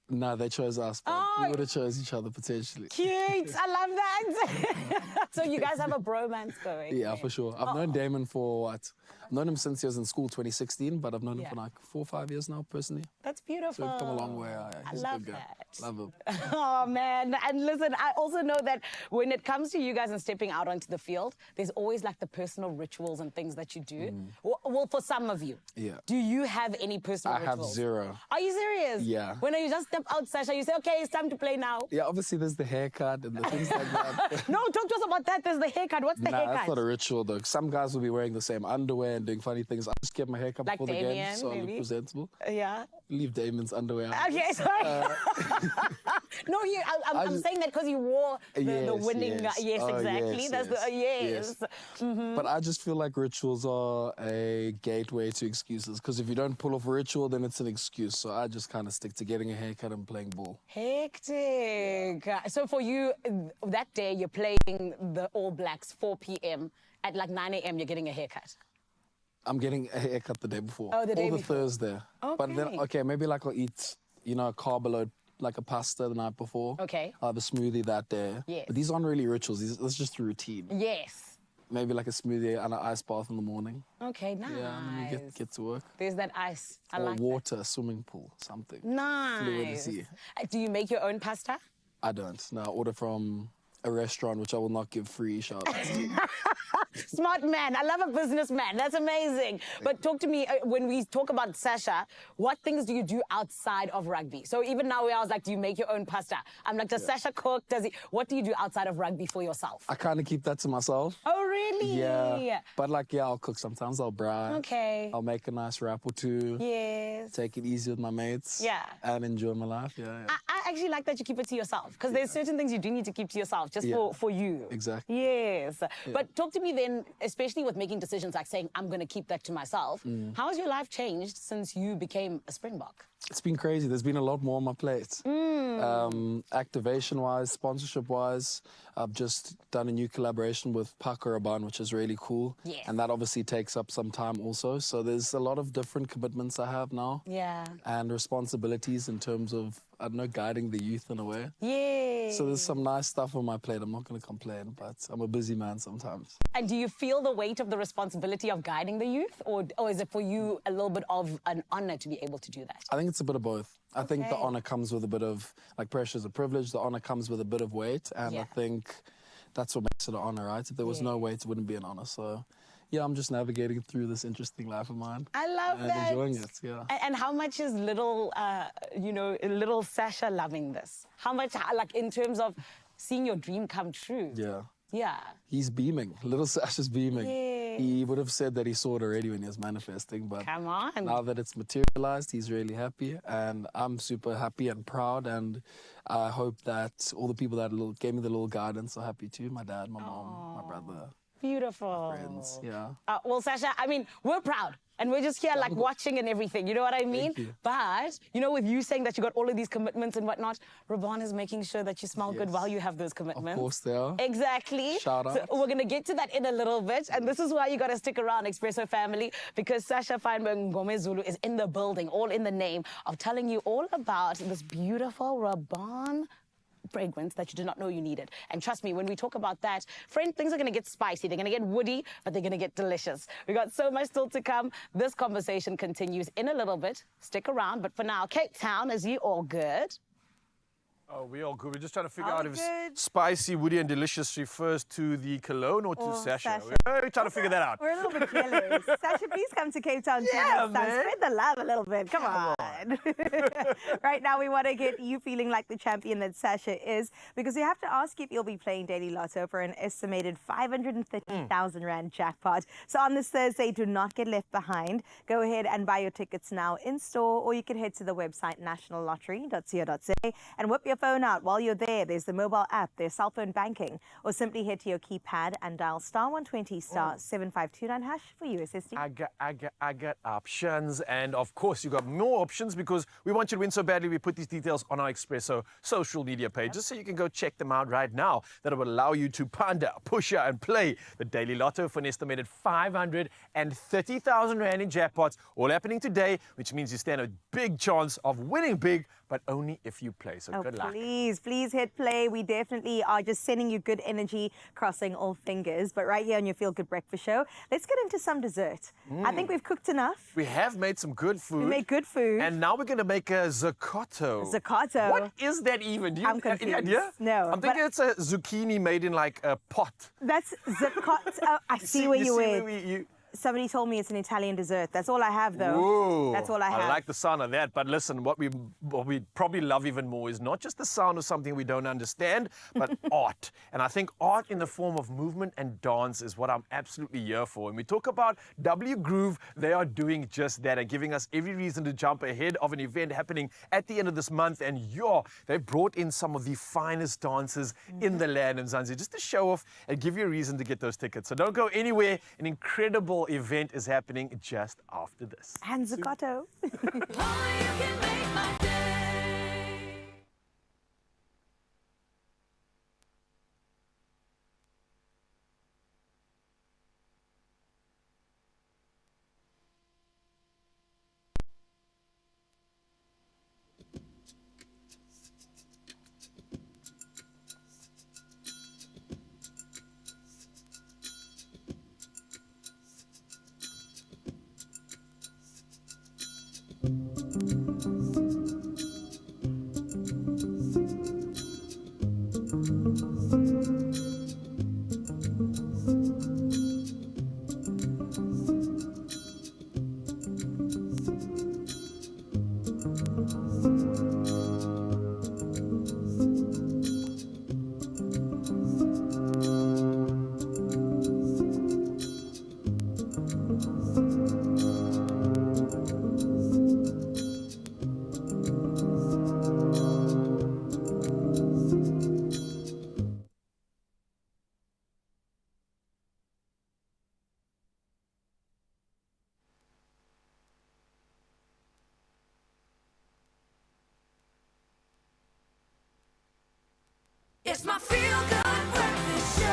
No, they chose us, but we would have chose each other potentially. Cute. I love that. So you guys have a bromance going. Yeah, for sure. I've known Damon for what? I've known him since he was in school, 2016, but I've known him for like 4 or 5 years now, personally. That's beautiful. So we've come a long way. He's I love a good guy. that. Love him. Oh, man. And listen, I also know that when it comes to you guys and stepping out onto the field, there's always like the personal rituals and things that you do. Well, for some of you. Yeah. Do you have any personal rituals? I have zero. Are you serious? Yeah. When you just step out, Sasha, you say, okay, it's time to play now. Yeah, obviously there's the haircut and the things like that. No, talk to us about that. There's the haircut. What's the haircut? That's not a ritual, though. Some guys will be wearing the same underwear and doing funny things. I just get my haircut Like before the game, Damien, so I look maybe? presentable. Yeah. Leave Damien's underwear out. Okay, sorry. No, I'm saying that because you wore the Yes, winning. yes. Yes, Oh, exactly. yes, That's yes, the yes. Mhm. But I just feel like rituals are a gateway to excuses. Because if you don't pull off a ritual, then it's an excuse. So I just kind of stick to getting a haircut and playing ball. Hectic. So for you, that day you're playing the All Blacks 4 p.m. At like 9 a.m. you're getting a haircut. I'm getting a haircut the day before. Oh, the day or the before. Thursday. But then, okay, maybe like I'll eat, you know, a carb load, like a pasta the night before. Okay. I'll have a smoothie that day. Yes. But these aren't really rituals. It's just a routine. Yes. Maybe like a smoothie and an ice bath in the morning. Okay, nice. Yeah, and then get to work. There's that ice. I or like water, swimming pool, something. Nice. Fluidity. Do you make your own pasta? I don't. No, I order from a restaurant, which I will not give free shout outs to. Smart man. I love a businessman. That's amazing. But talk to me, when we talk about Sasha, what things do you do outside of rugby? So even now I was like, do you make your own pasta? I'm like, does Sasha cook? What do you do outside of rugby for yourself? I kind of keep that to myself. Oh, really? Yeah. But like, yeah, I'll cook sometimes. I'll braai. Okay. I'll make a nice wrap or two. Yes. Take it easy with my mates. Yeah. And enjoy my life. Yeah. I actually like that you keep it to yourself because there's certain things you do need to keep to yourself just for you. Exactly. Yes. But talk to me then, especially with making decisions like saying, I'm going to keep that to myself. How has your life changed since you became a Springbok? It's been crazy. There's been a lot more on my plate. Activation-wise, sponsorship-wise, I've just done a new collaboration with Pakaraban, which is really cool. Yes. And that obviously takes up some time also. So there's a lot of different commitments I have now. Yeah. And responsibilities in terms of, I don't know, guiding the youth in a way. Yeah. So there's some nice stuff on my plate. I'm not going to complain, but I'm a busy man sometimes. And do you feel the weight of the responsibility of guiding the youth? Or is it for you a little bit of an honor to be able to do that? I think it's a bit of both. I think the Okay. honor comes with a bit of, like, pressure is a privilege. The honor comes with a bit of weight. And I think that's what makes it an honor, right? If there was no weight, it wouldn't be an honor. So, yeah, I'm just navigating through this interesting life of mine. I love and that. enjoying it, yeah. And how much is little, little Sasha loving this? How much, like, in terms of seeing your dream come true? Yeah. Yeah. He's beaming. Little Sasha's beaming. Yes. He would have said that he saw it already when he was manifesting, but Come on. now that it's materialized, he's really happy, and I'm super happy and proud, and I hope that all the people that gave me the little guidance are happy too. My dad, my mom, my brother. Beautiful. Friends, yeah. Well, Sasha, I mean, we're proud. And we're just here, like, watching and everything. You know what I mean? Thank you. But, you know, with you saying that you got all of these commitments and whatnot, Raban is making sure that you smell good while you have those commitments. Of course they are. Exactly. Shout out. So we're going to get to that in a little bit. And this is why you got to stick around, Expresso family, because Sasha Fineberg Ngome Zulu is in the building, all in the name of telling you all about this beautiful Raban fragrance that you did not know you needed. And trust me, when we talk about that, friend, things are going to get spicy. They're going to get woody, but they're going to get delicious. We got so much still to come. This conversation continues in a little bit. Stick around. But for now, Cape Town, is you all good? Oh, we all good. We're just trying to figure out if spicy, woody, and delicious refers to the cologne or to Sasha. We're trying to figure that out. We're a little bit jealous. Sasha, please come to Cape Town. Yeah, next time. man. Spread the love a little bit. Come on. Right now, we want to get you feeling like the champion that Sasha is, because we have to ask you if you'll be playing Daily Lotto for an estimated 530,000 Rand jackpot. So on this Thursday, do not get left behind. Go ahead and buy your tickets now in store, or you can head to the website nationallottery.co.za and whip your phone out while you're there. There's the mobile app, there's cell phone banking, or simply head to your keypad and dial *120 *7529# for USSD. I got options, and of course you got more options because we want you to win so badly. We put these details on our Expresso social media pages, so you can go check them out right now. That will allow you to ponder, push and play the Daily Lotto for an estimated 530,000 Rand in jackpots, all happening today, which means you stand a big chance of winning big, but only if you play. So good luck. Please hit play. We definitely are just sending you good energy, crossing all fingers. But right here on your Feel Good Breakfast Show, let's get into some dessert. I think we've cooked enough. We have made some good food. We made good food. And now we're going to make a zaccato. Zaccato? What is that even? Do you I'm have any confused. idea? No. I'm thinking it's a zucchini made in like a pot. That's zaccato. I see where you went. Somebody told me it's an Italian dessert. That's all I have, though. Ooh, That's all I have. I like the sound of that. But listen, what we probably love even more is not just the sound of something we don't understand, but art. And I think art in the form of movement and dance is what I'm absolutely here for. And we talk about W Groove, they are doing just that and giving us every reason to jump ahead of an event happening at the end of this month. And they've brought in some of the finest dancers in the land of Mzansi just to show off and give you a reason to get those tickets. So don't go anywhere. An incredible event is happening just after this. And Zucotto. It's my feel-good breakfast show.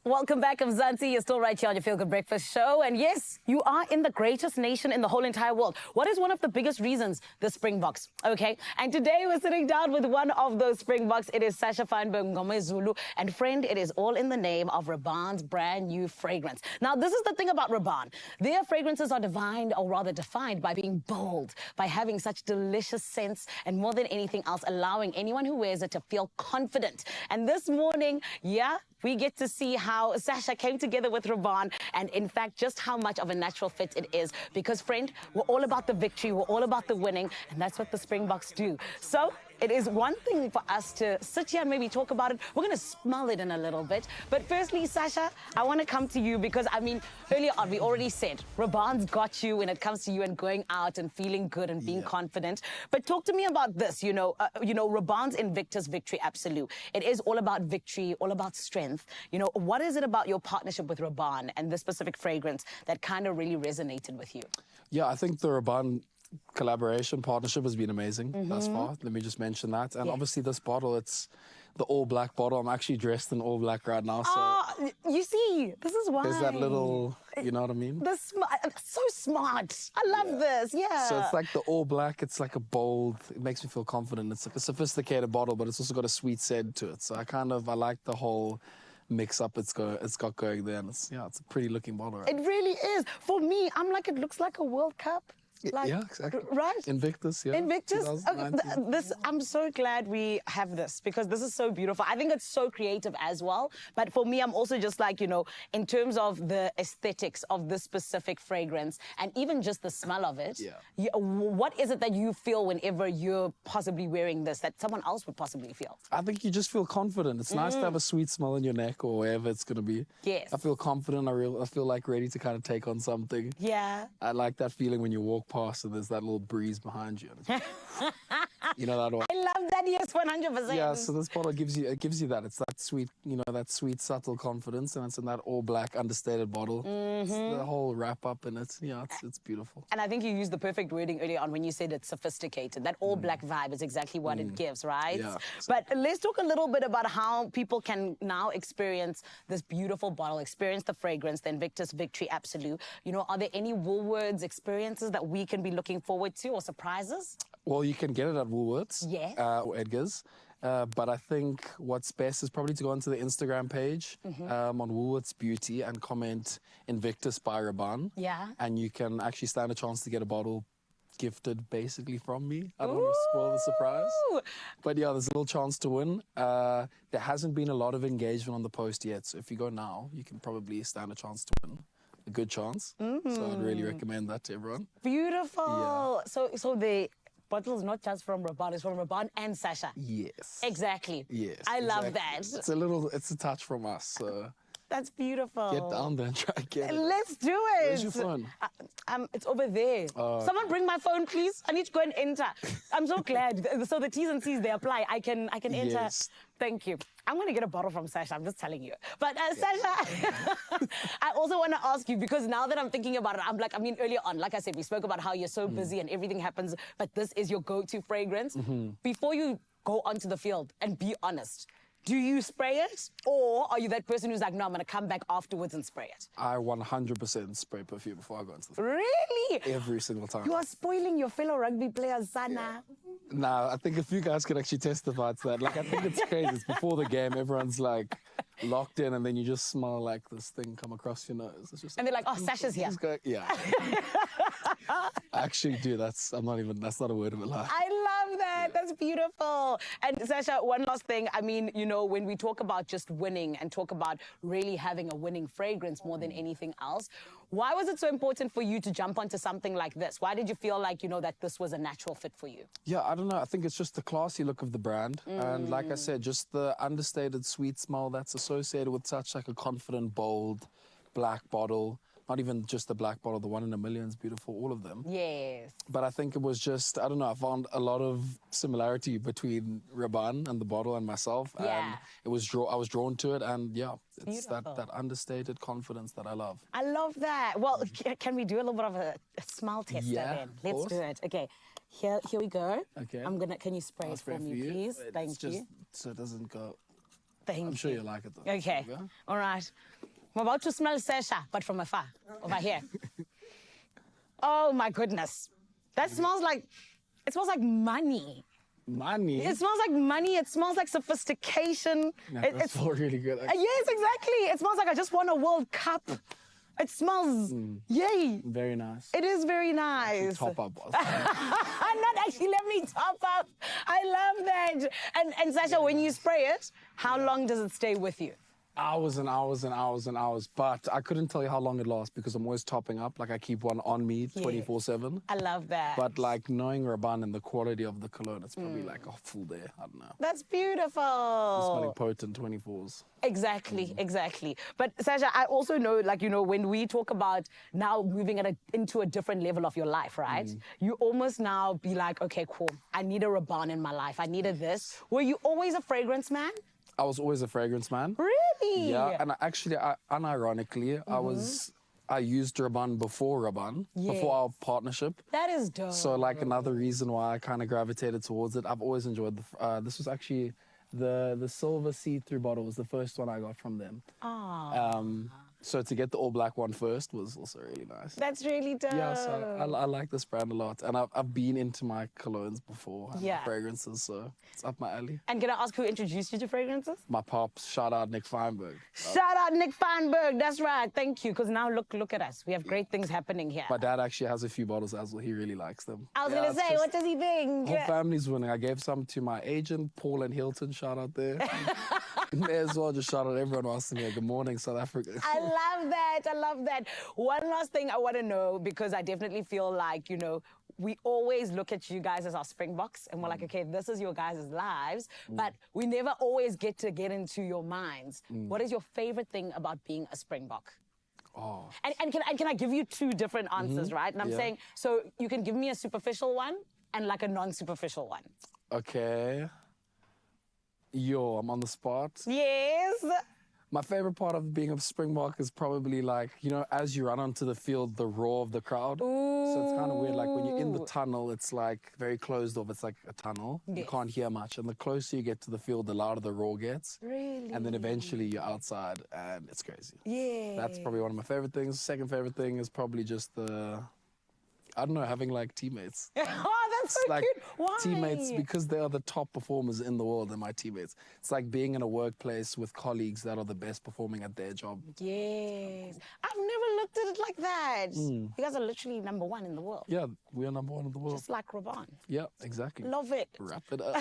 Welcome back, Mzansi. You're still right here on your Feel Good Breakfast show. And yes, you are in the greatest nation in the whole entire world. What is one of the biggest reasons? The Springboks, okay? And today we're sitting down with one of those Springboks. It is Sasha Fineberg, Ngome Zulu. And friend, it is all in the name of Raban's brand new fragrance. Now, this is the thing about Raban. Their fragrances are defined by being bold, by having such delicious scents, and more than anything else, allowing anyone who wears it to feel confident. And this morning, we get to see how Sasha came together with Raban and, in fact, just how much of a natural fit it is. Because, friend, we're all about the victory. We're all about the winning. And that's what the Springboks do. So it is one thing for us to sit here and maybe talk about it. We're going to smell it in a little bit. But firstly, Sasha, I want to come to you because, I mean, earlier on, we already said Raban's got you when it comes to you and going out and feeling good and being confident. But talk to me about this, Raban's Invictus Victory Absolute. It is all about victory, all about strength. What is it about your partnership with Raban and this specific fragrance that kind of really resonated with you? Yeah, I think the Raban collaboration partnership has been amazing thus far. Let me just mention that. And obviously this bottle, it's the all black bottle. I'm actually dressed in all black right now. So you see, this is why. there's that little, you know what I mean? So smart. I love this. Yeah. So it's like the all black. It's like a bold. It makes me feel confident. It's like a sophisticated bottle, but it's also got a sweet scent to it. So I like the whole mix up it's got going there. And it's a pretty looking bottle. Right? It really is. For me, I'm like, it looks like a World Cup. Yeah, exactly. Right? Invictus, yeah. Invictus? Okay, I'm so glad we have this because this is so beautiful. I think it's so creative as well. But for me, I'm also just like, in terms of the aesthetics of this specific fragrance and even just the smell of it, what is it that you feel whenever you're possibly wearing this that someone else would possibly feel? I think you just feel confident. It's nice to have a sweet smell in your neck or wherever it's going to be. Yes. I feel confident. I feel like ready to kind of take on something. Yeah. I like that feeling when you walk past and there's that little breeze behind you. You know that one? I love that, yes, 100%. Yeah, so this bottle gives you that. It's that sweet, that sweet, subtle confidence, and it's in that all black, understated bottle. It's the whole wrap up in it. Yeah, it's beautiful. And I think you used the perfect wording earlier on when you said it's sophisticated. That all black vibe is exactly what it gives, right? Yeah. But let's talk a little bit about how people can now experience this beautiful bottle, experience the fragrance, the Invictus Victory Absolute. Are there any Woolworths experiences that we can be looking forward to or surprises? Well, you can get it at Woolworths or Edgar's. But I think what's best is probably to go onto the Instagram page on Woolworths Beauty and comment Invictus by Raban. Yeah. And you can actually stand a chance to get a bottle gifted basically from me. I don't want to spoil the surprise. But yeah, there's a little chance to win. There hasn't been a lot of engagement on the post yet. So if you go now, you can probably stand a chance to win. A good chance. So I'd really recommend that to everyone. Beautiful. Yeah. So the bottle is not just from Raban, it's from Raban and Sasha. Yes. Exactly. Yes. I love that. It's a touch from us. So that's beautiful. Get down there and try to get it. Let's do it. Where's your phone? It's over there. Someone bring my phone, please. I need to go and enter. I'm so glad. So the T's and C's, they apply. I can enter. Yes. Thank you. I'm going to get a bottle from Sasha. I'm just telling you. But Sasha, I also want to ask you, because now that I'm thinking about it, earlier on, like I said, we spoke about how you're so busy and everything happens, but this is your go-to fragrance. Before you go onto the field, and be honest, do you spray it? Or are you that person who's like, no, I'm going to come back afterwards and spray it? I 100% spray perfume before I go into the field. Really? Every single time. You are spoiling your fellow rugby players, Sana. Nah, I think a few guys could actually testify to that. Like, I think it's crazy. It's before the game, everyone's like locked in, and then you just smell like this thing come across your nose. It's just and they're like, oh, Sasha's here. Yeah. I actually do. That's not a word of a lie. I love that. That's beautiful. And Sasha, one last thing. When we talk about just winning and talk about really having a winning fragrance more than anything else, why was it so important for you to jump onto something like this? Why did you feel like, that this was a natural fit for you? Yeah, I don't know. I think it's just the classy look of the brand. And like I said, just the understated sweet smell that's associated with such like a confident, bold, black bottle. Not even just the black bottle, the one in a million is beautiful, all of them. Yes. But I think it was just, I don't know, I found a lot of similarity between Raban and the bottle and myself. Yeah. And I was drawn to it, and yeah, it's that understated confidence that I love. I love that. Well, can we do a little bit of a smell tester then? Let's do it. Okay. Here we go. Okay. Can you spray it for me, please? Thank you. So it doesn't go. I'm sure you like it though. Okay. All right. I'm about to smell Sasha, but from afar, over here. Oh my goodness. That smells like, it smells like money. Money? It smells like money. It smells like sophistication. Yeah, it smells really good. Yes, exactly. It smells like I just won a World Cup. It smells, yay. Very nice. It is very nice. Top up. Not actually, let me top up. I love that. And Sasha, when you spray it, how long does it stay with you? Hours and hours and hours and hours, but I couldn't tell you how long it lasts because I'm always topping up. Like I keep one on me 24/7. I love that. But like knowing Raban and the quality of the cologne, it's probably like a full day. I don't know. That's beautiful. It's smelling potent 24s. Exactly, exactly. But Sasha, I also know, when we talk about now moving into a different level of your life, right? You almost now be like, okay, cool. I need a Raban in my life. I needed this. Were you always a fragrance man? I was always a fragrance man. Really? Yeah, and unironically, I used Raban before before our partnership. That is dope. So like another reason why I kind of gravitated towards it. I've always enjoyed this was actually the silver see-through bottle was the first one I got from them. So to get the all-black one first was also really nice. That's really dope. Yeah, so I like this brand a lot. And I've been into my colognes before, and my fragrances, so it's up my alley. And can I ask who introduced you to fragrances? My pops. Shout out Nick Fineberg. Shout out Nick Fineberg. That's right. Thank you. Because now look at us. We have great things happening here. My dad actually has a few bottles as well. He really likes them. I was going to say, what does he think? Whole family's winning. I gave some to my agent, Paul and Hilton. Shout out there. May as well just shout out everyone who asked me. Good morning, South Africa. I love that. I love that. One last thing I want to know, because I definitely feel like, we always look at you guys as our Springboks, and we're like, okay, this is your guys' lives, but we never always get into your minds. What is your favorite thing about being a Springbok? Oh. And can I give you two different answers, right? And I'm saying, so you can give me a superficial one and like a non-superficial one. Okay. Yo, I'm on the spot. Yes. My favorite part of being a Springbok is probably like, as you run onto the field, the roar of the crowd. Ooh. So it's kind of weird. Like when you're in the tunnel, it's like very closed off. It's like a tunnel. Yes. You can't hear much. And the closer you get to the field, the louder the roar gets. Really? And then eventually you're outside and it's crazy. Yeah. That's probably one of my favorite things. Second favorite thing is probably just having like teammates. Oh, that's so cute. Why? Teammates, because they are the top performers in the world, and my teammates. It's like being in a workplace with colleagues that are the best performing at their job. Yes. I've never looked at it like that. You guys are literally #1 in the world. Yeah, we are #1 in the world. Just like Raban. Yeah, exactly. Love it. Wrap it up.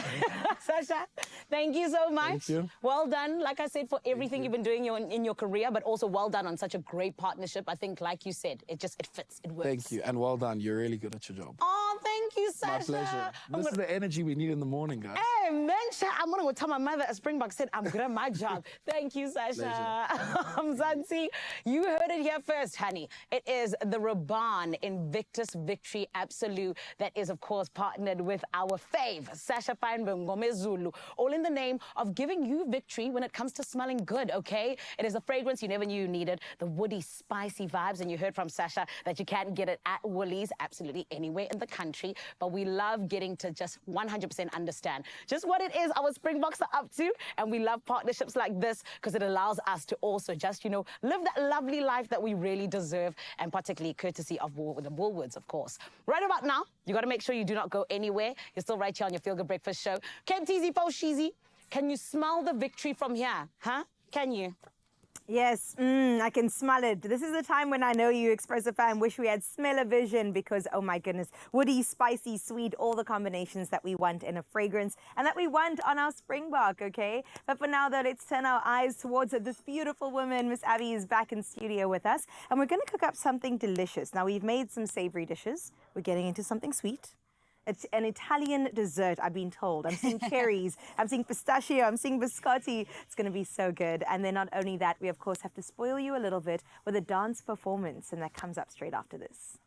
Sasha, thank you so much. Thank you. Well done, like I said, for everything you've been doing in your career, but also well done on such a great partnership. I think, like you said, it fits, it works. Thank you, and well done. You're really good at your job. Oh, thank you, Sasha. My pleasure. This is the energy we need in the morning, guys. Hey, mention, I'm going to go tell my mother at Springbok said, I'm good at my job. Thank you, Sasha. Zanzi, you heard it here first, honey. It is the Raban Invictus Victory Absolute that is, of course, partnered with our fave, Sasha Fineberg, Ngomezulu, all in the name of giving you victory when it comes to smelling good, okay? It is a fragrance you never knew you needed, the woody, spicy vibes, and you heard from Sasha that you can get it at Woolies, absolutely anywhere in the country, but we love getting to just 100% understand just what it is our Springboks are up to, and we love partnerships like this because it allows us to also just, you know, live that lovely life that we really deserve, and particularly courtesy of the Woolworths, of course. Right about now, you got to make sure you do not go anywhere. You're still right here on your Feel Good Breakfast show. KMTZ Sheezy, can you smell the victory from here? Huh? Can you? Yes, I can smell it. This is the time when I know you, Expresso fan, wish we had smell-o-vision because, oh my goodness, woody, spicy, sweet, all the combinations that we want in a fragrance and that we want on our Springbok, okay? But for now, though, let's turn our eyes towards this beautiful woman. Miss Abby is back in studio with us, and we're going to cook up something delicious. Now, we've made some savory dishes. We're getting into something sweet. It's an Italian dessert, I've been told. I'm seeing cherries, I'm seeing pistachio, I'm seeing biscotti. It's going to be so good. And then not only that, we, of course, have to spoil you a little bit with a dance performance, and that comes up straight after this.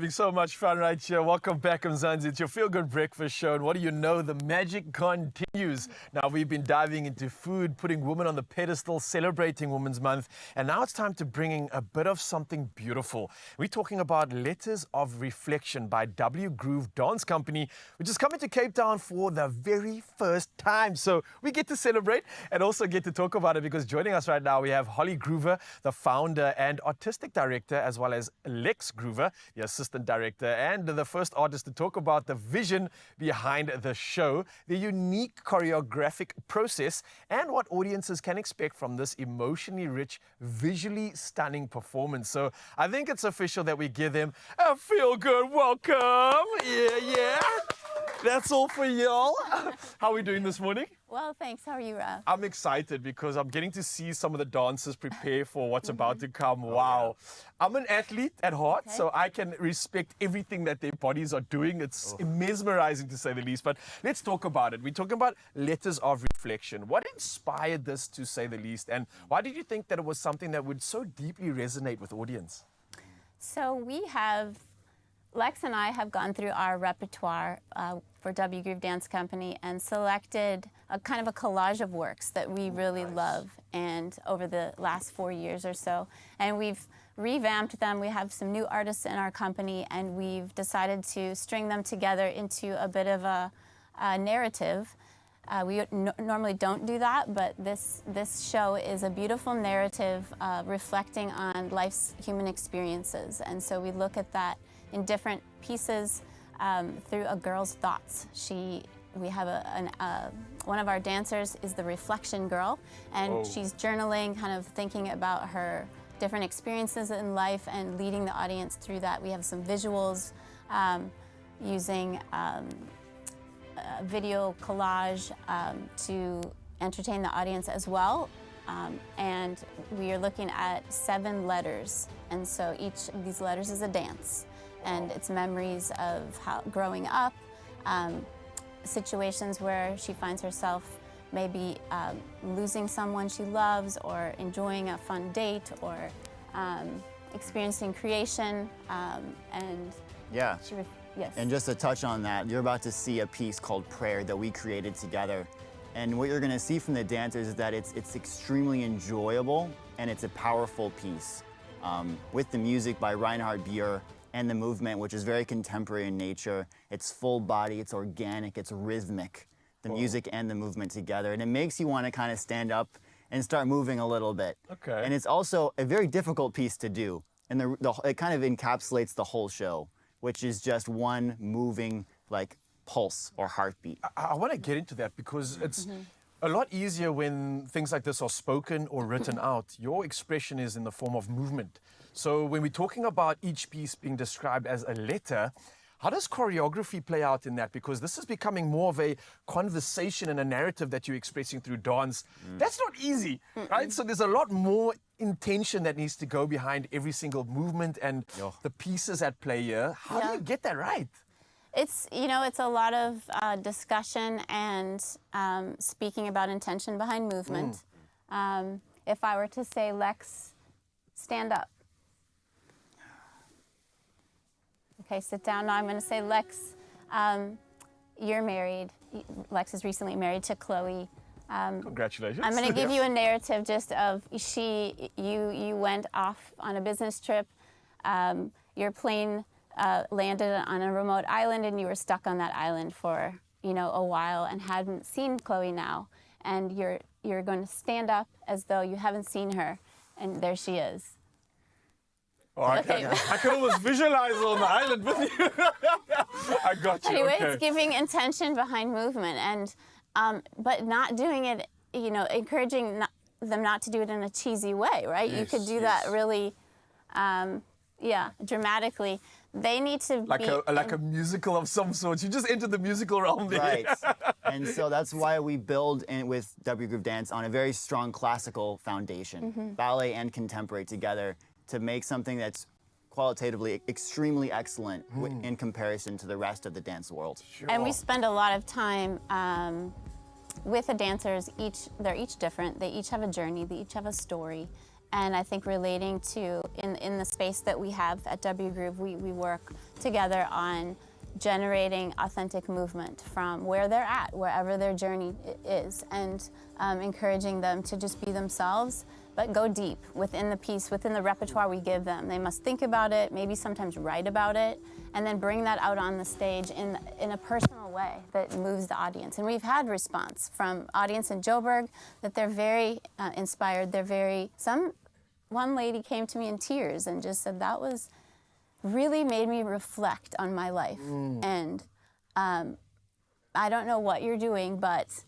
having so much fun right here. Welcome back, Mzansi. It's your Feel Good Breakfast Show. And what do you know? The magic continues. Now, we've been diving into food, putting women on the pedestal, celebrating Women's Month. And now it's time to bring in a bit of something beautiful. We're talking about Letters of Reflection by W Groove Dance Company, which is coming to Cape Town for the very first time. So we get to celebrate and also get to talk about it, because joining us right now, we have Holly Groover, the founder and artistic director, as well as Lex Groover, the assistant director, and the first artist to talk about the vision behind the show, the unique choreographic process, and what audiences can expect from this emotionally rich, visually stunning performance. So I think it's official that we give them a feel-good welcome. Yeah. That's all for y'all. How are we doing this morning? Well, thanks. How are you, Raf? I'm excited because I'm getting to see some of the dancers prepare for what's about to come. Wow. I'm an athlete at heart, so I can respect everything that their bodies are doing. It's mesmerizing, to say the least. But let's talk about it. We're talking about Letters of Reflection. What inspired this, to say the least? And why did you think that it was something that would so deeply resonate with audience? So Lex and I have gone through our repertoire for W Groove Dance Company and selected a kind of a collage of works that we really love, and over the last 4 years or so. And we've revamped them. We have some new artists in our company, and we've decided to string them together into a bit of a narrative. We normally don't do that, but this show is a beautiful narrative reflecting on life's human experiences. And so we look at that in different pieces through a girl's thoughts. We have one of our dancers is the reflection girl, and she's journaling, kind of thinking about her different experiences in life and leading the audience through that. We have some visuals using video collage to entertain the audience as well. And we are looking at 7 letters, and so each of these letters is a dance. And it's memories of growing up, situations where she finds herself maybe losing someone she loves, or enjoying a fun date, or experiencing creation. Yeah. Yes. And just to touch on that, you're about to see a piece called Prayer that we created together. And what you're going to see from the dancers is that it's extremely enjoyable, and it's a powerful piece. With the music by Reinhard Buer, and the movement, which is very contemporary in nature. It's full body, it's organic, it's rhythmic, the music and the movement together. And it makes you want to kind of stand up and start moving a little bit. Okay. And it's also a very difficult piece to do. And it kind of encapsulates the whole show, which is just one moving, like, pulse or heartbeat. I want to get into that because it's a lot easier when things like this are spoken or written out. Your expression is in the form of movement. So when we're talking about each piece being described as a letter, how does choreography play out in that? Because this is becoming more of a conversation and a narrative that you're expressing through dance. That's not easy, right? So there's a lot more intention that needs to go behind every single movement and the pieces at play here. How do you get that right? It's a lot of discussion and speaking about intention behind movement. If I were to say, Lex, stand up. Okay, sit down. Now I'm going to say, Lex, you're married. Lex is recently married to Chloe. Congratulations. I'm going to give you a narrative just of you went off on a business trip. Your plane landed on a remote island, and you were stuck on that island for a while and hadn't seen Chloe now. And you're going to stand up as though you haven't seen her, and there she is. Oh, I can almost visualize on the island with you. I got you. Anyway, it's giving intention behind movement, and but not doing it, encouraging them not to do it in a cheesy way, right? Yes, you could do that really, dramatically. They need to like a musical of some sort. You just entered the musical realm there. Right. And so that's why we build with W Groove Dance on a very strong classical foundation, ballet and contemporary together, to make something that's qualitatively extremely excellent in comparison to the rest of the dance world. Sure. And we spend a lot of time with the dancers. They're each different. They each have a journey. They each have a story. And I think relating to, in the space that we have at W Groove, we work together on generating authentic movement from where they're at, wherever their journey is, and encouraging them to just be themselves, but go deep within the piece, within the repertoire we give them. They must think about it, maybe sometimes write about it, and then bring that out on the stage in a personal way that moves the audience. And we've had response from audience in Joburg that they're very inspired. One lady came to me in tears and just said, that was really made me reflect on my life. And I don't know what you're doing, but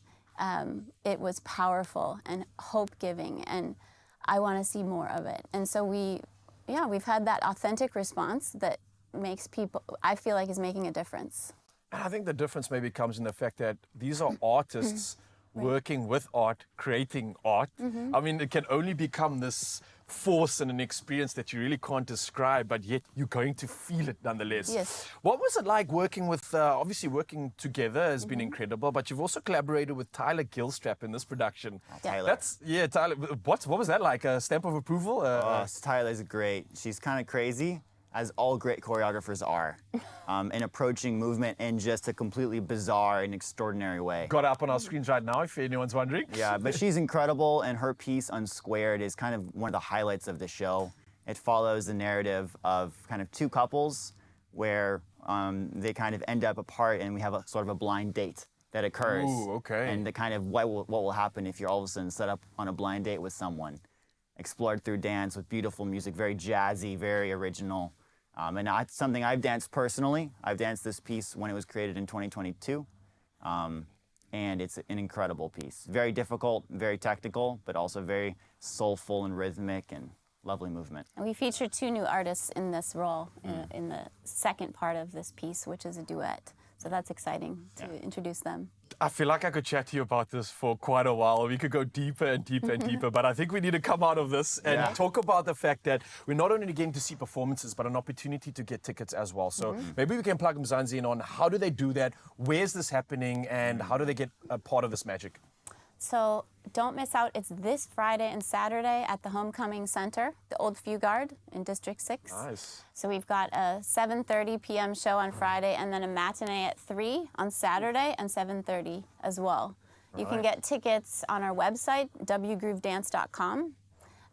it was powerful and hope-giving, and I want to see more of it. And so we've had that authentic response that makes people, I feel like, is making a difference. And I think the difference maybe comes in the fact that these are artists working with art, creating art. I mean, it can only become this force and an experience that you really can't describe, but yet you're going to feel it nonetheless. Yes. What was it like working with, obviously working together has been incredible, but you've also collaborated with Tyler Gilstrap in this production. Tyler. Tyler. What was that like? A stamp of approval? Tyler's great. She's kind of crazy, as all great choreographers are, in approaching movement in just a completely bizarre and extraordinary way. Got up on our screens right now, if anyone's wondering. Yeah, but she's incredible, and her piece, Unsquared, is kind of one of the highlights of the show. It follows the narrative of kind of two couples where they kind of end up apart, and we have a sort of a blind date that occurs. Ooh, okay. And the kind of what will happen if you're all of a sudden set up on a blind date with someone. Explored through dance with beautiful music, very jazzy, very original. And it's something I've danced personally. I've danced this piece when it was created in 2022. And it's an incredible piece. Very difficult, very technical, but also very soulful and rhythmic and lovely movement. And we featured 2 new artists in this role in the second part of this piece, which is a duet. So that's exciting to introduce them. I feel like I could chat to you about this for quite a while. We could go deeper and deeper and deeper, but I think we need to come out of this and talk about the fact that we're not only getting to see performances, but an opportunity to get tickets as well. So maybe we can plug Mzansi in on how do they do that, where's this happening, and how do they get a part of this magic? So don't miss out. It's this Friday and Saturday at the Homecoming Center, the Old Fugard in District 6. Nice. So we've got a 7:30 p.m. show on Friday and then a matinee at 3 on Saturday and 7:30 as well. You can get tickets on our website, wgroovedance.com.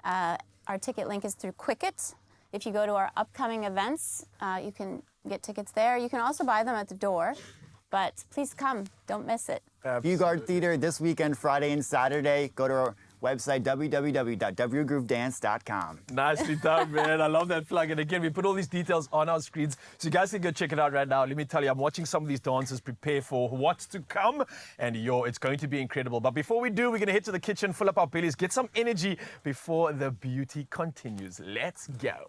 Our ticket link is through Quicket. If you go to our upcoming events, you can get tickets there. You can also buy them at the door. But please come, don't miss it. Fugard Theater this weekend, Friday and Saturday. Go to our website, www.wgroovedance.com. Nicely done, man. I love that plug. And again, we put all these details on our screens, so you guys can go check it out right now. Let me tell you, I'm watching some of these dancers prepare for what's to come, and it's going to be incredible. But before we do, we're going to head to the kitchen, fill up our bellies, get some energy before the beauty continues. Let's go.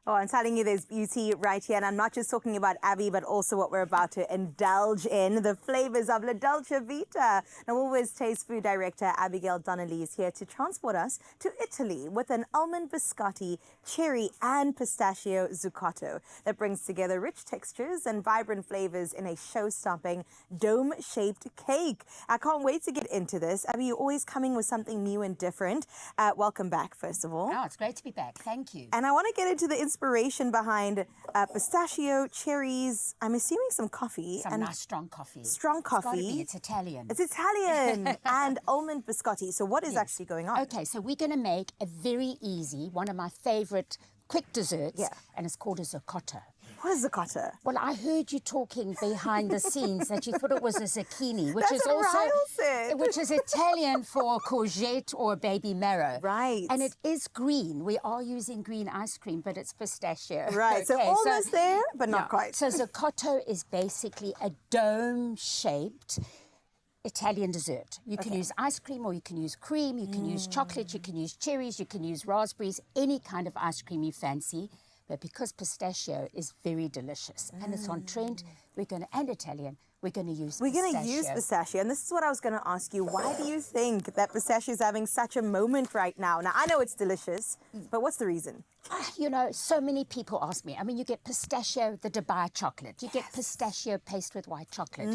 Oh, I'm telling you, there's beauty right here. And I'm not just talking about Abby, but also what we're about to indulge in, the flavors of La Dolce Vita. Now, Always Taste Food Director Abigail Donnelly is here to transport us to Italy with an almond biscotti, cherry and pistachio zucotto that brings together rich textures and vibrant flavors in a show-stopping dome-shaped cake. I can't wait to get into this. Abby, you're always coming with something new and different. Welcome back, first of all. Oh, it's great to be back. Thank you. And I want to get into the inspiration behind pistachio, cherries, I'm assuming some coffee. Some nice strong coffee. Strong coffee. It's Italian. It's Italian. And almond biscotti. So what is actually going on? Okay, so we're going to make a very easy, one of my favorite quick desserts, and it's called a zucotto. What is zucotto? Well, I heard you talking behind the scenes that you thought it was a zucchini, which That's is what also Ryle said. which is Italian for courgette or baby marrow. Right. And it is green. We are using green ice cream, but it's pistachio. Right. So Okay, almost there, but not quite. So zucotto is basically a dome-shaped Italian dessert. You can use ice cream or you can use cream, you can use chocolate, you can use cherries, you can use raspberries, any kind of ice cream you fancy. But because pistachio is very delicious and it's on trend, and Italian, we're going to use We're pistachio. going to use pistachio. And this is what I was going to ask you. Why do you think that pistachio is having such a moment right now? Now, I know it's delicious, but what's the reason? You know, so many people ask me. I mean, you get pistachio, the Dubai chocolate. You get pistachio paste with white chocolate.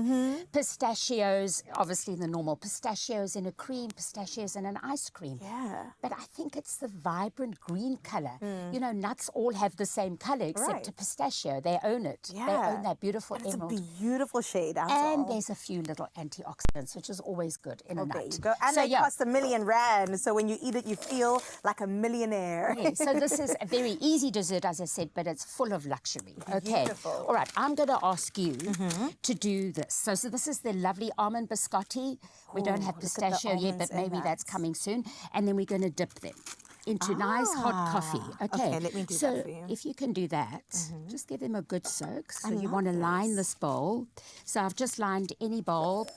Pistachios, obviously the normal pistachios in a cream, pistachios in an ice cream. Yeah. But I think it's the vibrant green color. You know, nuts all have the same color except a pistachio. They own it. Yeah. They own that beautiful And it's emerald. a beautiful shade. And there's a few little antioxidants, which is always good in a nut. There you go. And so, they cost R1,000,000. So when you eat it, you feel like a millionaire. Yeah, so this is a very easy dessert, as I said, but it's full of luxury. Okay. Beautiful. All right, I'm going to ask you to do this. So this is the lovely almond biscotti. We don't have look at the pistachio yet, almonds but in maybe that. that's coming soon. And then we're going to dip them into nice hot coffee. Okay, Okay, let me do so that for you. if you can do that, just give them a good soak. So you want to line this bowl. So I've just lined any bowl,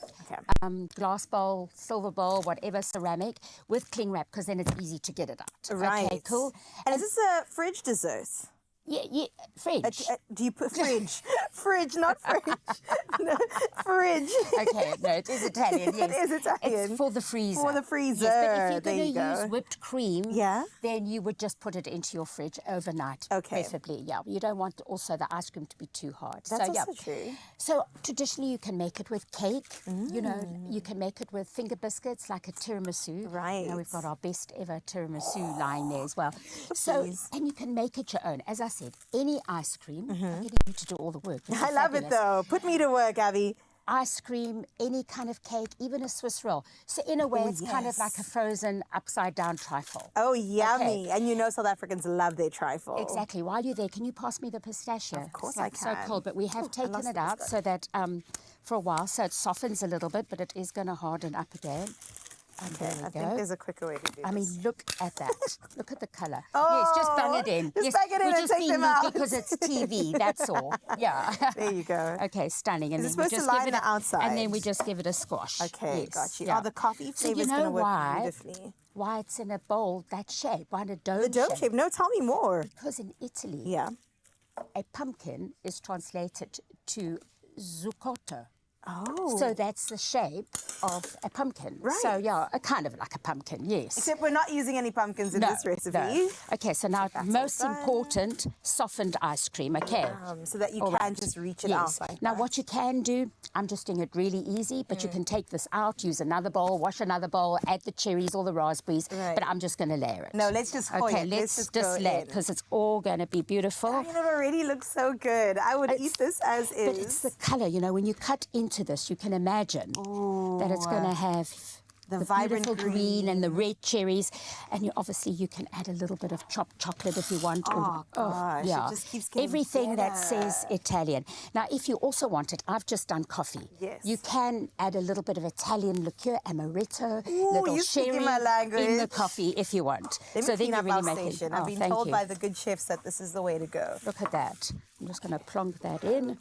glass bowl, silver bowl, whatever, ceramic, with cling wrap, because then it's easy to get it out. Right. Okay, cool. And is this a fridge dessert? Yeah, fridge. Do you put fridge? Fridge, not fridge. No, fridge. Okay, no, it is Italian, yes. It is Italian. It's for the freezer. For the freezer. Yes, but if you're There you going to go. use whipped cream, then you would just put it into your fridge overnight, preferably. Yeah, you don't want also the ice cream to be too hard. That's so, yeah. also true. So traditionally you can make it with cake. You know, you can make it with finger biscuits like a tiramisu. Right. You know, we've got our best ever tiramisu lying there as well. So, and you can make it your own. As I said, any ice cream. I'm getting you to do all the work. I love it though. Put me to work, Abby. Ice cream, any kind of cake, even a Swiss roll. So in a way, it's kind of like a frozen upside down trifle. Oh, yummy. And you know South Africans love their trifle. Exactly. While you're there, can you pass me the pistachio? Of course It's like I can. so cold, but we have taken lost it the out biscuit. so that for a while, so it softens a little bit, but it is going to harden up again. And there we I go. think there's a quicker way to do this. I mean, look at that. Look at the colour. Oh, yes, just bang it in. just yes, bang it in we're and just take being them neat out. because it's TV, that's all. Yeah. There you go. Okay, stunning. And Is it then we supposed to just line give it the outside? And then we just give it a squash. Okay, Yes, got you. yeah. Oh, the coffee So flavor you is know going to work why? beautifully. Why it's in a bowl, that shape, why in a dome The dome shape. No, tell me more. Because in Italy, Yeah. a pumpkin is translated to zucotto. Oh. So that's the shape of a pumpkin. Right. So, yeah, a kind of like a pumpkin, yes. Except we're not using any pumpkins in this recipe. No. Okay, so now That's most all done. important, softened ice cream, okay? So that you All can right. just reach it Yes. out like Now that. what you can do, I'm just doing it really easy, but you can take this out, use another bowl, wash another bowl, add the cherries or the raspberries, but I'm just going to layer it. No, let's just hoy Okay, it. let's just just go lay in. it because it's all going to be beautiful. I mean, it already looks so good. I would eat this as is. But it's the colour, you know, when you cut into this, you can imagine that it's going to have the vibrant vibrant green and the red cherries, and obviously you can add a little bit of chopped chocolate if you want. Oh, gosh, it yeah, just keeps getting everything that better. says Italian. Now, if you also want it, I've just done coffee. Yes. You can add a little bit of Italian liqueur, amaretto, Ooh, little you're sherry speaking my language. in the coffee if you want. Let me so then clean you up really our make it. station. Oh, I've been thank told you. by the good chefs that this is the way to go. Look at that. I'm just going to plonk that in.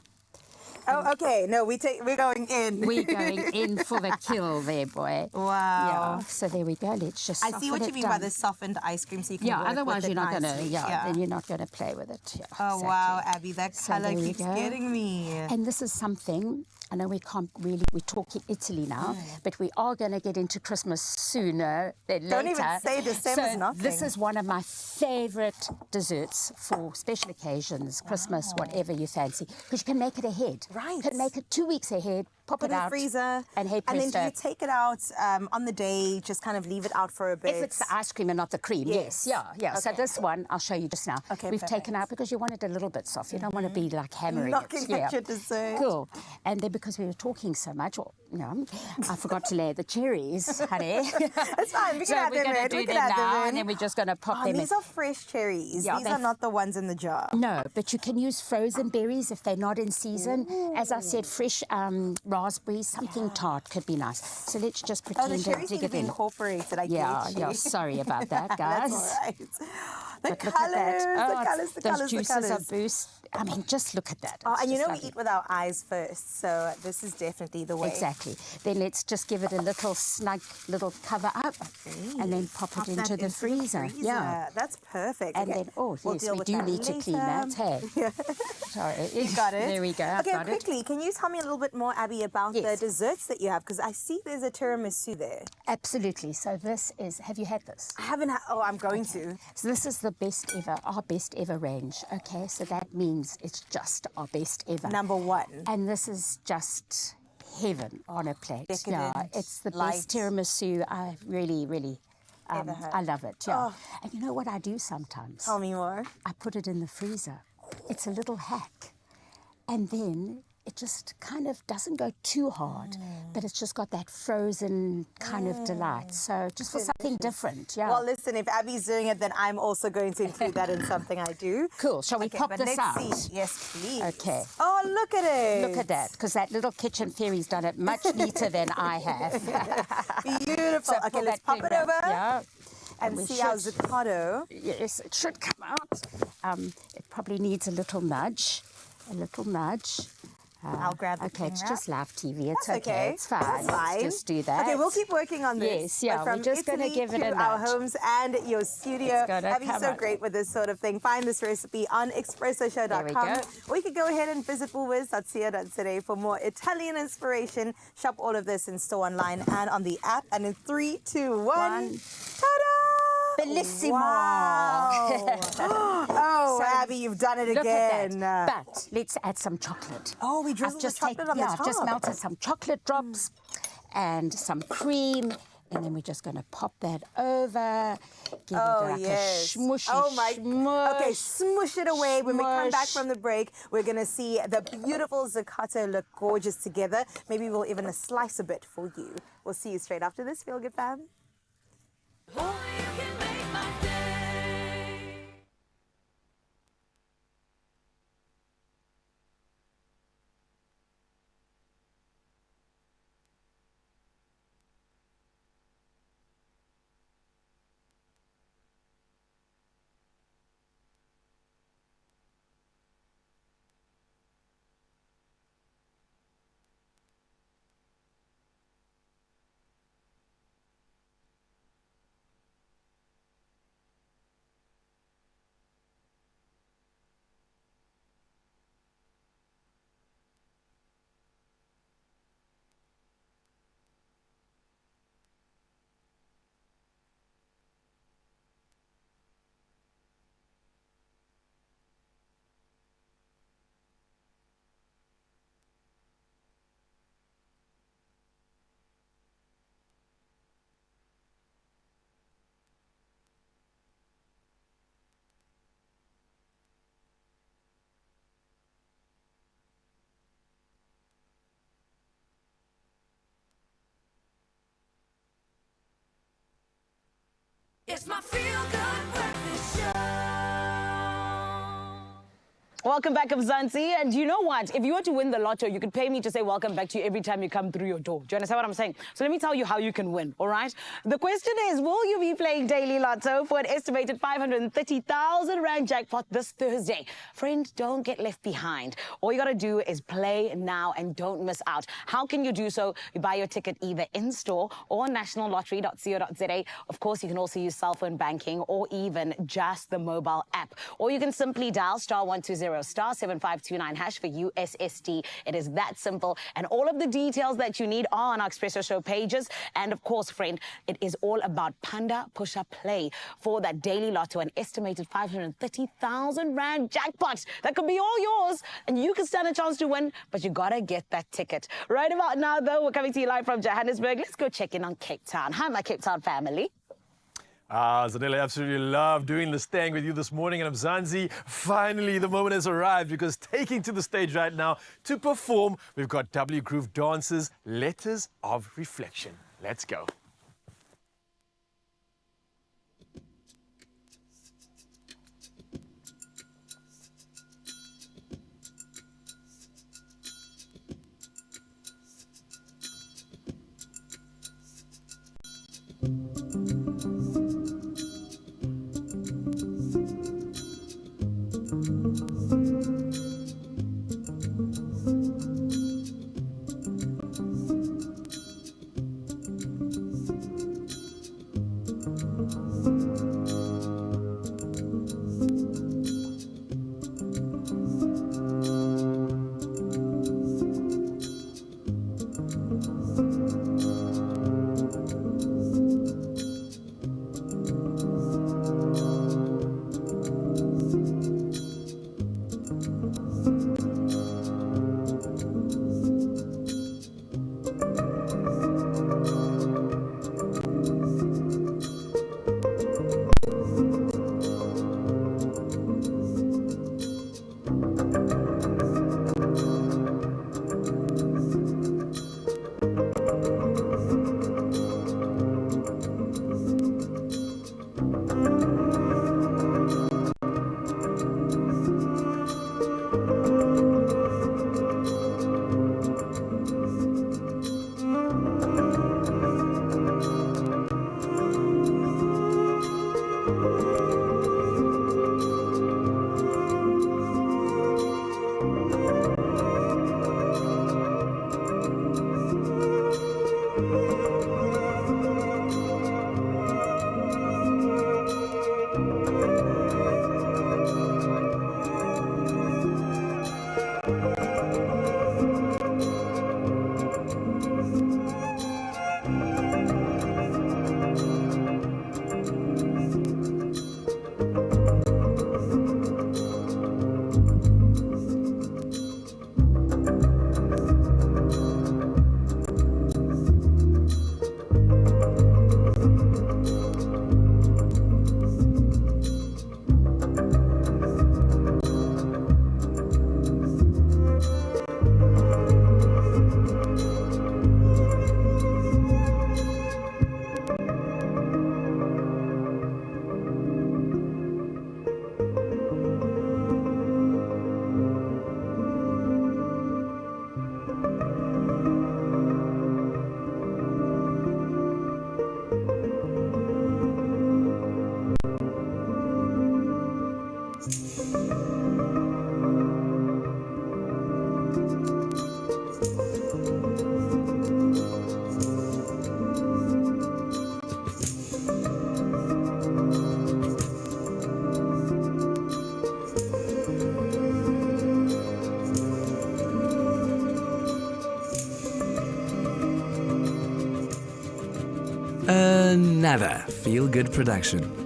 Oh, okay. No, we're going in. We're going in for the kill there, boy. Wow. Yeah. So there we go. Let's just I see what soften you it mean down. by the softened ice cream, so you can Yeah, work otherwise with it you're not going to, nicely. then you're not going to play with it. Yeah, Oh, exactly. wow, Abby, that So colour there we keeps go. getting me. And this is something, I know we can't really, we're talking Italy now, but we are going to get into Christmas sooner than later. Don't even say December's so nothing. this is one of my favourite desserts for special occasions, Christmas, whatever you fancy, because you can make it ahead. Right. You can make it 2 weeks ahead, pop Put it it in out. the freezer. And hey, And then presto. do you take it out on the day, just kind of leave it out for a bit? If it's the ice cream and not the cream, yes. Yeah. So Okay. this one, I'll show you just now. Okay, We've perfect. taken out because you want it a little bit soft. You don't want to be like hammering Knocking it. at your dessert. Cool. And then because we were talking so much, I forgot to layer the cherries, honey. That's fine. We can so add we're them going in. to We do can them add them now, in. and then we're just going to pop Oh, them these in. are fresh cherries. Yeah, These are not the ones in the jar. No, but you can use frozen berries if they're not in season. As I said, fresh raspberries, something tart could be nice. So let's just Oh, pretend the to cherries dig need to it be in. incorporated, I Yeah, get you. yeah, sorry about that, guys. That's all right. But look at that. The those colours. juices are boost. I mean, just look at that. Oh, It's and you just know, we lovely. eat with our eyes first, so this is definitely the way. Exactly. Then let's just give it a little snug little cover up, and then pop it that into the freezer. Yeah, that's perfect. and Okay. then We'll yes, deal we with do that need to clean that. later. Hey, sorry, You got it. There we go. I've Okay, got it. quickly, can you tell me a little bit more, Abby, about the desserts that you have? Because I see there's a tiramisu there. Absolutely. So this is. Have you had this? I haven't had. Oh, I'm going to. So this is the best ever, our best ever range. Okay, so that means it's just our best ever. Number one. And this is just heaven on a plate. Yeah, Decadent, it's the light. best tiramisu I really, Ever had. I love it. Yeah. Oh. And you know what I do sometimes? Tell me more. I put it in the freezer. It's a little hack. And then it just kind of doesn't go too hard, but it's just got that frozen kind of delight. So just for something different, yeah. Well, listen, if Abby's doing it, then I'm also going to include that in something I do. Cool. Shall we pop but this let's out? See. Yes, please. Okay. Oh, look at it. Look at that, because that little kitchen fairy's done it much neater than I have. Beautiful. So Okay, pull let's that pop thing it back. over. Yeah. And we see our should- avocado. Yes, it should come out. It probably needs a little nudge. I'll grab the Okay, cling it's wrap. just live TV. It's That's okay. It's fine. That's fine. Let's just do that. Okay, we'll keep working on this. Yes, yeah, But from we're just going to Italy give it to a our nudge. homes and your studio. It's gonna Abby's come so out. great with this sort of thing. Find this recipe on expressoshow.com. There we go. Or you could go ahead and visit woolworths.co.za for more Italian inspiration. Shop all of this in store, online, and on the app. And in 3, 2, 1. Ta-da! Bellissimo. Wow. Oh, So, Abby, you've done it Look again. at that. But let's add some chocolate. Oh, we drizzled the chocolate on the I've just top. melted some chocolate drops and some cream. And then we're just going to pop that over. Give it like a smushy smush. Okay, smush it away. When we come back Smush. from the break, we're going to see the beautiful zaccato look gorgeous together. Maybe we'll even slice a bit for you. We'll see you straight after this. Feel good, fam? It's my feel-good breakfast show. Welcome back, Mzansi. And you know what? If you were to win the lotto, you could pay me to say welcome back to you every time you come through your door. Do you understand what I'm saying? So let me tell you how you can win, all right? The question is, will you be playing Daily Lotto for an estimated 530,000 Rand jackpot this Thursday? Friend, don't get left behind. All you got to do is play now and don't miss out. How can you do so? You buy your ticket either in-store or nationallottery.co.za. Of course, you can also use cell phone banking or even just the mobile app. Or you can simply dial *120 *7529# for USSD. It is that simple. And all of the details that you need are on our Expresso Show pages. And of course, friend, it is all about Panda Pusha Play for that Daily Lotto, an estimated 530,000 Rand jackpot. That could be all yours. And you can stand a chance to win, but you gotta get that ticket. Right about now, though, we're coming to you live from Johannesburg. Let's go check in on Cape Town. Hi, my Cape Town family. Zanele, absolutely love doing this thing with you this morning. And Mzansi, finally the moment has arrived, because taking to the stage right now to perform, we've got W Groove Dancers, Letters of Reflection. Let's go. Another feel-good production.